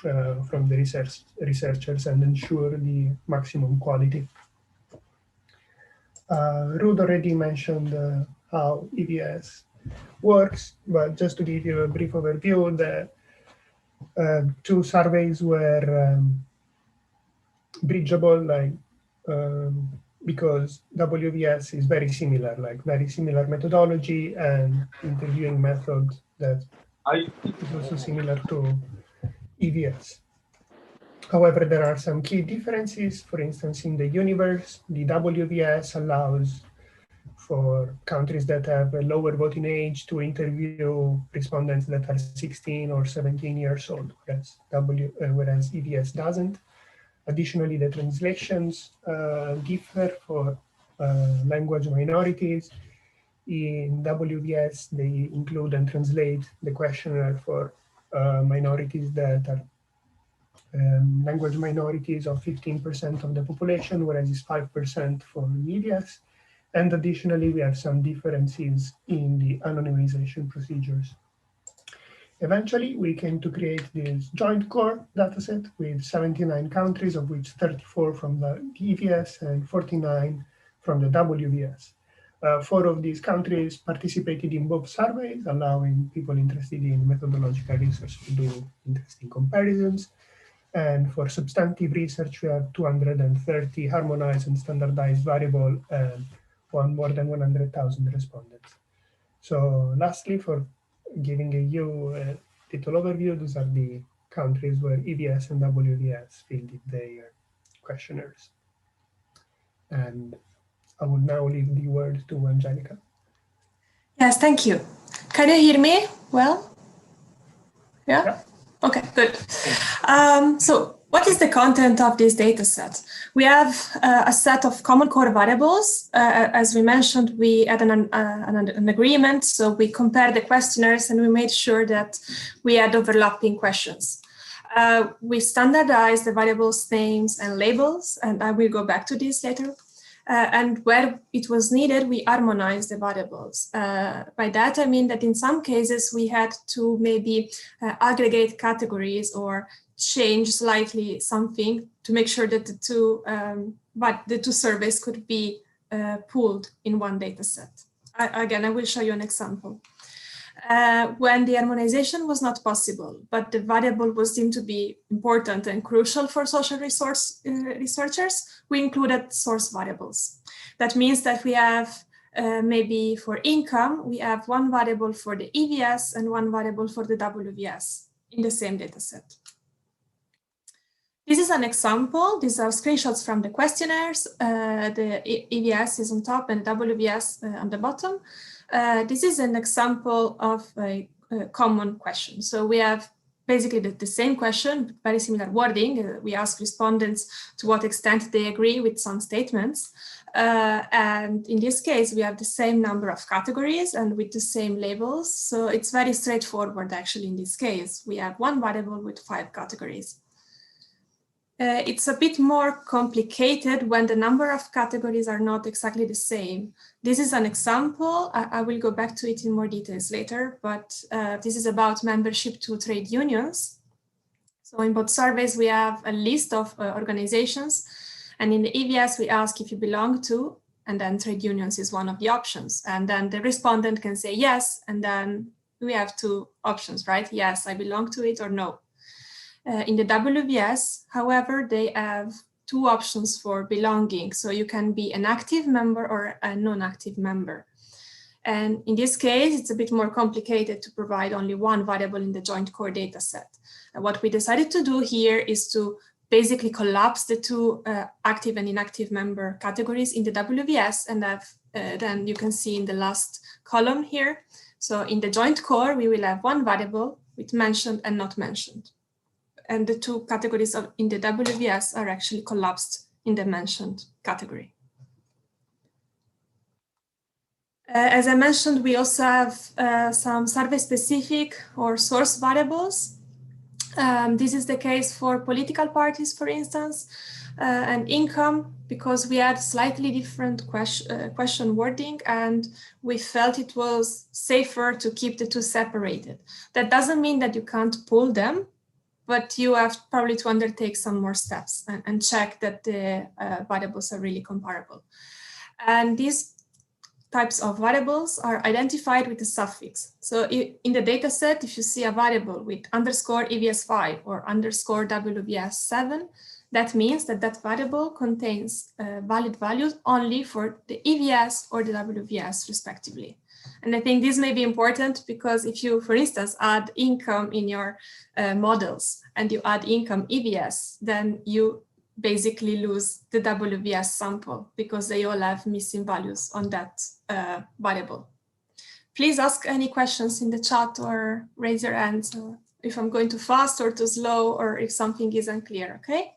from the researchers and ensure the maximum quality. Ruud already mentioned how EVS works, but just to give you a brief overview, the two surveys were bridgeable, because WVS is very similar, very similar methodology and interviewing method that is also similar to EVS. However, there are some key differences. For instance, in the universe, the WVS allows for countries that have a lower voting age to interview respondents that are 16 or 17 years old, whereas EVS doesn't. Additionally, the translations differ for language minorities. In WVS, they include and translate the questionnaire for minorities that are language minorities of 15% of the population, whereas it's 5% for EVS. And additionally, we have some differences in the anonymization procedures. Eventually, we came to create this joint core dataset with 79 countries, of which 34 from the EVS and 49 from the WVS. 4 of these countries participated in both surveys, allowing people interested in methodological research to do interesting comparisons. And for substantive research, we have 230 harmonized and standardized variable and more than 100,000 respondents. So lastly, for giving you a little overview, these are the countries where EVS and WVS fielded their questionnaires. And I will now leave the word to Angelica.
Yes, thank you. Can you hear me well? Yeah? Okay, good. So what is the content of this data set? We have a set of common core variables. As we mentioned, we had an agreement, so we compared the questionnaires and we made sure that we had overlapping questions. We standardize the variables names and labels, and I will go back to this later. And where it was needed, we harmonized the variables. By that, I mean that in some cases we had to maybe aggregate categories or change slightly something to make sure that the two surveys could be pooled in one data set. Again, I will show you an example. When the harmonization was not possible, but the variable was deemed to be important and crucial for social researchers, we included source variables. That means that we have maybe for income, we have one variable for the EVS and one variable for the WVS in the same data set. This is an example. These are screenshots from the questionnaires. The EVS is on top and WVS on the bottom. This is an example of a common question. So we have basically the same question, very similar wording. We ask respondents to what extent they agree with some statements. And in this case, we have the same number of categories and with the same labels. So it's very straightforward, actually, in this case. We have one variable with 5 categories. It's a bit more complicated when the number of categories are not exactly the same. This is an example. I will go back to it in more details later, but this is about membership to trade unions. So in both surveys, we have a list of organizations, and in the EVS, we ask if you belong to, and then trade unions is one of the options. And then the respondent can say yes, and then we have 2 options, right? Yes, I belong to it, or no. In the WVS, however, they have 2 options for belonging. So you can be an active member or a non-active member. And in this case, it's a bit more complicated to provide only one variable in the joint core data set. And what we decided to do here is to basically collapse the 2 active and inactive member categories in the WVS, and then you can see in the last column here. So in the joint core, we will have one variable with mentioned and not mentioned. And the 2 categories in the WVS are actually collapsed in the mentioned category. As I mentioned, we also have some survey-specific or source variables. This is the case for political parties, for instance, and income, because we had slightly different question wording, and we felt it was safer to keep the 2 separated. That doesn't mean that you can't pool them, but you have probably to undertake some more steps and check that the variables are really comparable. And these types of variables are identified with a suffix. So in the data set, if you see a variable with underscore EVS5 or underscore WVS7, that means that that variable contains valid values only for the EVS or the WVS respectively. And I think this may be important because if you, for instance, add income in your models and you add income EVS, then you basically lose the WVS sample because they all have missing values on that variable. Please ask any questions in the chat or raise your hand if I'm going too fast or too slow or if something is unclear, okay?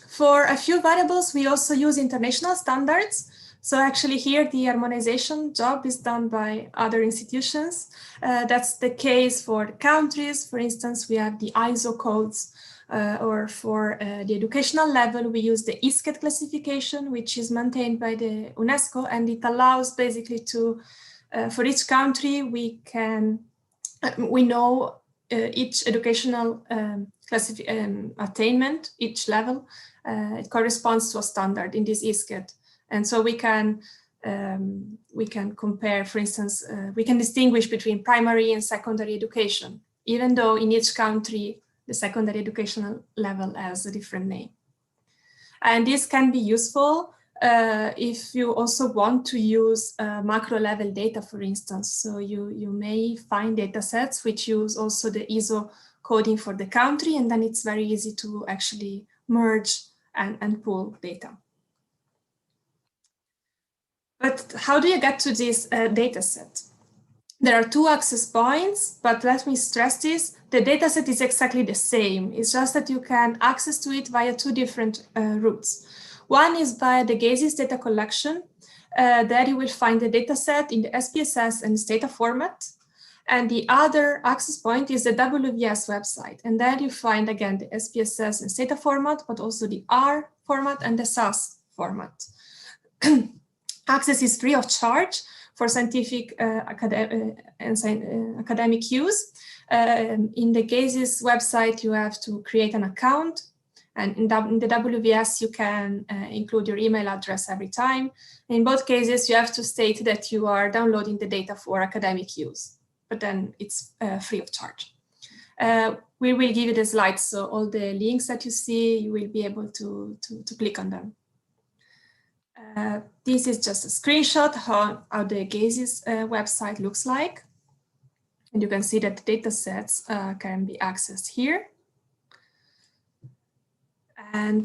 For a few variables, we also use international standards. So actually here, the harmonization job is done by other institutions. That's the case for countries. For instance, we have the ISO codes, or for the educational level, we use the ISCET classification, which is maintained by the UNESCO, and it allows basically to, for each country, we know each educational attainment, each level, it corresponds to a standard in this ISCET. And so we can compare, for instance, we can distinguish between primary and secondary education, even though in each country, the secondary educational level has a different name. And this can be useful if you also want to use macro level data, for instance. So you may find data sets which use also the ISO coding for the country, and then it's very easy to actually merge and pool data. But how do you get to this data set? There are 2 access points, but let me stress this. The data set is exactly the same. It's just that you can access to it via 2 different routes. One is via the GASIS data collection. There you will find the data set in the SPSS and Stata format. And the other access point is the WVS website. And there you find, again, the SPSS and SATA format, but also the R format and the SAS format. Access is free of charge for scientific academic use. In the GASES website, you have to create an account. And in the WVS, you can include your email address every time. In both cases, you have to state that you are downloading the data for academic use, but then it's free of charge. We will give you the slides, so all the links that you see, you will be able to click on them. This is just a screenshot how the GASES website looks like. And you can see that the data sets can be accessed here. And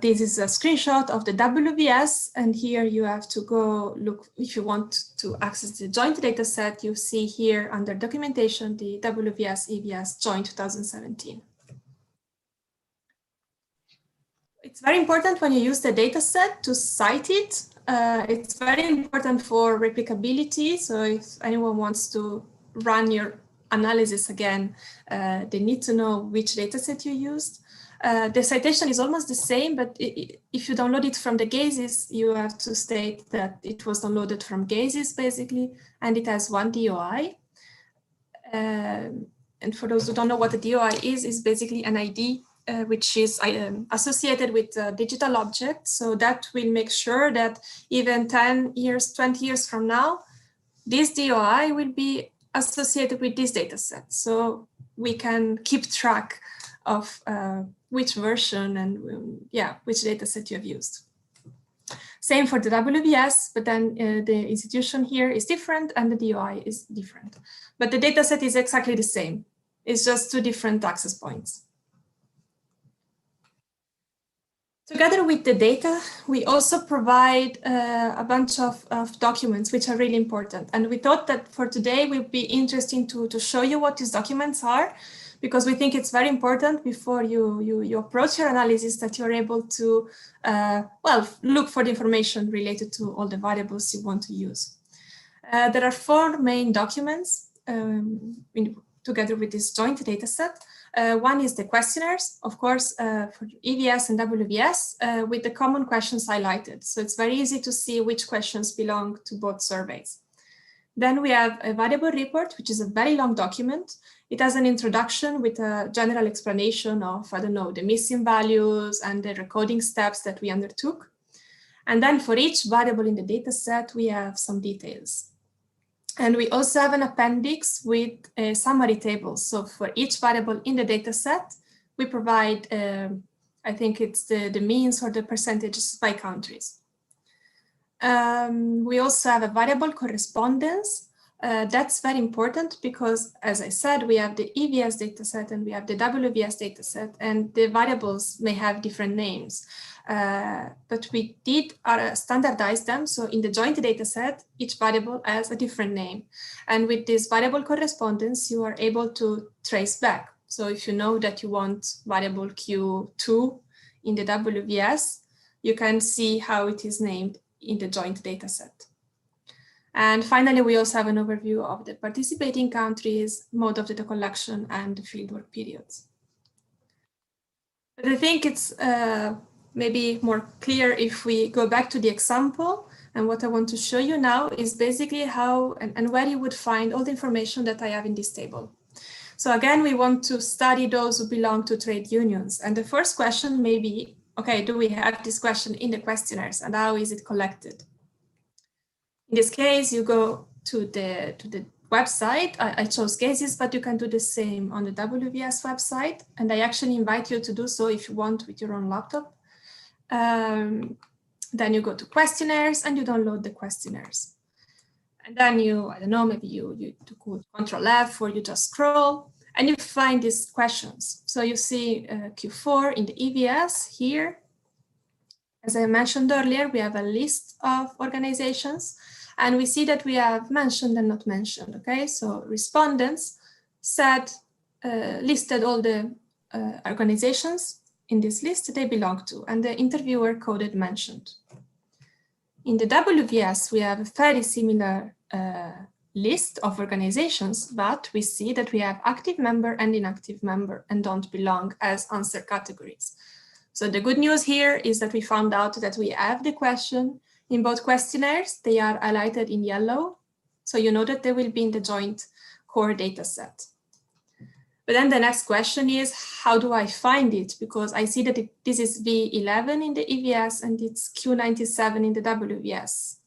this is a screenshot of the WVS. And here you have to go look, if you want to access the joint data set, you see here under documentation, the WVS EVS joint 2017. It's very important when you use the data set to cite it. It's very important for replicability. So if anyone wants to run your analysis again, they need to know which data set you used. The citation is almost the same, but if you download it from the GASES, you have to state that it was downloaded from GASES basically, and it has one DOI. And for those who don't know what a DOI is basically an ID which is associated with a digital object. So that will make sure that even 10 years, 20 years from now, this DOI will be associated with this data set. So we can keep track of which version and which data set you have used. Same for the WVS, but then the institution here is different and the DOI is different. But the data set is exactly the same. It's just two different access points. Together with the data, we also provide a bunch of documents which are really important. And we thought that for today, it would be interesting to show you what these documents are, because we think it's very important before you approach your analysis that you're able to, look for the information related to all the variables you want to use. There are 4 main documents together with this joint data set. One is the questionnaires, of course, for EVS and WVS, with the common questions highlighted. So it's very easy to see which questions belong to both surveys. Then we have a variable report, which is a very long document. It has an introduction with a general explanation of, the missing values and the recoding steps that we undertook. And then for each variable in the data set, we have some details. And we also have an appendix with a summary table. So for each variable in the data set, we provide, I think it's the means or the percentages by countries. We also have a variable correspondence. That's very important because, as I said, we have the EVS dataset and we have the WVS dataset, and the variables may have different names. But we did standardize them. So in the joint dataset, each variable has a different name. And with this variable correspondence, you are able to trace back. So if you know that you want variable Q2 in the WVS, you can see how it is named in the joint dataset. And finally, we also have an overview of the participating countries, mode of data collection, and the fieldwork periods. But I think it's maybe more clear if we go back to the example. And what I want to show you now is basically how and where you would find all the information that I have in this table. So again, we want to study those who belong to trade unions. And the first question may be, okay, do we have this question in the questionnaires and how is it collected? In this case, you go to the website. I chose GASES, but you can do the same on the WVS website. And I actually invite you to do so if you want with your own laptop. Then you go to questionnaires and you download the questionnaires. And then you, I don't know, maybe you do Control F or you just scroll and you find these questions. So you see Q4 in the EVS here. As I mentioned earlier, we have a list of organizations and we see that we have mentioned and not mentioned, okay? So respondents said, listed all the organizations in this list they belong to, and the interviewer coded mentioned. In the WVS, we have a very similar list of organizations, but we see that we have active member and inactive member and don't belong as answer categories. So the good news here is that we found out that we have the question in both questionnaires. They are highlighted in yellow. So you know that they will be in the joint core data set. But then the next question is, how do I find it? Because I see that this is V11 in the EVS and it's Q97 in the WVS.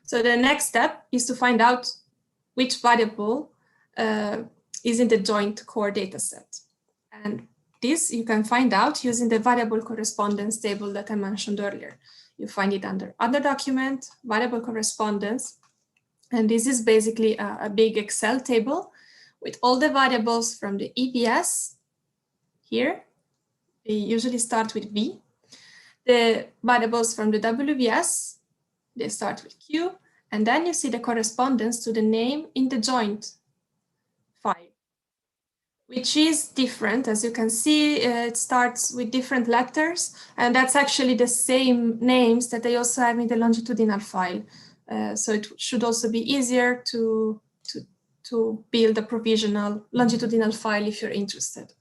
So the next step is to find out which variable is in the joint core data set. And this you can find out using the variable correspondence table that I mentioned earlier. You find it under other document, variable correspondence. And this is basically a big Excel table with all the variables from the EVS here. They usually start with V. The variables from the WVS, they start with Q. And then you see the correspondence to the name in the joint file, which is different. As you can see, it starts with different letters. And that's actually the same names that they also have in the longitudinal file. So it should also be easier to build a provisional longitudinal file if you're interested.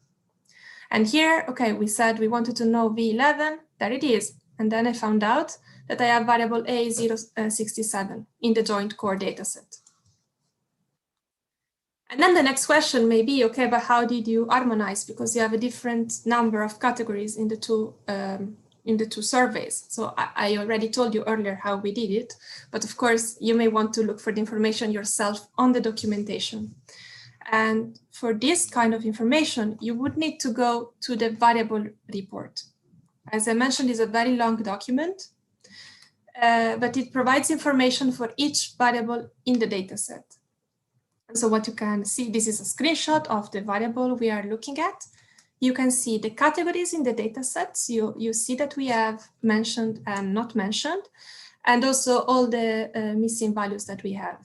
And here, okay, we said we wanted to know V11, there it is. And then I found out that I have variable A067 in the joint core dataset. And then the next question may be, okay, but how did you harmonize? Because you have a different number of categories in the two surveys. So I already told you earlier how we did it, but of course you may want to look for the information yourself on the documentation. And for this kind of information, you would need to go to the variable report. As I mentioned, it's a very long document, but it provides information for each variable in the dataset. So what you can see, this is a screenshot of the variable we are looking at. You can see the categories in the data sets. You see that we have mentioned and not mentioned, and also all the missing values that we have.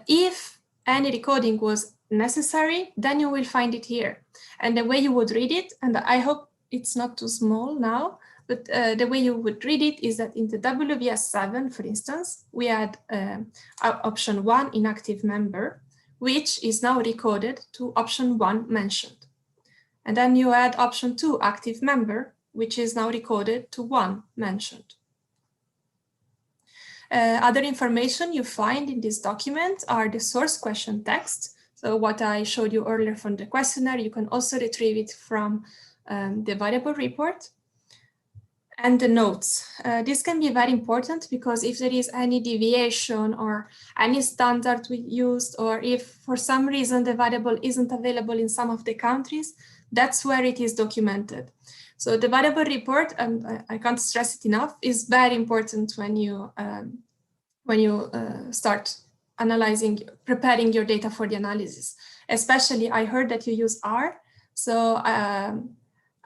If any recoding was necessary, then you will find it here. And the way you would read it, and I hope it's not too small now, but the way you would read it is that in the WVS7, for instance, we had option 1, inactive member, which is now recoded to option 1, mentioned. And then you add option 2, active member, which is now recoded to 1, mentioned. Other information you find in this document are the source question text. So what I showed you earlier from the questionnaire, you can also retrieve it from the variable report. And the notes. This can be very important because if there is any deviation or any standard we used, or if for some reason the variable isn't available in some of the countries, that's where it is documented. So the variable report, and I can't stress it enough, is very important when you start analyzing, preparing your data for the analysis. Especially, I heard that you use R, so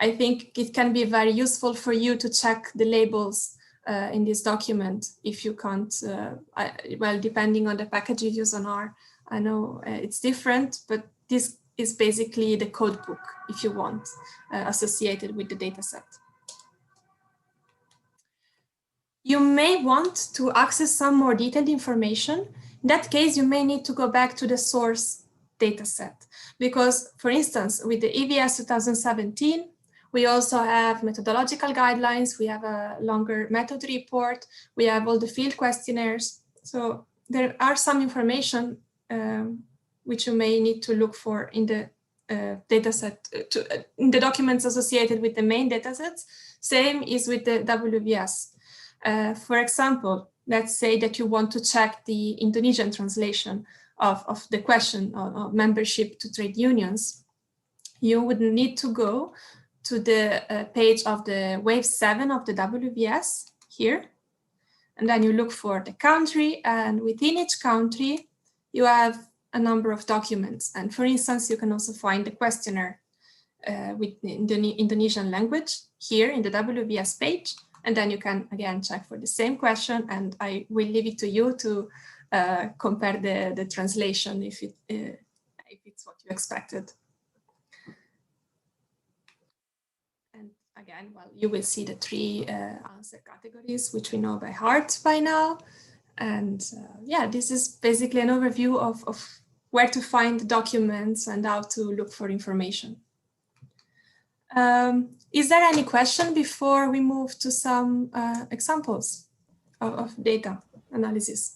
I think it can be very useful for you to check the labels in this document if you can't, well, depending on the package you use on R. I know it's different, but this is basically the code book, if you want, associated with the dataset. You may want to access some more detailed information. In that case, you may need to go back to the source dataset, because, for instance, with the EVS 2017, we also have methodological guidelines, we have a longer method report, we have all the field questionnaires. So there are some information which you may need to look for in the dataset, in the documents associated with the main datasets. Same is with the WVS. For example, let's say that you want to check the Indonesian translation of the question of membership to trade unions. You would need to go to the page of the wave 7 of the WVS here. And then you look for the country, and within each country, you have a number of documents. And for instance, you can also find the questionnaire with the Indonesian language here in the WVS page. And then you can again check for the same question, and I will leave it to you to compare the translation if it's what you expected. Again, well, you will see the 3 answer categories, which we know by heart by now. And yeah, this is basically an overview of where to find documents and how to look for information. Is there any question before we move to some examples of data analysis?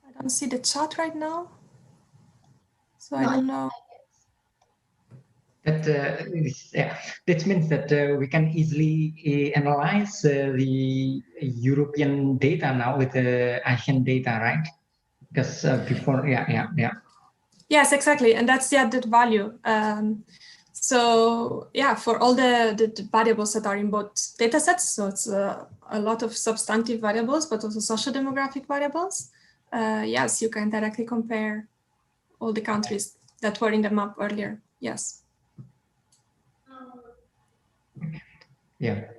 I don't see the chat right now, so I don't know.
That means that we can easily analyze the European data now with the Asian data, right? Because before,
Yes, exactly, and that's the added value. So yeah, for all the variables that are in both data sets, so it's a lot of substantive variables, but also social demographic variables. Yes, you can directly compare all the countries that were in the map earlier. Yes.
Yeah,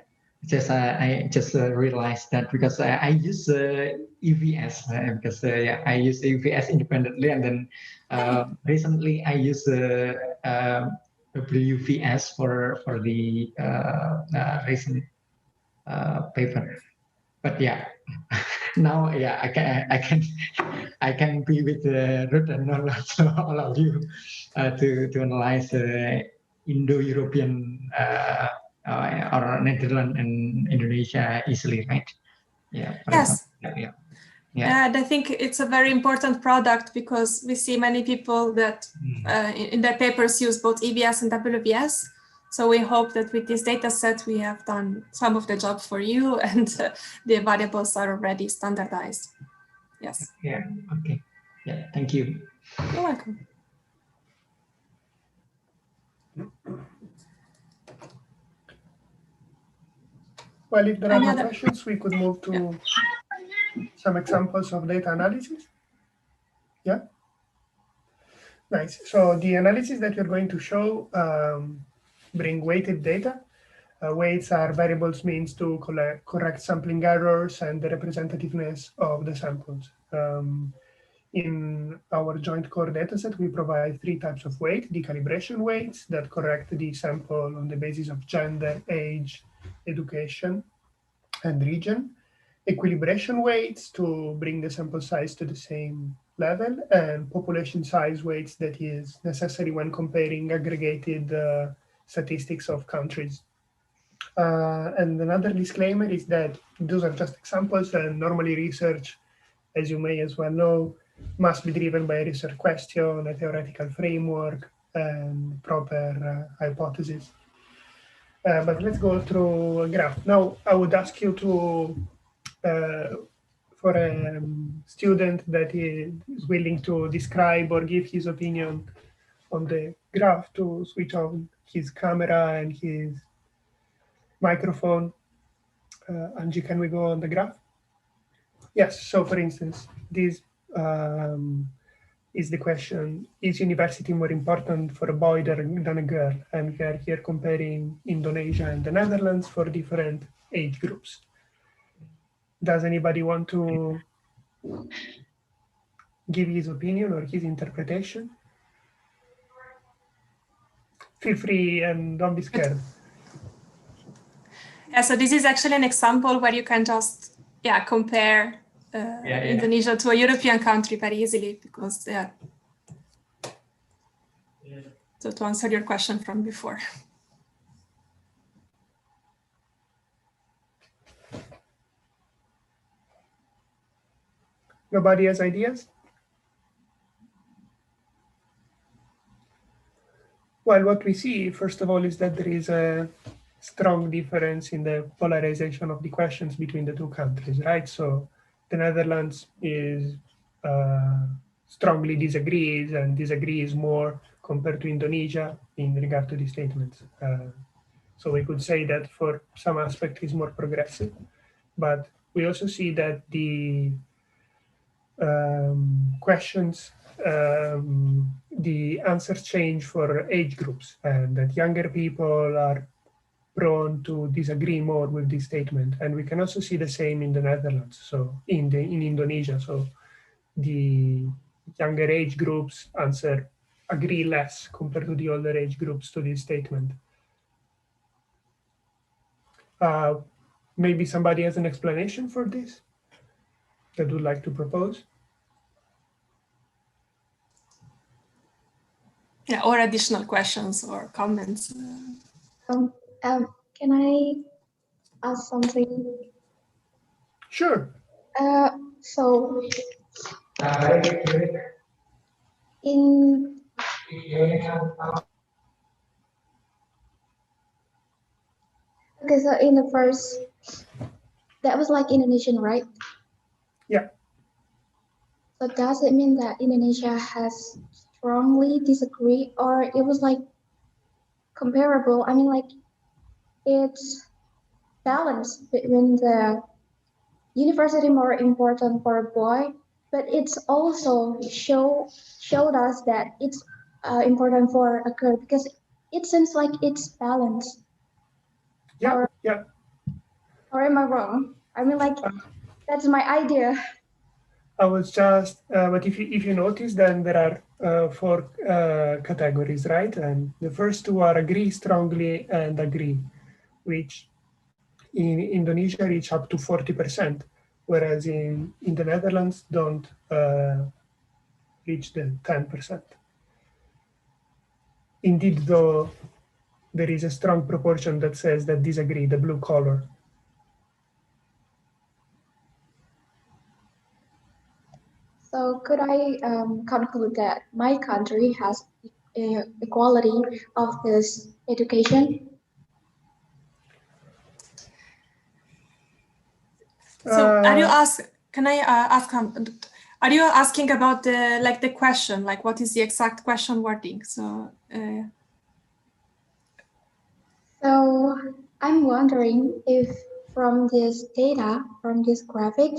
I just realized that because I use EVS because I use EVS independently, and then recently I use WVS for the recent paper. But yeah, now I can be with Ruth and all of you to analyze Indo-European or Netherlands and Indonesia easily, right? Yeah.
Yes.
Yeah.
And I think it's a very important product because we see many people that in their papers use both EVS and WVS. So we hope that with this data set, we have done some of the job for you and the variables are already standardized. Yes.
Yeah. Okay. Yeah. Thank you.
You're welcome.
Well, if there are no questions, we could move to some examples of data analysis. Yeah. Nice. So the analysis that we're going to show bring weighted data. Weights are variables means to correct sampling errors and the representativeness of the samples. In our joint core dataset, we provide 3 types of weight: decalibration weights that correct the sample on the basis of gender, age, education, and region; equilibration weights to bring the sample size to the same level; and population size weights that is necessary when comparing aggregated statistics of countries. And another disclaimer is that those are just examples, and normally research, as you may as well know, must be driven by a research question, a theoretical framework, and proper hypothesis. But let's go through a graph. Now, I would ask you to, for a student that is willing to describe or give his opinion on the graph, to switch on his camera and his microphone. Angie, can we go on the graph? Yes, so for instance, this is the question: is university more important for a boy than a girl? And we are here comparing Indonesia and the Netherlands for different age groups. Does anybody want to give his opinion or his interpretation? Feel free and don't be scared.
Yeah, so this is actually an example where you can just compare Indonesia to a European country very easily, because so to answer your question from before.
Nobody has ideas? Well, what we see, first of all, is that there is a strong difference in the polarization of the questions between the 2 countries, right? So the Netherlands is strongly disagrees, and disagrees more compared to Indonesia in regard to the statements. So we could say that for some aspect is more progressive, but we also see that the questions, the answers change for age groups, and that younger people are prone to disagree more with this statement. And we can also see the same in the Netherlands, so in Indonesia. So the younger age groups agree less compared to the older age groups to this statement. maybe somebody has an explanation for this that would like to propose?
Yeah, or additional questions or comments.
Can I ask something?
Sure.
So in okay, so in the first, that was like Indonesian, right?
Yeah.
So does it mean that Indonesia has strongly disagree, or it was like comparable? I mean, like it's balanced between the university more important for a boy, but it's also showed us that it's important for a girl, because it seems like it's balanced.
Yeah,
or am I wrong? I mean, like that's my idea.
I was just, but if you notice, then there are 4 categories, right? And the first 2 are agree strongly and agree, which in Indonesia reach up to 40%, whereas in the Netherlands don't reach the 10%. Indeed, though, there is a strong proportion that says that disagree, the blue color.
So could I conclude that my country has equality of this education?
So are you can I ask, are you asking about the question, like what is the exact question wording? So
So I'm wondering if from this data, from this graphic,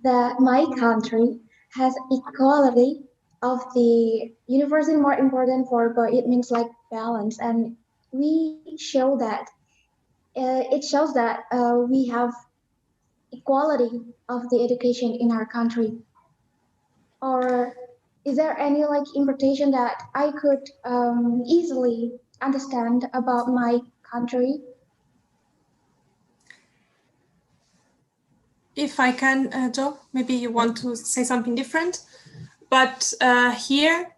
that my country has equality of the university more important for, but it means like balance. And we show that, it shows that we have equality of the education in our country. Or is there any like interpretation that I could easily understand about my country?
if I can, Joe, maybe you want to say something different, but here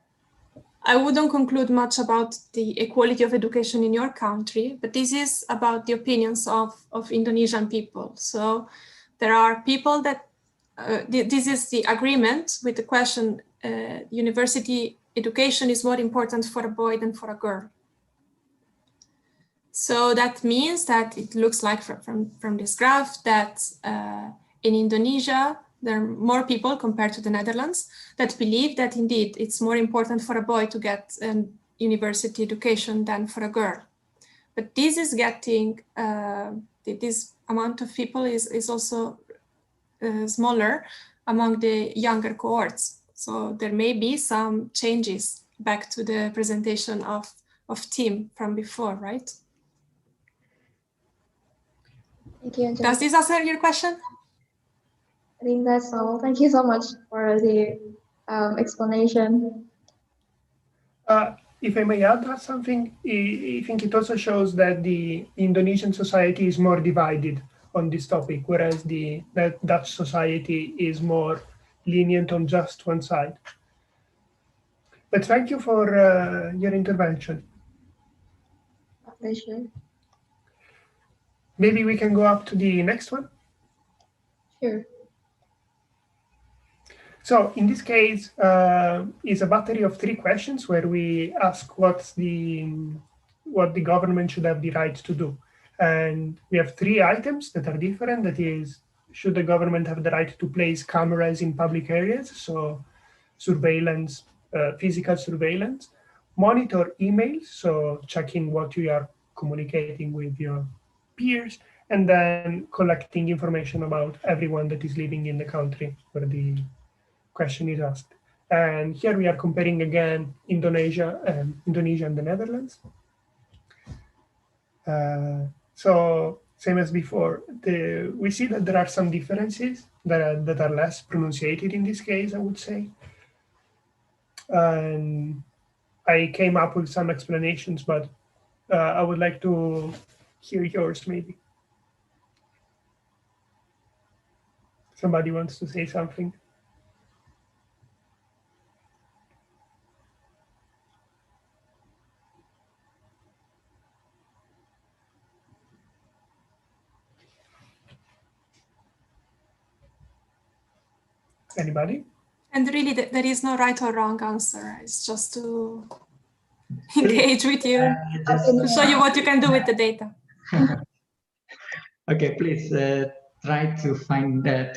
I wouldn't conclude much about the equality of education in your country, but this is about the opinions of Indonesian people. So there are people that, this is the agreement with the question, university education is more important for a boy than for a girl. So that means that it looks like from this graph that in Indonesia, there are more people compared to the Netherlands that believe that indeed it's more important for a boy to get a university education than for a girl. But this is getting, this amount of people is also smaller among the younger cohorts. So there may be some changes back to the presentation of Tim from before, right?
Thank you.
Does this answer your question?
I think that's all. Thank you so much for the explanation.
If I may add something, I think it also shows that the Indonesian society is more divided on this topic, whereas the Dutch society is more lenient on just one side. But thank you for your intervention.
A pleasure.
Maybe we can go up to the next one.
Sure.
So in this case, is a battery of 3 questions where we ask what the government should have the right to do. And we have 3 items that are different. That is, should the government have the right to place cameras in public areas? So surveillance, physical surveillance, monitor emails, so checking what you are communicating with your peers, and then collecting information about everyone that is living in the country where the question is asked. And here we are comparing again Indonesia and the Netherlands. So same as before, we see that there are some differences that are less pronunciated in this case, I would say. And I came up with some explanations, but I would like to hear yours maybe. Somebody wants to say something? Anybody?
And really, there is no right or wrong answer. It's just to engage with you, to show you what you can do with the data.
Okay, please try to find the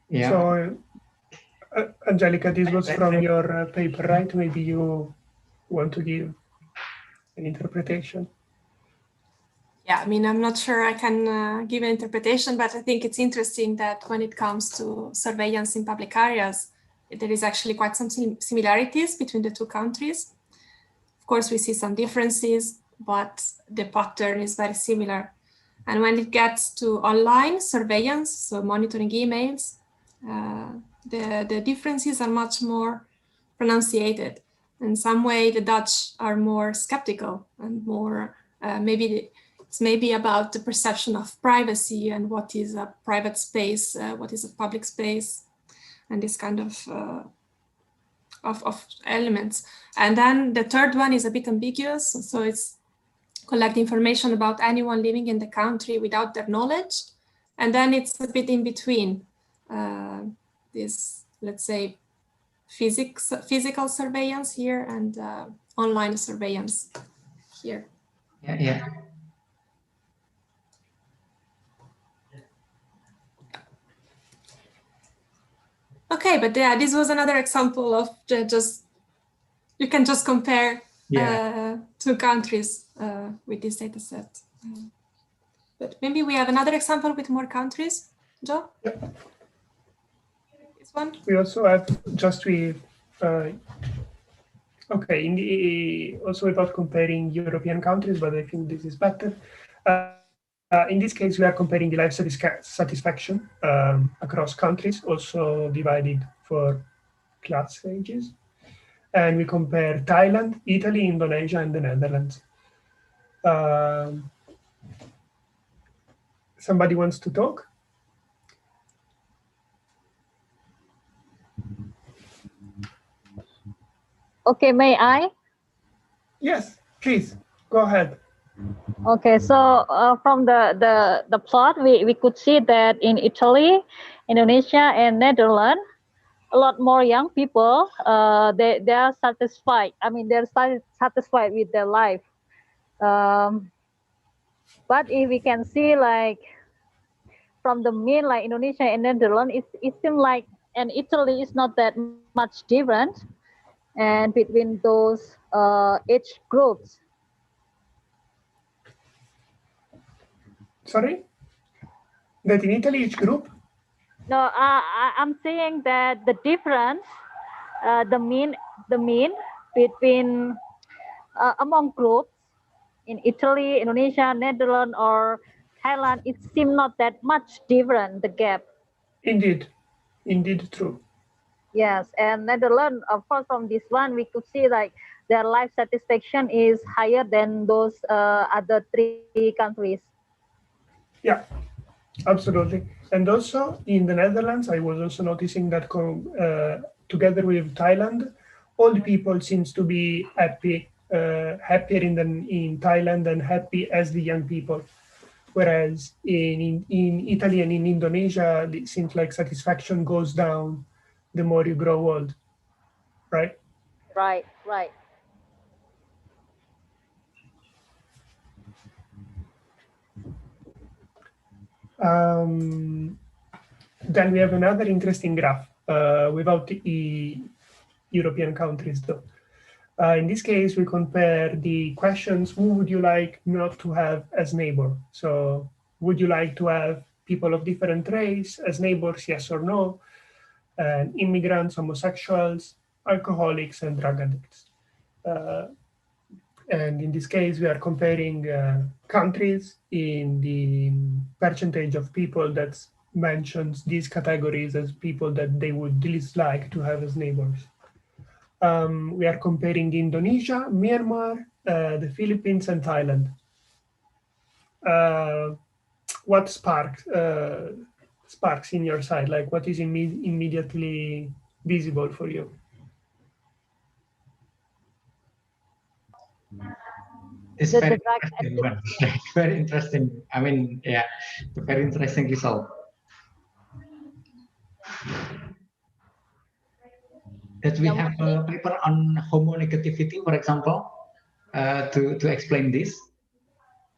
yeah.
So, Angelica, this was from your paper, right? Maybe you want to give an interpretation.
Yeah, I mean, I'm not sure I can give an interpretation, but I think it's interesting that when it comes to surveillance in public areas, there is actually quite some similarities between the two countries. Of course, we see some differences, but the pattern is very similar. And when it gets to online surveillance, so monitoring emails, the differences are much more pronunciated. In some way, the Dutch are more skeptical and more it's maybe about the perception of privacy and what is a private space, what is a public space, and this kind of elements. And then the third one is a bit ambiguous. So it's collect information about anyone living in the country without their knowledge. And then it's a bit in between this, let's say, physical surveillance here and online surveillance here.
Yeah, yeah.
Okay, but yeah, this was another example of just, you can just compare two countries with this data set. But maybe we have another example with more countries, Joe?
Yeah.
This one?
We also have just with, okay, also without comparing European countries, but I think this is better. In this case, we are comparing the life satisfaction across countries, also divided for class ages. And we compare Thailand, Italy, Indonesia, and the Netherlands. Somebody wants to talk?
Okay, may I?
Yes, please, go ahead.
Okay, so from the plot, we could see that in Italy, Indonesia, and Netherlands, a lot more young people, they are satisfied. I mean, they're satisfied with their life. But if we can see, like, from the mean, like Indonesia and Netherlands, it seems like, and Italy is not that much different, and between those age groups.
Sorry? That in Italy, each group?
No, I'm saying that the difference, the mean between among groups in Italy, Indonesia, Netherlands, or Thailand, it seems not that much different, the gap.
Indeed, indeed true.
Yes, and Netherlands, of course, from this one, we could see like their life satisfaction is higher than those other three countries.
Yeah, absolutely. And also in the Netherlands, I was also noticing that together with Thailand, old people seems to be happy, happier in Thailand and happy as the young people. Whereas in Italy and in Indonesia, it seems like satisfaction goes down the more you grow old, right?
Right, right.
Then we have another interesting graph without the European countries though. In this case, we compare the questions, who would you like not to have as neighbor? So would you like to have people of different race as neighbors, yes or no? And immigrants, homosexuals, alcoholics, and drug addicts. And in this case, we are comparing countries in the percentage of people that mentions these categories as people that they would dislike to have as neighbors. We are comparing Indonesia, Myanmar, the Philippines, and Thailand. What sparks in your side? Like, what is immediately visible for you?
It's very interesting one. Very interesting. I mean, yeah, a very interesting result. That we have a paper on homonegativity, for example, to explain this.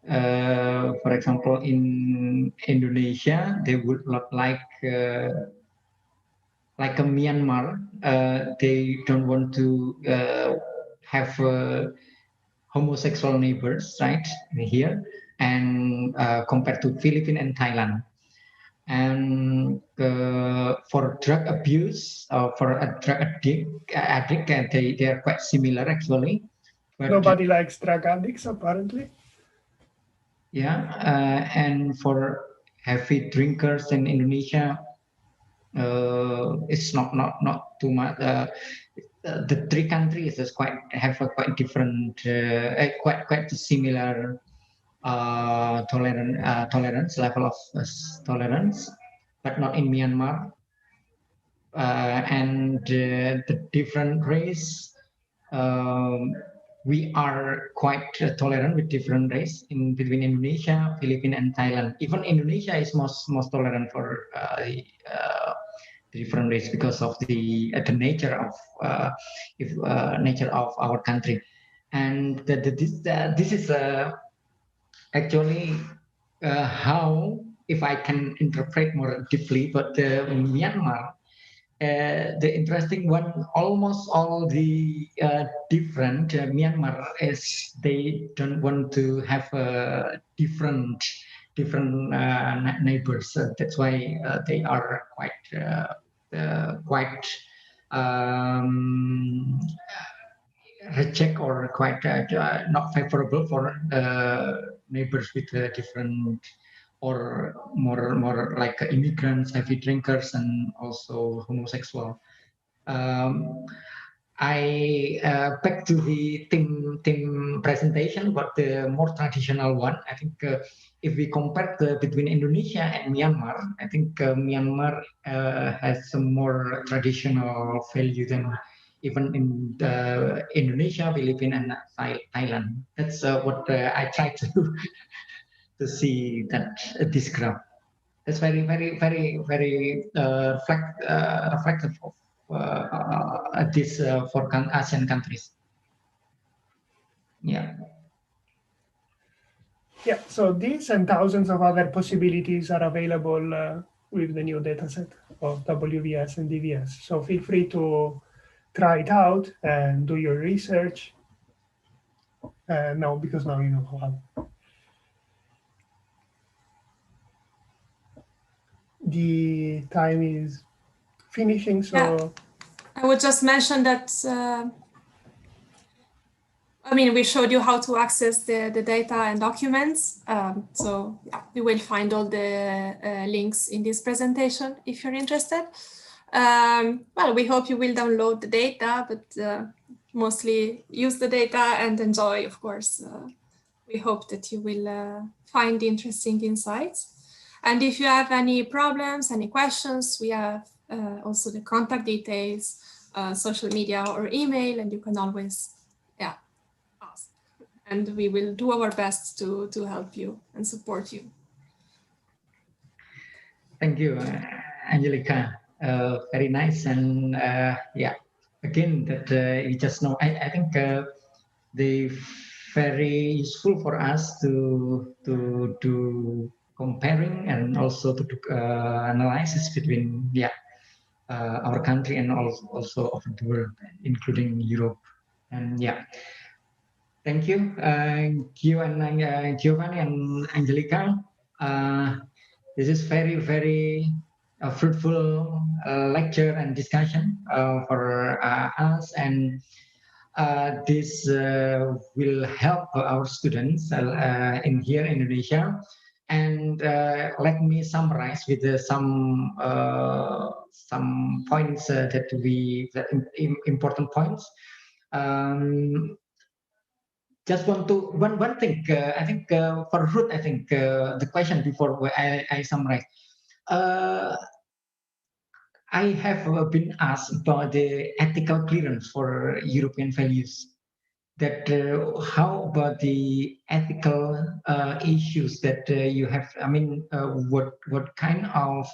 For example, in Indonesia, they would not like a Myanmar. They don't want to have homosexual neighbors, right, here, and compared to Philippines and Thailand. And for drug abuse, for a drug addict, they are quite similar actually. But
nobody likes drug addicts, apparently.
Yeah, and for heavy drinkers in Indonesia, it's not too much. The three countries have a quite different, quite similar tolerance level of tolerance, but not in Myanmar. And the different race, we are quite tolerant with different race in between Indonesia, Philippines, and Thailand. Even Indonesia is most tolerant for the different race because of the nature of nature of our country. And this is actually how, if I can interpret more deeply, but Myanmar, the interesting one, almost all the different Myanmar is they don't want to have different neighbors. That's why they are quite reject or quite not favorable for neighbors with different or more like immigrants, heavy drinkers, and also homosexual. I back to the team presentation, but the more traditional one. I think if we compare between Indonesia and Myanmar, I think Myanmar has some more traditional value than even in Indonesia, Philippines, and Thailand. That's what I try to see that this graph. It's very reflective of this for ASEAN countries. Yeah.
Yeah, so these and thousands of other possibilities are available with the new dataset of WVS and DVS. So feel free to try it out and do your research. Now, because now you know how. The time is finishing, so...
Yeah. I would just mention that, I mean, we showed you how to access the data and documents. So yeah, you will find all the links in this presentation if you're interested. Well, we hope you will download the data, but mostly use the data and enjoy, of course. We hope that you will find interesting insights. And if you have any problems, any questions, we have also the contact details, social media or email, and you can always ask. And we will do our best to help you and support you.
Thank you, Angelica. Very nice. And yeah, again, that you just know, I think they very useful for us to do comparing and also to do analysis between our country and also of the world, including Europe. And yeah, thank you, Giovanni and Angelica. This is very fruitful lecture and discussion for us, and this will help our students in here in Indonesia. And let me summarize with some points important points. Just want to one thing. I think for Ruth, I think the question before I summarize. I have been asked about the ethical clearance for European values. That how about the ethical issues that you have? I mean, what kind of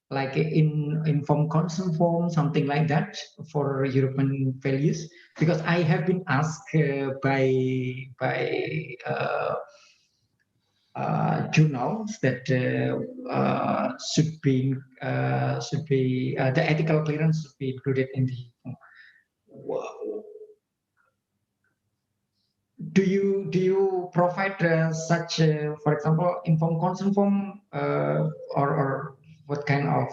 like informed consent form, something like that for European values? Because I have been asked by journals that should be the ethical clearance should be included in the. Do you provide such, for example, informed consent form, or what kind of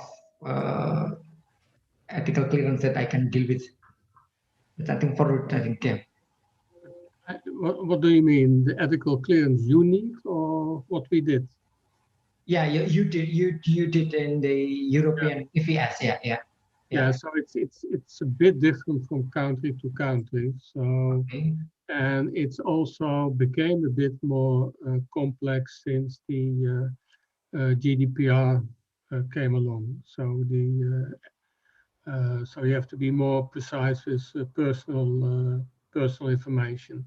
ethical clearance that I can deal with? But I think forward, I think, yeah.
What do you mean? The ethical clearance you need, or what we did?
Yeah, you did in the European EVS, yeah.
So it's a bit different from country to country. So. Okay. And it's also became a bit more complex since the GDPR came along. So so you have to be more precise with personal information.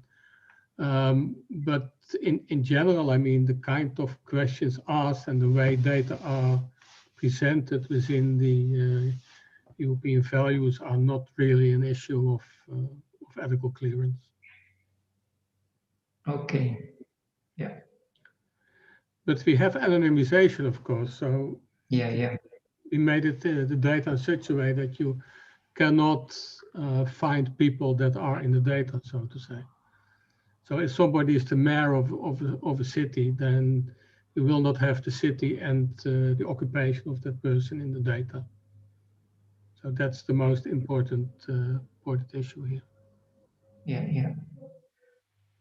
But in general, I mean, the kind of questions asked and the way data are presented within the European values are not really an issue of ethical clearance.
Okay, yeah.
But we have anonymization, of course. So
yeah.
We made it the data in such a way that you cannot find people that are in the data, so to say. So if somebody is the mayor of a city, then you will not have the city and the occupation of that person in the data. So that's the most important issue here.
Yeah.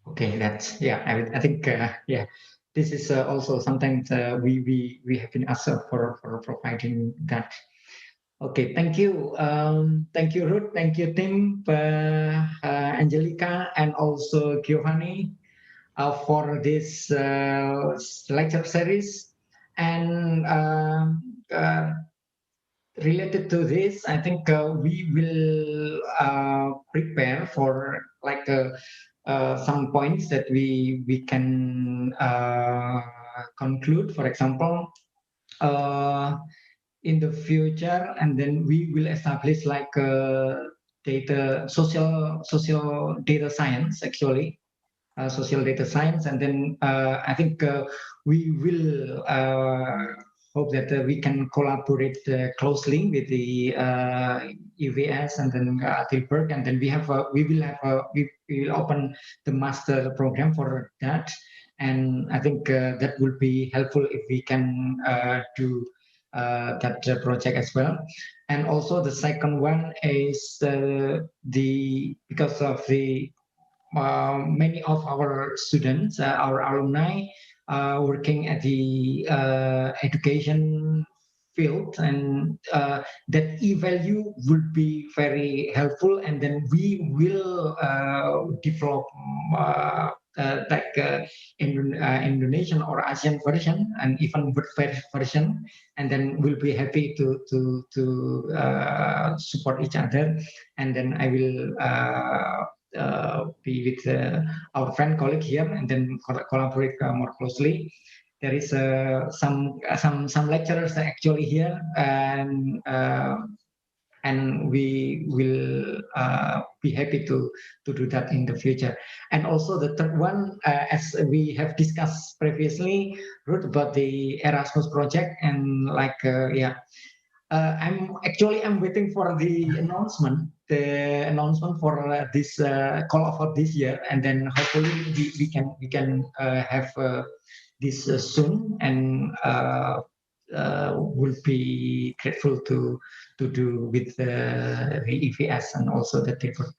Okay, that's I think yeah. This is also sometimes we have been asked for providing that. Okay, thank you. Thank you, Ruth. Thank you, Tim, Angelica, and also Giovanni for this lecture series. And related to this, I think we will prepare for like some points that we can conclude. For example, in the future, and then we will establish like social data science, actually. Social data science, and then I think we will hope that we can collaborate closely with the EVS and then Tilburg, and then we will open the master program for that, and I think that will be helpful if we can do that project as well. And also the second one is because of the many of our students, our alumni, working at the education field, and that e-value would be very helpful. And then we will develop like Indonesian or Asian version, and even word version, and then we'll be happy to support each other. And then I will be with our friend colleague here, and then collaborate more closely. There is some lecturers actually here, and we will be happy to do that in the future. And also the third one, as we have discussed previously, Ruth, about the Erasmus project, and like I'm waiting for the announcement for this call for this year, and then hopefully we can have this soon, and will be grateful to do with the EVS and also the Tilburg.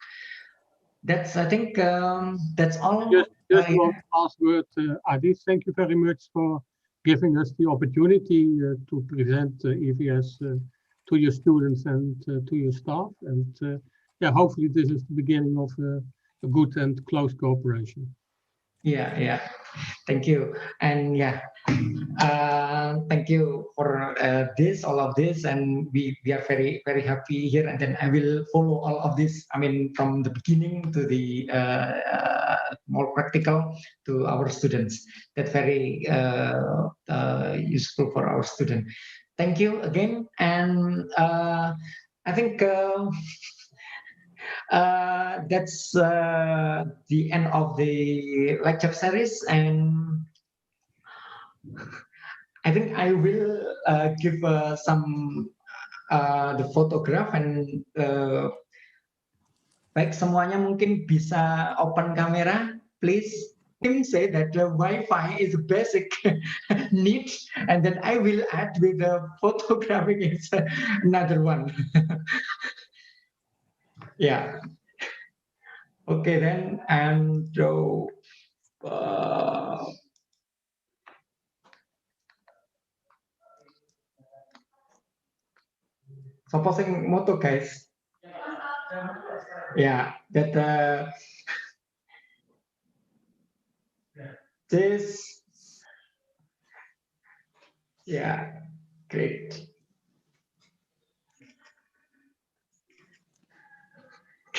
I think that's all.
Just one last word, Adi. Thank you very much for giving us the opportunity to present EVS to your students and to your staff. And yeah, hopefully this is the beginning of a good and close cooperation.
Yeah. Thank you. And yeah, thank you for all of this, and we are very happy here. And then I will follow all of this. I mean, from the beginning to the more practical to our students. That's very useful for our students. Thank you again, and I think. That's the end of the lecture series, and I think I will give some the photograph, and baik semuanya mungkin bisa open kamera, please. Tim say that the Wi-Fi is a basic need, and then I will add with the photographing is another one. Yeah. Okay, then, and so supposing moto, guys. Yeah, that this. Yeah, great.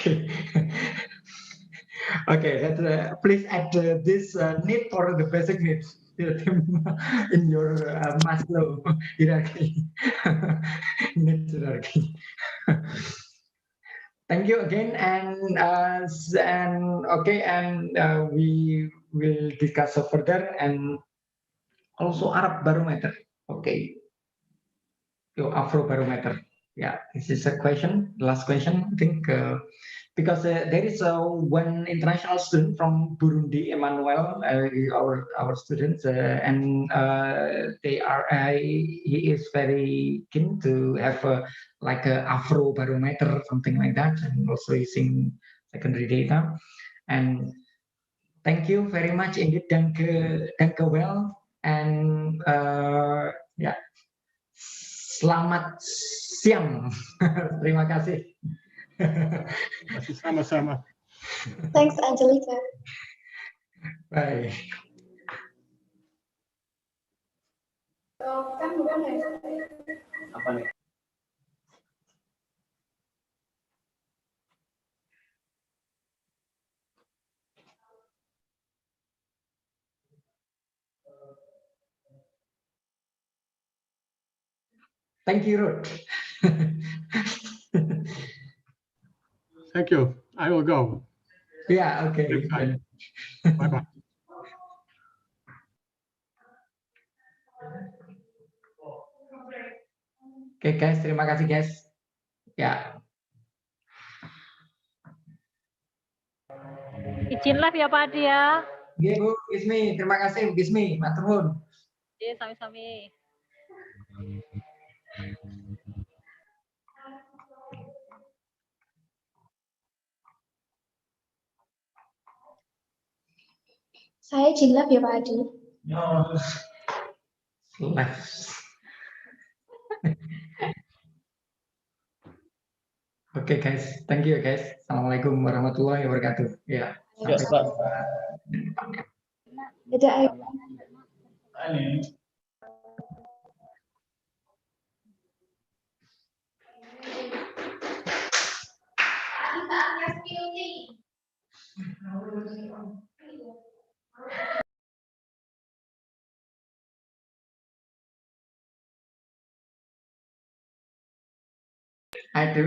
Okay. Okay, please add this need for the basic needs in your Maslow hierarchy. Needs hierarchy. Thank you again, and okay, and we will discuss further, and also Arab barometer. Okay, your Afrobarometer. Yeah, this is a question, last question, I think, because there is one international student from Burundi, Emmanuel, our students, and he is very keen to have like a Afrobarometer or something like that, and also using secondary data. And thank you very much indeed, danke well, and yeah. Selamat siang. Terima kasih.
Masih sama-sama.
Thanks, Angelica.
Bye. Apa nih? Thank you, Ruth.
Thank you. I will go.
Yeah, okay.
Bye-bye.
Oke, guys. Terima kasih, guys. Ya.
Izin live ya Pak Adi ya.
Iya, Bu Gismi. Terima kasih, Bu Gismi. Matur nuwun.
Iya, sami-sami.
Saya izin live ya Pak Adi.
Live. Oke, guys. Thank you, guys. Assalamualaikum warahmatullahi wabarakatuh. Ya. Sampai jumpa.
Dadah.
Aduh,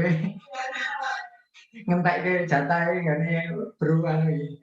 ngentek ke jatah ngene beruang iki.